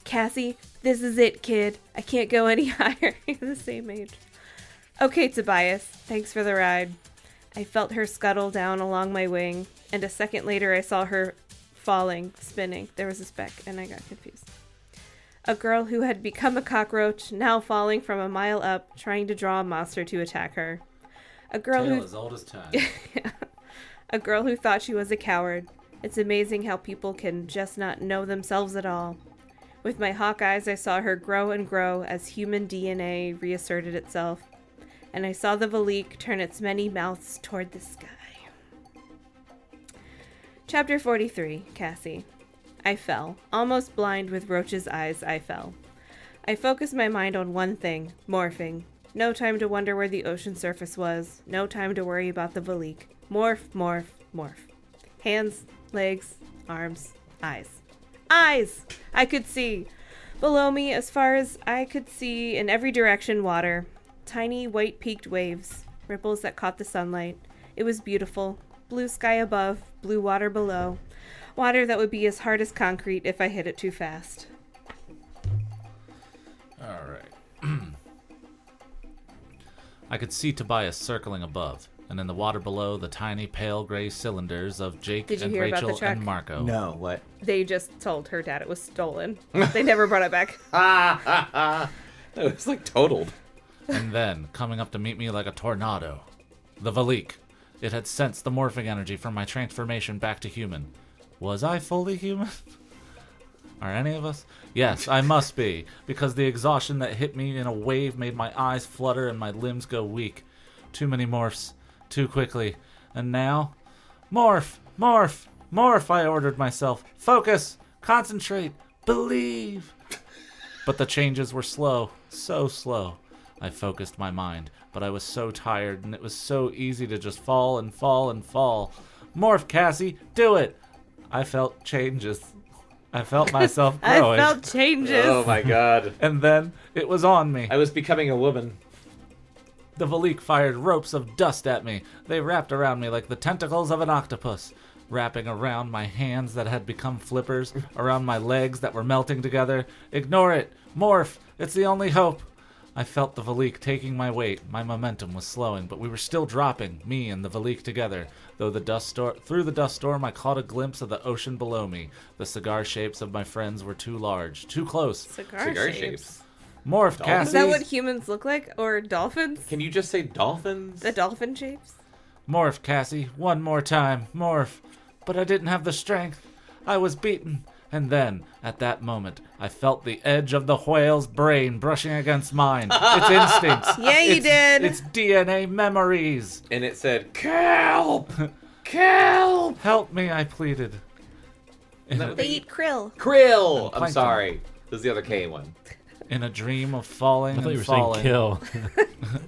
Cassie, this is it, kid. I can't go any higher. You're the same age. Okay, Tobias. Thanks for the ride. I felt her scuttle down along my wing, and a second later I saw her falling, spinning. There was a speck, and I got confused. A girl who had become a cockroach, now falling from a mile up, trying to draw a monster to attack her. A girl Tale as old as time. A girl who thought she was a coward. It's amazing how people can just not know themselves at all. With my hawk eyes, I saw her grow and grow as human DNA reasserted itself, and I saw the Valik turn its many mouths toward the sky. Chapter 43, Cassie. I fell. Almost blind with Roach's eyes, I fell. I focused my mind on one thing, morphing. No time to wonder where the ocean surface was. No time to worry about the Valik. Morph, morph, morph. Hands, legs, arms, eyes. Eyes! I could see. Below me, as far as I could see, in every direction, water. Tiny, white-peaked waves. Ripples that caught the sunlight. It was beautiful. Blue sky above, blue water below. Water that would be as hard as concrete if I hit it too fast. All right. I could see Tobias circling above, and in the water below, the tiny pale gray cylinders of Jake Did you and hear about the Rachel truck? and Marco. No, what? They just told her dad it was stolen. They never brought it back. It was like totaled. And then, coming up to meet me like a tornado, the Valik. It had sensed the morphing energy from my transformation back to human. Was I fully human? Are any of us? Yes, I must be, because the exhaustion that hit me in a wave made my eyes flutter and my limbs go weak. Too many morphs, too quickly. And now? Morph! Morph! Morph! I ordered myself. Focus! Concentrate! Believe! But the changes were slow, so slow. I focused my mind, but I was so tired, and it was so easy to just fall and fall and fall. Morph, Cassie! Do it! I felt changes. I felt myself growing. I felt changes. Oh my god. And then it was on me. I was becoming a woman. The Valik fired ropes of dust at me. They wrapped around me like the tentacles of an octopus, wrapping around my hands that had become flippers, around my legs that were melting together. Ignore it. Morph. It's the only hope. I felt the Valik taking my weight. My momentum was slowing, but we were still dropping, me and the Valik together. Through the dust storm, I caught a glimpse of the ocean below me. The cigar shapes of my friends were too large, too close. Cigar shapes. Morph, Cassie. Is that what humans look like? Or dolphins? Can you just say dolphins? The dolphin shapes? Morph, Cassie. One more time. Morph. But I didn't have the strength. I was beaten. And then, at that moment, I felt the edge of the whale's brain brushing against mine. Its instincts. Yeah, you did. Its DNA memories. And it said, "Kelp! Kelp! Help me," I pleaded. They eat krill. Krill! I'm Plankton. sorry. This is the other K one. In a dream of falling I thought you and were falling. saying kill.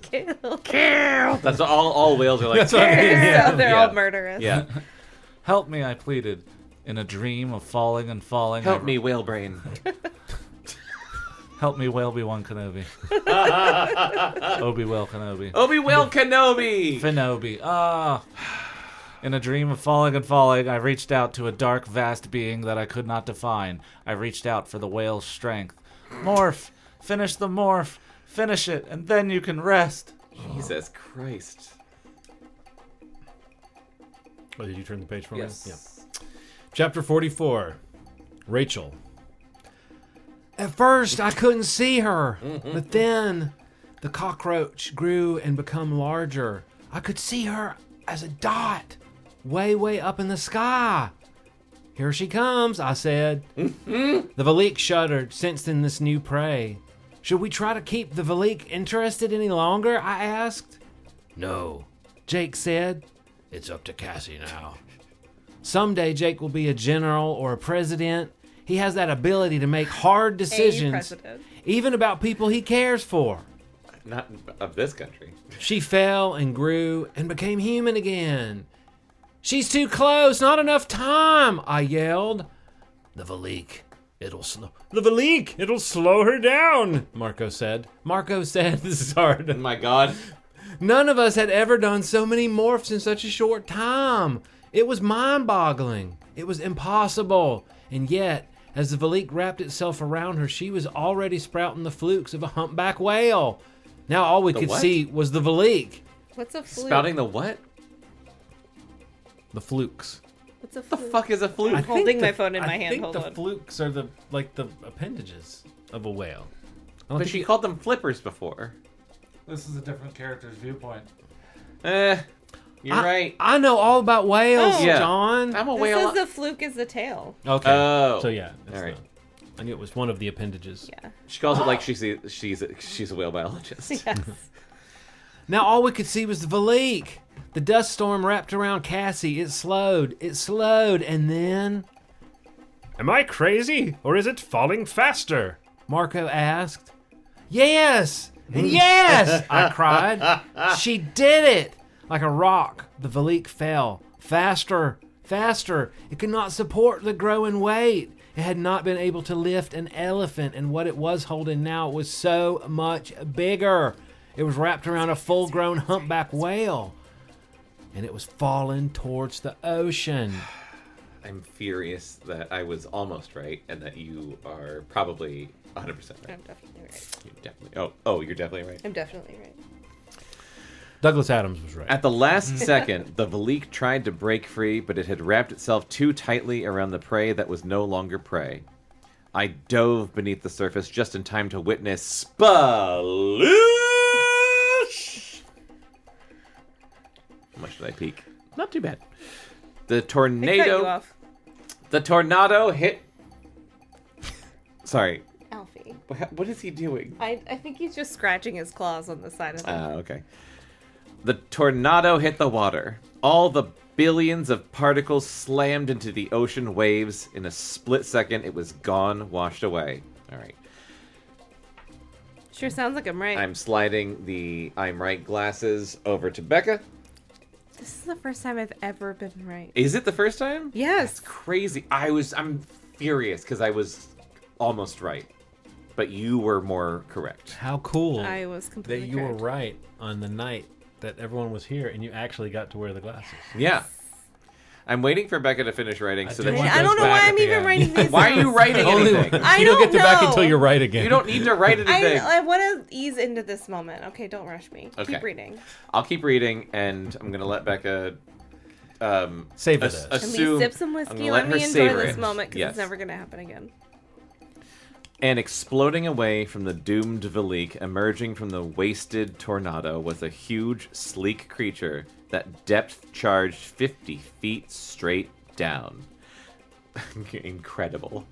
Kill. Kill! That's all whales are like. That's what I mean, yeah. So they're all murderous. Yeah. Help me, I pleaded. In a dream of falling and falling. Help me, whale brain. Help me, Whale-Be-Wan Kenobi. Obi-Whale Kenobi. Obi-Wan Kenobi! Finobi. Ah. In a dream of falling and falling, I reached out to a dark, vast being that I could not define. I reached out for the whale's strength. Morph! Finish the morph! Finish it, and then you can rest. Jesus Christ. Oh, did you turn the page for Yes. me? Yeah. Chapter 44. Rachel. At first, I couldn't see her, but then the cockroach grew and became larger. I could see her as a dot, way, way up in the sky. Here she comes, I said. The Valik shuddered, sensing this new prey. Should we try to keep the Valik interested any longer? I asked. No, Jake said. It's up to Cassie now. Someday Jake will be a general or a president. He has that ability to make hard decisions, even about people he cares for. Not of this country. She fell and grew and became human again. She's too close, not enough time, I yelled. The Valik, it'll slow her down, Marco said. Marco said, this is hard. Oh my God. None of us had ever done so many morphs in such a short time. It was mind-boggling. It was impossible. And yet, as the Valik wrapped itself around her, she was already sprouting the flukes of a humpback whale. Now all we could see was the Valik. What's a fluke? Spouting the what? The flukes. What's a What the fluke? fuck is a fluke? I'm holding my phone in my hand. I think Hold the on. flukes are the appendages of a whale. But she called them flippers before. This is a different character's viewpoint. You're right. I know all about whales, Oh. Yeah. John. I'm a This whale. says the fluke is the tail. Okay. Oh. So yeah. It's All right. I knew it was one of the appendages. Yeah. She calls it like she's a whale biologist. Yes. Now all we could see was the Valik. The dust storm wrapped around Cassie. It slowed, and then... Am I crazy, or is it falling faster? Marco asked. Yes! And yes! I cried. She did it! Like a rock, the Valik fell. Faster, faster. It could not support the growing weight. It had not been able to lift an elephant, and what it was holding now was so much bigger. It was wrapped around a full-grown humpback whale, and it was falling towards the ocean. I'm furious that I was almost right and that you are probably 100% right. I'm definitely right. You're definitely. Oh, you're definitely right. I'm definitely right. Douglas Adams was right. At the last second, the Valik tried to break free, but it had wrapped itself too tightly around the prey that was no longer prey. I dove beneath the surface just in time to witness Sploosh! How much did I peek? Not too bad. The I cut you tornado. off, The tornado hit. Sorry. Alfie. What is he doing? I think he's just scratching his claws on the side of it. Okay. The tornado hit the water. All the billions of particles slammed into the ocean waves. In a split second, it was gone, washed away. All right. Sure sounds like I'm right. I'm sliding the I'm right glasses over to Bekah. This is the first time I've ever been right. Is it the first time? Yes. Crazy. I'm furious because I was almost right. but you were more correct. How cool I was completely that you were correct. right on the night that everyone was here and you actually got to wear the glasses. Yeah. I'm waiting for Bekah to finish writing so that do she want I goes don't know back why at I'm the even end. writing these. Why are you writing anything? I You don't get to don't back know. until you're right again. You don't need to write anything. I want to ease into this moment. Okay, don't rush me. Okay. Keep reading. I'll keep reading, and I'm going to let Bekah Savor this. Can assume... we sip some I'm whiskey? gonna Let let me her enjoy savor this it. moment because Yes. it's never going to happen again. And exploding away from the doomed Valik, emerging from the wasted tornado, was a huge, sleek creature that depth charged 50 feet straight down. Incredible.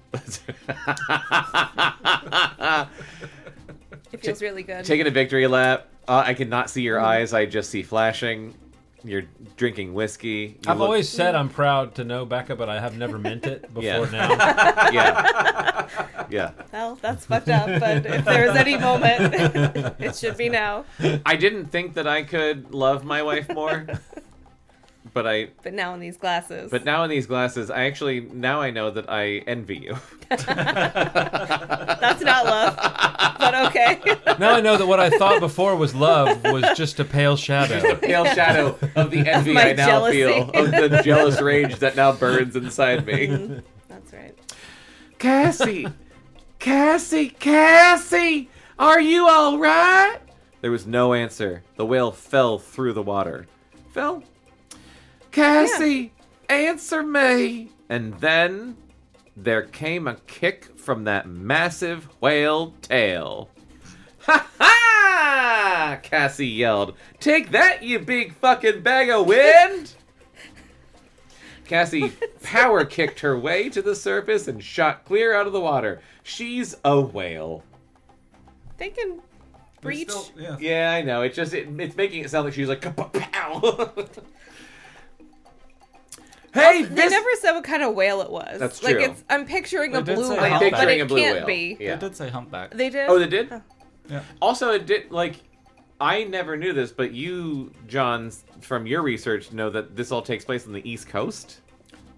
It feels really good. Taking a victory lap. I cannot see your eyes. I just see flashing. You're drinking whiskey. I've always said I'm proud to know Bekah, but I have never meant it before Yeah. now. Yeah. Yeah. Well, that's fucked up, but if there is any moment, it should be now. I didn't think that I could love my wife more. But now in these glasses. now in these glasses, now I know that I envy you. That's not love, but okay. Now I know that what I thought before was love was just a pale shadow. Just a pale shadow of the envy my I now jealousy. feel, of the jealous rage that now burns inside me. That's right. Cassie! Cassie! Are you all right? There was no answer. The whale fell through the water. Fell? Cassie, answer me! And then there came a kick from that massive whale tail. Ha ha! Cassie yelled. Take that, you big fucking bag of wind! Cassie power kicked her way to the surface and shot clear out of the water. She's a whale. They can reach. Yeah, I know. It's making it sound like she's like pow. Hey, They never said what kind of whale it was. That's like true. I'm picturing a They did blue say whale, humpback. but Picturing it a blue can't whale. be. Yeah. They did say humpback. They did. Oh, they did? Yeah. Also, it did, like, I never knew this, but you, John, from your research, know that this all takes place on the East Coast?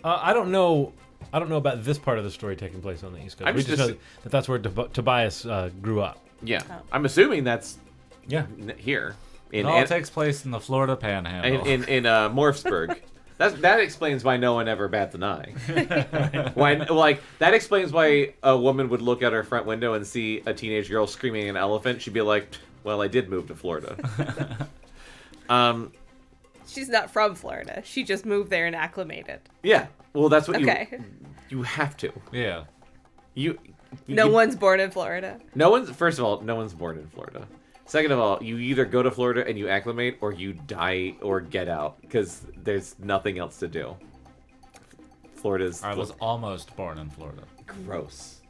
I don't know about this part of the story taking place on the East Coast. I'm We just know that that's where Tobias grew up. Yeah. Oh. I'm assuming that's Yeah. here. It all takes place in the Florida Panhandle. in Morphsburg. That explains why no one ever bats an eye. That explains why a woman would look out her front window and see a teenage girl screaming at an elephant. She'd be like, well, I did move to Florida. She's not from Florida. She just moved there and acclimated. Yeah. Well, that's what Okay. you have to. Yeah. No one's born in Florida. First of all, no one's born in Florida. Second of all, you either go to Florida and you acclimate, or you die or get out, because there's nothing else to do. I was almost born in Florida. Gross.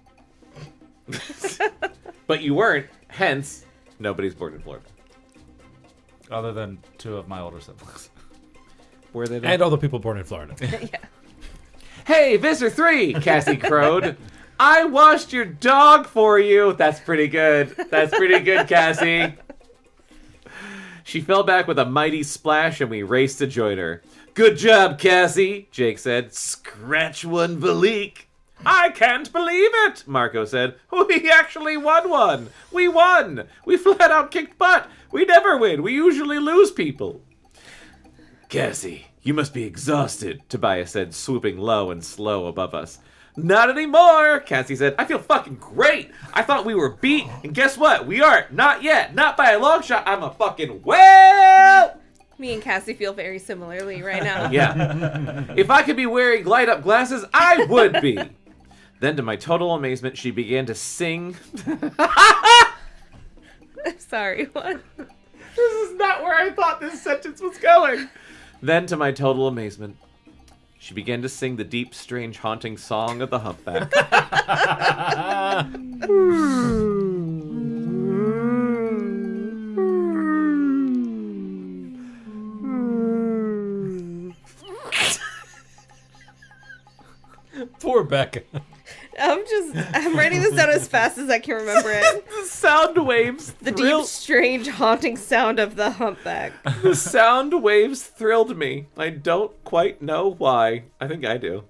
But you weren't, hence, nobody's born in Florida. Other than two of my older siblings. Were they? And all the people born in Florida. Yeah. Hey, Visser Three! Cassie crowed. I washed your dog for you. That's pretty good. That's pretty good, Cassie. She fell back with a mighty splash, and we raced to join her. Good job, Cassie, Jake said. Scratch one, Valik. I can't believe it, Marco said. We actually won one. We won. We flat out kicked butt. We never win. We usually lose people. Cassie, you must be exhausted, Tobias said, swooping low and slow above us. Not anymore, Cassie said. I feel fucking great. I thought we were beat, and guess what? We aren't. Not yet. Not by a long shot. I'm a fucking whale! Me and Cassie feel very similarly right now. Yeah. If I could be wearing light-up glasses, I would be. Then, to my total amazement, she began to sing. Sorry, what? This is not where I thought this sentence was going. Then, to my total amazement, she began to sing the deep, strange, haunting song of the humpback. Poor Bekah. I'm writing this down as fast as I can remember it. The sound waves The deep, strange, haunting sound of the humpback. The sound waves thrilled me. I don't quite know why. I think I do.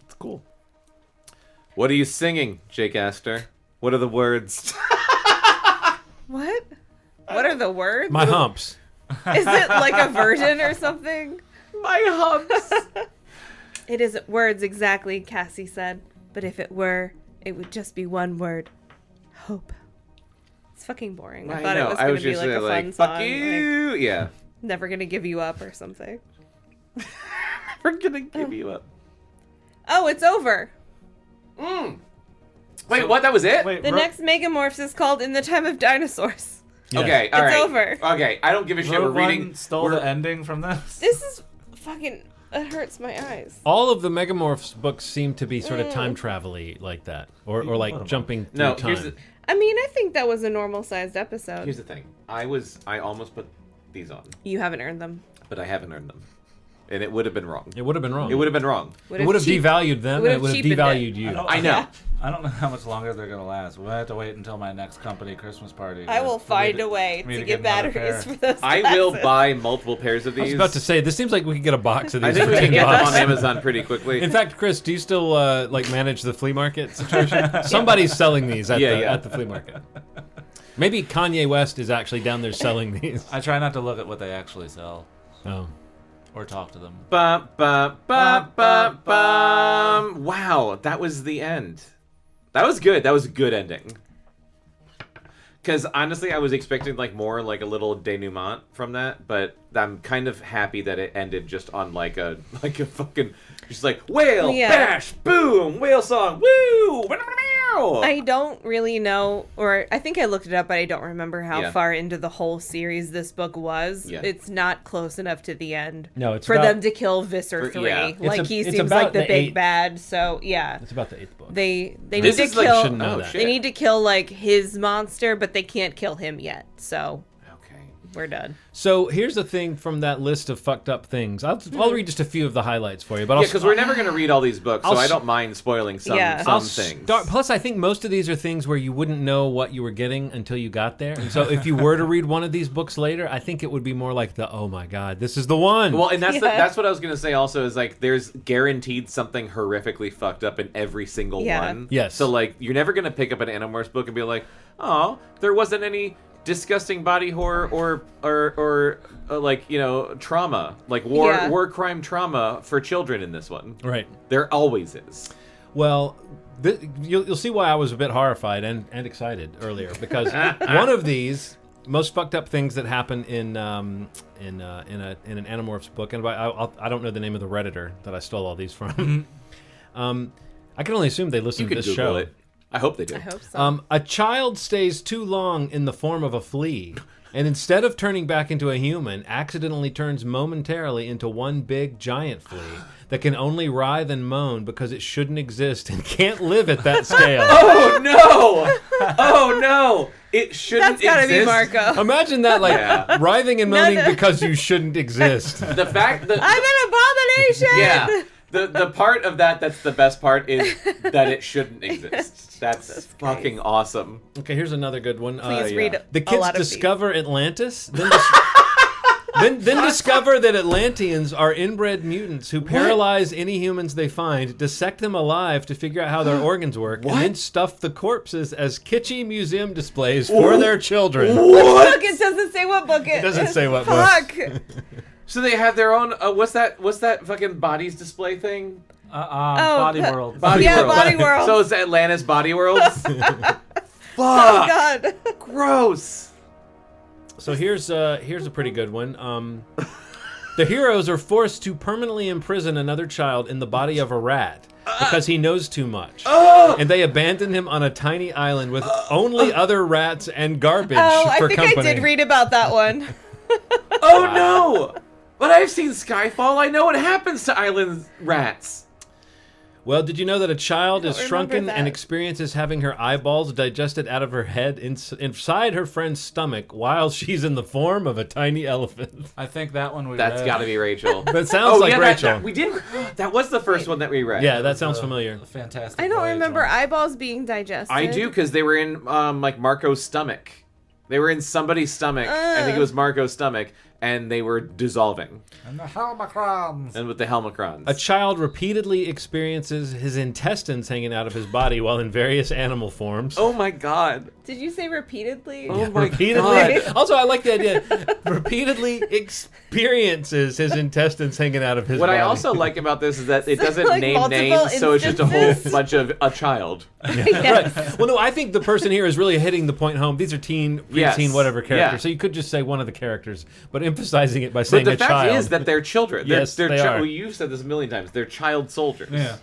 It's cool. What are you singing? Jake asked her. What are the words? What? What are the words? My humps. Is it like a version or something? My humps. It isn't words exactly, Cassie said. But if it were, it would just be one word. Hope. It's fucking boring. I thought it was going to be like a fun song. Fuck you! Like, yeah. Never gonna give you up or something. We're gonna give you up. Oh, it's over. Wait, what? That was it? Wait, The next Megamorphs is called In the Time of Dinosaurs. Yes. Okay, all right. It's over. Okay, I don't give a shit. We're Rogue One reading. stole the ending from this. This is fucking... It hurts my eyes. All of the Megamorphs books seem to be sort of time travel-y like that, or like jumping through time. I mean, I think that was a normal-sized episode. Here's the thing. I almost put these on, You haven't earned them. but I haven't earned them, and it would have been wrong. It would have been wrong. It would have been wrong. It would have devalued them, and it would have cheapened devalued it. you. I know. I don't know how much longer they're gonna last. We'll have to wait until my next company Christmas party. I will find a way to get batteries for those I glasses. will buy multiple pairs of I was these. about to say, this seems like we could get a box of I these think for we can $10. get them on Amazon pretty quickly. In fact, Chris, do you still like manage the flea market situation? Somebody's selling these at the flea market. Maybe Kanye West is actually down there selling these. I try not to look at what they actually sell Oh. or talk to them. Bum, bum, bum, bum, bum. Wow, that was the end. That was good. That was a good ending. Because honestly, I was expecting like more like a little denouement from that, but I'm kind of happy that it ended just on like a fucking just like whale bash boom whale song woo. I don't really know, or I think I looked it up, but I don't remember how far into the whole series this book was. Yeah. It's not close enough to the end. No, it's for about, them to kill Visser Three. Yeah. Like he it's seems about like the the big 8th. bad. So yeah, It's about the 8th book. they need This to is like- kill. Shouldn't know that. shit. They need to kill like his monster, but they can't kill him yet. So Okay. we're done. So here's the thing from that list of fucked up things. I'll read just a few of the highlights for you. But Yeah, because we're never going to read all these books, so I'll I s- don't mind spoiling some things. Plus, I think most of these are things where you wouldn't know what you were getting until you got there. And so if you were to read one of these books later, I think it would be more like oh my god, this is the one. Well, and that's what I was going to say also is like there's guaranteed something horrifically fucked up in every single one. Yes. So like you're never going to pick up an Animorphs book and be like, oh, there wasn't any disgusting body horror or like, you know, trauma, like war crime trauma for children in this one. Right. There always is. Well, you'll see why I was a bit horrified and excited earlier, because one of these most fucked up things that happen in an Animorphs book, and I don't know the name of the Redditor that I stole all these from. I can only assume they listen to this Google show. it. I hope they do. I hope so. A child stays too long in the form of a flea, and instead of turning back into a human, accidentally turns momentarily into one big giant flea that can only writhe and moan because it shouldn't exist and can't live at that scale. Oh no! Oh no! It shouldn't That's gotta exist. be Marco. Imagine that, like writhing and moaning because you shouldn't exist. The fact that I'm an abomination. yeah. The part of that's the best part is that it shouldn't exist. That's fucking awesome. Okay, here's another good one. Please read The a kids lot of discover Atlantis, then discover that Atlanteans are inbred mutants who paralyze any humans they find, dissect them alive to figure out how their organs work, and then stuff the corpses as kitschy museum displays for their children. What book? It doesn't say what book it doesn't say what Fuck. So they have their own. What's that fucking bodies display thing? Body World. Body Yeah, World. Body World. So it's Atlantis Body World. Fuck. Oh God. Gross. So here's a pretty good one. The heroes are forced to permanently imprison another child in the body of a rat because he knows too much. And they abandon him on a tiny island with only other rats and garbage for company. I did read about that one. Oh no! But I've seen Skyfall. I know what happens to island rats. Well, did you know that a child is remember shrunken that. and experiences having her eyeballs digested out of her head inside her friend's stomach while she's in the form of a tiny elephant? I think that one we That's read. got to be Rachel. That sounds like Rachel. We did. That was the first one that we read. Yeah, that sounds familiar. Fantastic. I don't Voyage remember one. eyeballs being digested. I do, because they were in like Marco's stomach. They were in somebody's stomach. I think it was Marco's stomach, and they were dissolving. And the Helmicrons. And with the Helmicrons. A child repeatedly experiences his intestines hanging out of his body while in various animal forms. Oh my god. Did you say repeatedly? Oh my Repeatedly. god. Also, I like the idea. Repeatedly experiences his intestines hanging out of his body. What I also like about this is that it doesn't like name multiple names, so it's just a whole instances? bunch of a child. Yes. Right. Well, no, I think the person here is really hitting the point home. These are teen, preteen, Yes. whatever characters. Yeah. So you could just say one of the characters, but emphasizing it by But saying the a fact child. is that they're children. Yes, they're they are. Well, you've said this a million times. They're child soldiers. Yeah.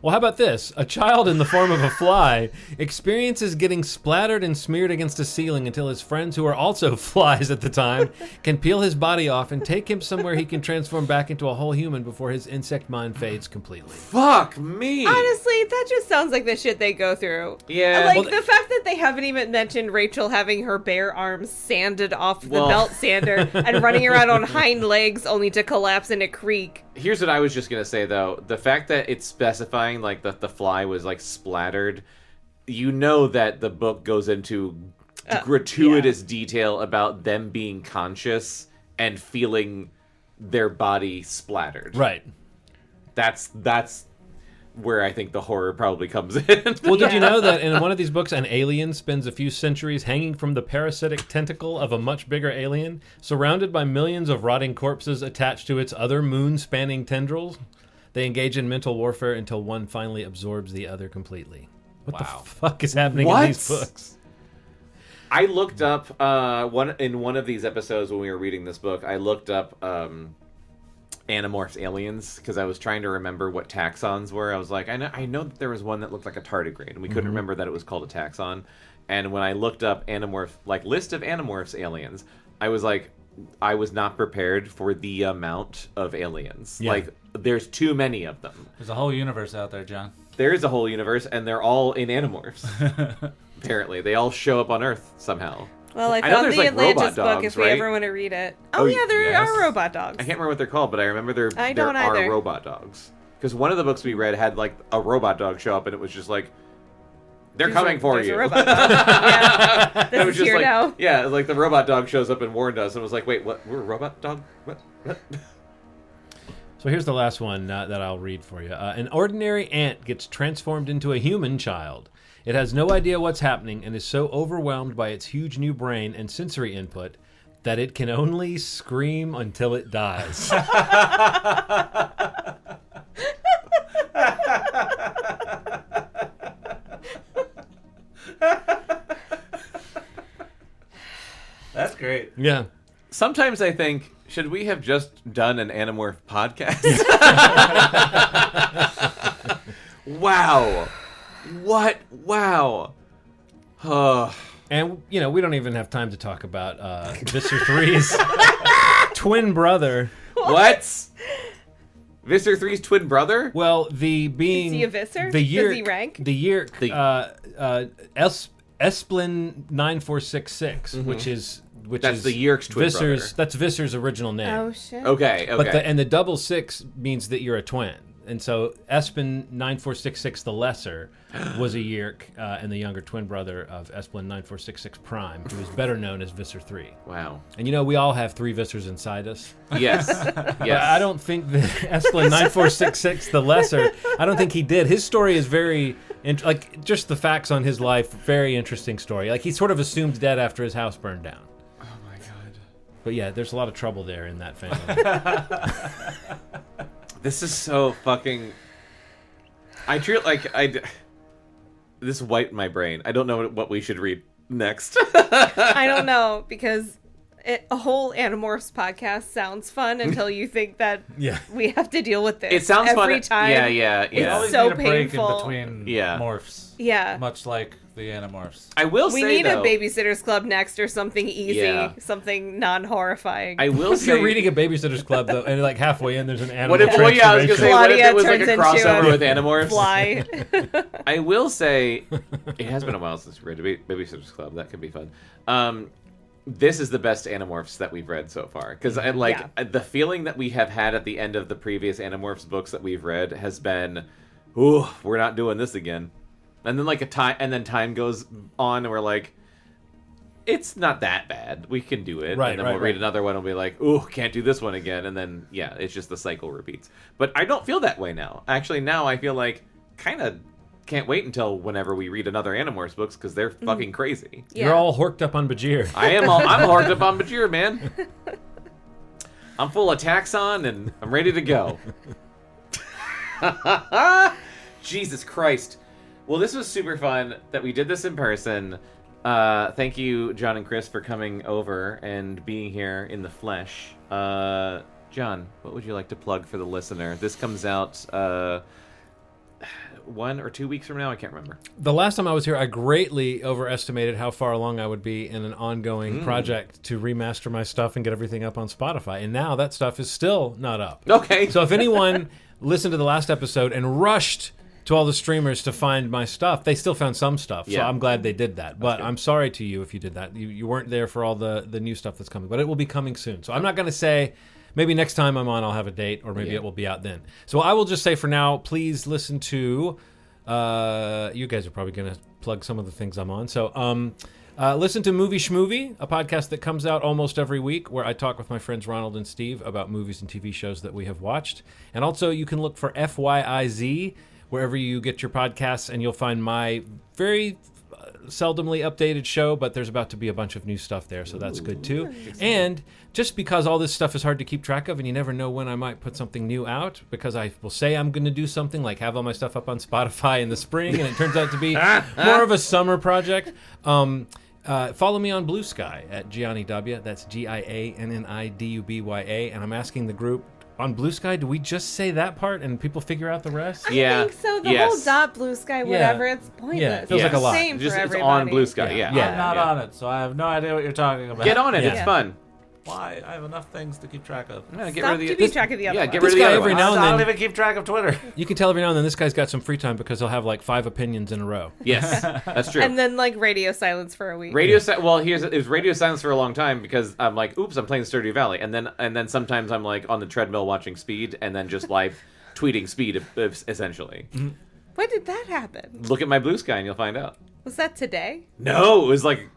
Well, how about this? A child in the form of a fly experiences getting splattered and smeared against a ceiling until his friends, who are also flies at the time, can peel his body off and take him somewhere he can transform back into a whole human before his insect mind fades completely. Fuck me. Honestly, that just sounds like the shit they go through. Yeah. Like, Well, the fact that they haven't even mentioned Rachel having her bare arms sanded off the Well- belt sander and running around on hind legs only to collapse in a creek. Here's what I was just gonna say though: the fact that it's specifying like that the fly was like splattered, you know that the book goes into gratuitous detail about them being conscious and feeling their body splattered. Right. That's where I think the horror probably comes in. Well, did you know that in one of these books, an alien spends a few centuries hanging from the parasitic tentacle of a much bigger alien, surrounded by millions of rotting corpses attached to its other moon-spanning tendrils? They engage in mental warfare until one finally absorbs the other completely. What the fuck is happening in these books? I looked up one of these episodes when we were reading this book. I looked up Animorphs aliens because I was trying to remember what taxons were. I was like, I know that there was one that looked like a tardigrade, and we couldn't remember that it was called a taxon. And when I looked up list of Animorphs aliens, I was like, I was not prepared for the amount of aliens. Yeah. Like, there's too many of them. There's a whole universe out there, John. There is a whole universe, and they're all in Animorphs. Apparently, they all show up on Earth somehow. Well, I know found there's, the like, Atlantis robot book dogs, if we right? ever want to read it. Oh, yeah, there yes. are robot dogs. I can't remember what they're called, but I remember there don't either. are robot dogs. Because one of the books we read had like a robot dog show up, and it was just like, they're coming for there's you. A robot dog. Yeah, It was this is just here like, now. yeah, like the robot dog shows up and warned us, and was like, wait, what? We're a robot dog? What? So here's the last one that I'll read for you. An ordinary ant gets transformed into a human child. It has no idea what's happening and is so overwhelmed by its huge new brain and sensory input that it can only scream until it dies. That's great. Yeah. Sometimes I think, should we have just done an Animorph podcast? Wow. What? Wow. And, we don't even have time to talk about Visser Three's twin brother. What? Visser Three's twin brother? Well, the being... Is he a Visser? The Does he rank? The year... Esplin 9466, which is... That's the Yeerk's twin Visser's, brother. That's Visser's original name. Oh, shit. Okay. But the double six means that you're a twin. And so Esplin 9466 the Lesser was a Yeerk and the younger twin brother of Esplin 9466 Prime, who is better known as Visser Three. Wow. And we all have three Vissers inside us. Yes. But I don't think that Esplin 9466 the Lesser, I don't think he did. His story is very, just the facts on his life, very interesting story. Like, he sort of assumed dead after his house burned down. Oh my god. But yeah, there's a lot of trouble there in that family. This is so fucking... This wiped my brain. I don't know what we should read next. I don't know, because a whole Animorphs podcast sounds fun until you think that we have to deal with this. It sounds every fun. time. Yeah. We always so need a break painful. in between Yeah. morphs. Yeah. Much like the Animorphs. I will We say, need though, a Babysitter's Club next or something easy, Yeah. something non-horrifying. I will If say... you're reading a Babysitter's Club, though, and halfway in there's an animal What if, well, yeah, I was going to say, what if Claudia it was like a turns into crossover a with Animorphs? Fly. I will say, it has been a while since we read Babysitter's Club. That could be fun. This is the best Animorphs that we've read so far. Because the feeling that we have had at the end of the previous Animorphs books that we've read has been, ooh, we're not doing this again. And then time goes on, and we're like, it's not that bad. We can do it. Right, and then right, we'll read another one and we'll be like, ooh, can't do this one again. And then, yeah, it's just the cycle repeats. But I don't feel that way now. Actually, now I feel like kind of can't wait until whenever we read another Animorphs books because they're fucking crazy. Yeah. You're all horked up on Bajir. I'm horked up on Bajir, man. I'm full of Taxon and I'm ready to go. Jesus Christ. Well, this was super fun that we did this in person. Thank you, John and Chris, for coming over and being here in the flesh. John, what would you like to plug for the listener? This comes out 1 or 2 weeks from now. I can't remember. The last time I was here, I greatly overestimated how far along I would be in an ongoing project to remaster my stuff and get everything up on Spotify. And now that stuff is still not up. Okay. So if anyone listened to the last episode and rushed to all the streamers to find my stuff, they still found some stuff. So Yeah. I'm glad they did that. But I'm sorry to you if you did that. You weren't there for all the new stuff that's coming. But it will be coming soon. So I'm not going to say... Maybe next time I'm on, I'll have a date, or maybe it will be out then. So I will just say for now, please listen to... you guys are probably going to plug some of the things I'm on. So listen to Movie Schmovie, a podcast that comes out almost every week where I talk with my friends Ronald and Steve about movies and TV shows that we have watched. And also you can look for FYIZ wherever you get your podcasts, and you'll find my very... seldomly updated show, but there's about to be a bunch of new stuff there, so that's good too. And just because all this stuff is hard to keep track of and you never know when I might put something new out, because I will say I'm going to do something like have all my stuff up on Spotify in the spring and it turns out to be more of a summer project. Follow me on Blue Sky at Gianni W. That's GIANNIDUBYA, and I'm asking the group, on Blue Sky, do we just say that part and people figure out the rest? I think so. The whole dot Blue Sky, whatever, it's pointless. Yeah, it feels like a lot. Same Just, for it's everybody. on Blue Sky, yeah. I'm not on it, so I have no idea what you're talking about. Get on it, it's fun. Why? I have enough things to keep track of. Yeah, Stop keeping track of the other Yeah, ones. get rid of This the guy other every ones. now and I don't then, even keep track of Twitter. you can tell every now and then this guy's got some free time because he'll have like 5 opinions in a row. Yes, that's true. And then like radio silence for a week. Well, it was radio silence for a long time because I'm like, oops, I'm playing Stardew Valley, and then sometimes I'm like on the treadmill watching Speed, and then just live tweeting Speed, essentially. When did that happen? Look at my Blue Sky and you'll find out. Was that today? No, it was like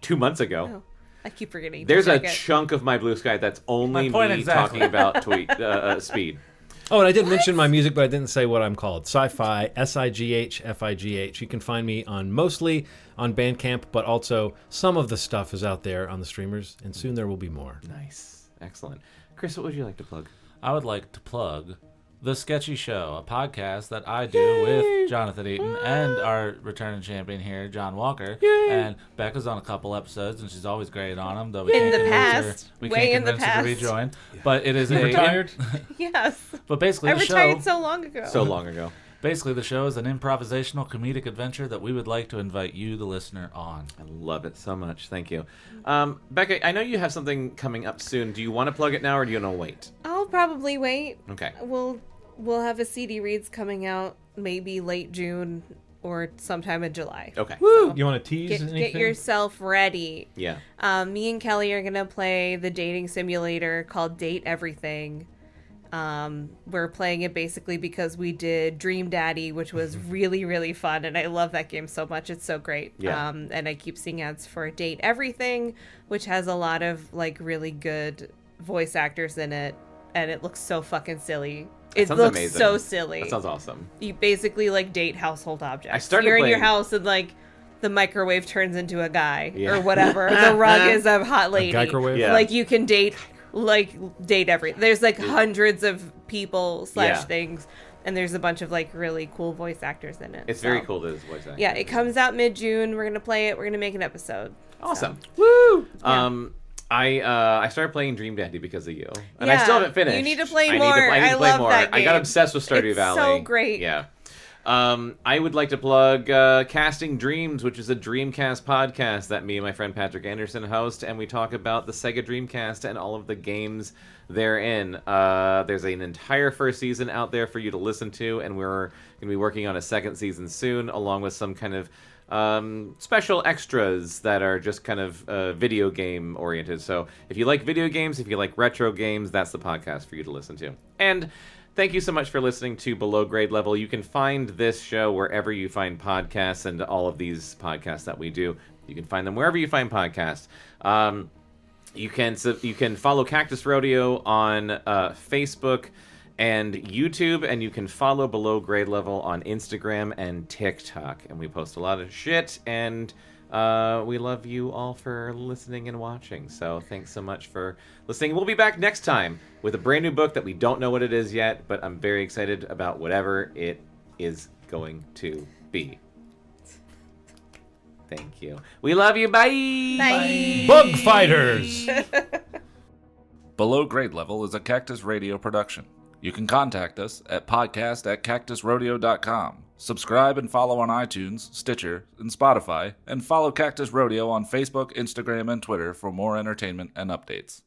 2 months ago. Oh, I keep forgetting. There's a check it. chunk of my Blue Sky that's only My point me exactly. talking about Speed. Oh, and I did mention my music, but I didn't say what I'm called. Sci-Fi, SIGHFIGH. You can find me mostly on Bandcamp, but also some of the stuff is out there on the streamers, and soon there will be more. Nice. Excellent. Chris, what would you like to plug? I would like to plug The Sketchy Show, a podcast that I do with Jonathan Eaton and our returning champion here, John Walker. And Becca's on a couple episodes, and she's always great on them, though we In can't the convince past. her. We Way can't in the convince her to past. rejoin. But it is a Retired? Yes. But basically, I the retired show. so long ago. So long ago. Basically, the show is an improvisational comedic adventure that we would like to invite you, the listener, on. I love it so much. Thank you. Becca, I know you have something coming up soon. Do you want to plug it now or do you want to wait? I'll probably wait. Okay. We'll have a CD reads coming out maybe late June or sometime in July. Okay. Woo! You want to tease Get anything? yourself ready. Yeah. Me and Kelly are gonna play the dating simulator called Date Everything. We're playing it basically because we did Dream Daddy, which was really, really fun, and I love that game so much. It's so great. Yeah. And I keep seeing ads for Date Everything, which has a lot of like really good voice actors in it, and it looks so fucking silly. It sounds looks amazing. so silly. That sounds awesome. You basically like date household objects. I started You're in your playing- house and like the microwave turns into a guy Yeah. or whatever. The rug is a hot lady. Geigerwave? Yeah. Like you can date every. There's like hundreds of people / Yeah. things, and there's a bunch of like really cool voice actors in it. It's So, very cool that it's voice acting. Yeah, it comes out mid-June. We're gonna play it. We're gonna make an episode. Awesome. Woo! I started playing Dream Daddy because of you, and I Yeah, still haven't finished. you need to play I more. Need to play I love more. that I got game. obsessed with Stardew It's Valley. so great. Yeah. I would like to plug Casting Dreams, which is a Dreamcast podcast that me and my friend Patrick Anderson host, and we talk about the Sega Dreamcast and all of the games therein. There's an entire first season out there for you to listen to, and we're going to be working on a second season soon, along with some kind of special extras that are just kind of video game oriented. So if you like video games, if you like retro games, that's the podcast for you to listen to. And thank you so much for listening to Below Grade Level. You can find this show wherever you find podcasts and all of these podcasts that we do. You can find them wherever you find podcasts. You can follow Cactus Rodeo on Facebook and YouTube, and you can follow Below Grade Level on Instagram and TikTok. And we post a lot of shit, and we love you all for listening and watching. So thanks so much for listening. We'll be back next time with a brand new book that we don't know what it is yet, but I'm very excited about whatever it is going to be. Thank you. We love you. Bye. Bye. Bug fighters. Below Grade Level is a Cactus Radio production. You can contact us at podcast@cactusrodeo.com. Subscribe and follow on iTunes, Stitcher, and Spotify, and follow Cactus Rodeo on Facebook, Instagram, and Twitter for more entertainment and updates.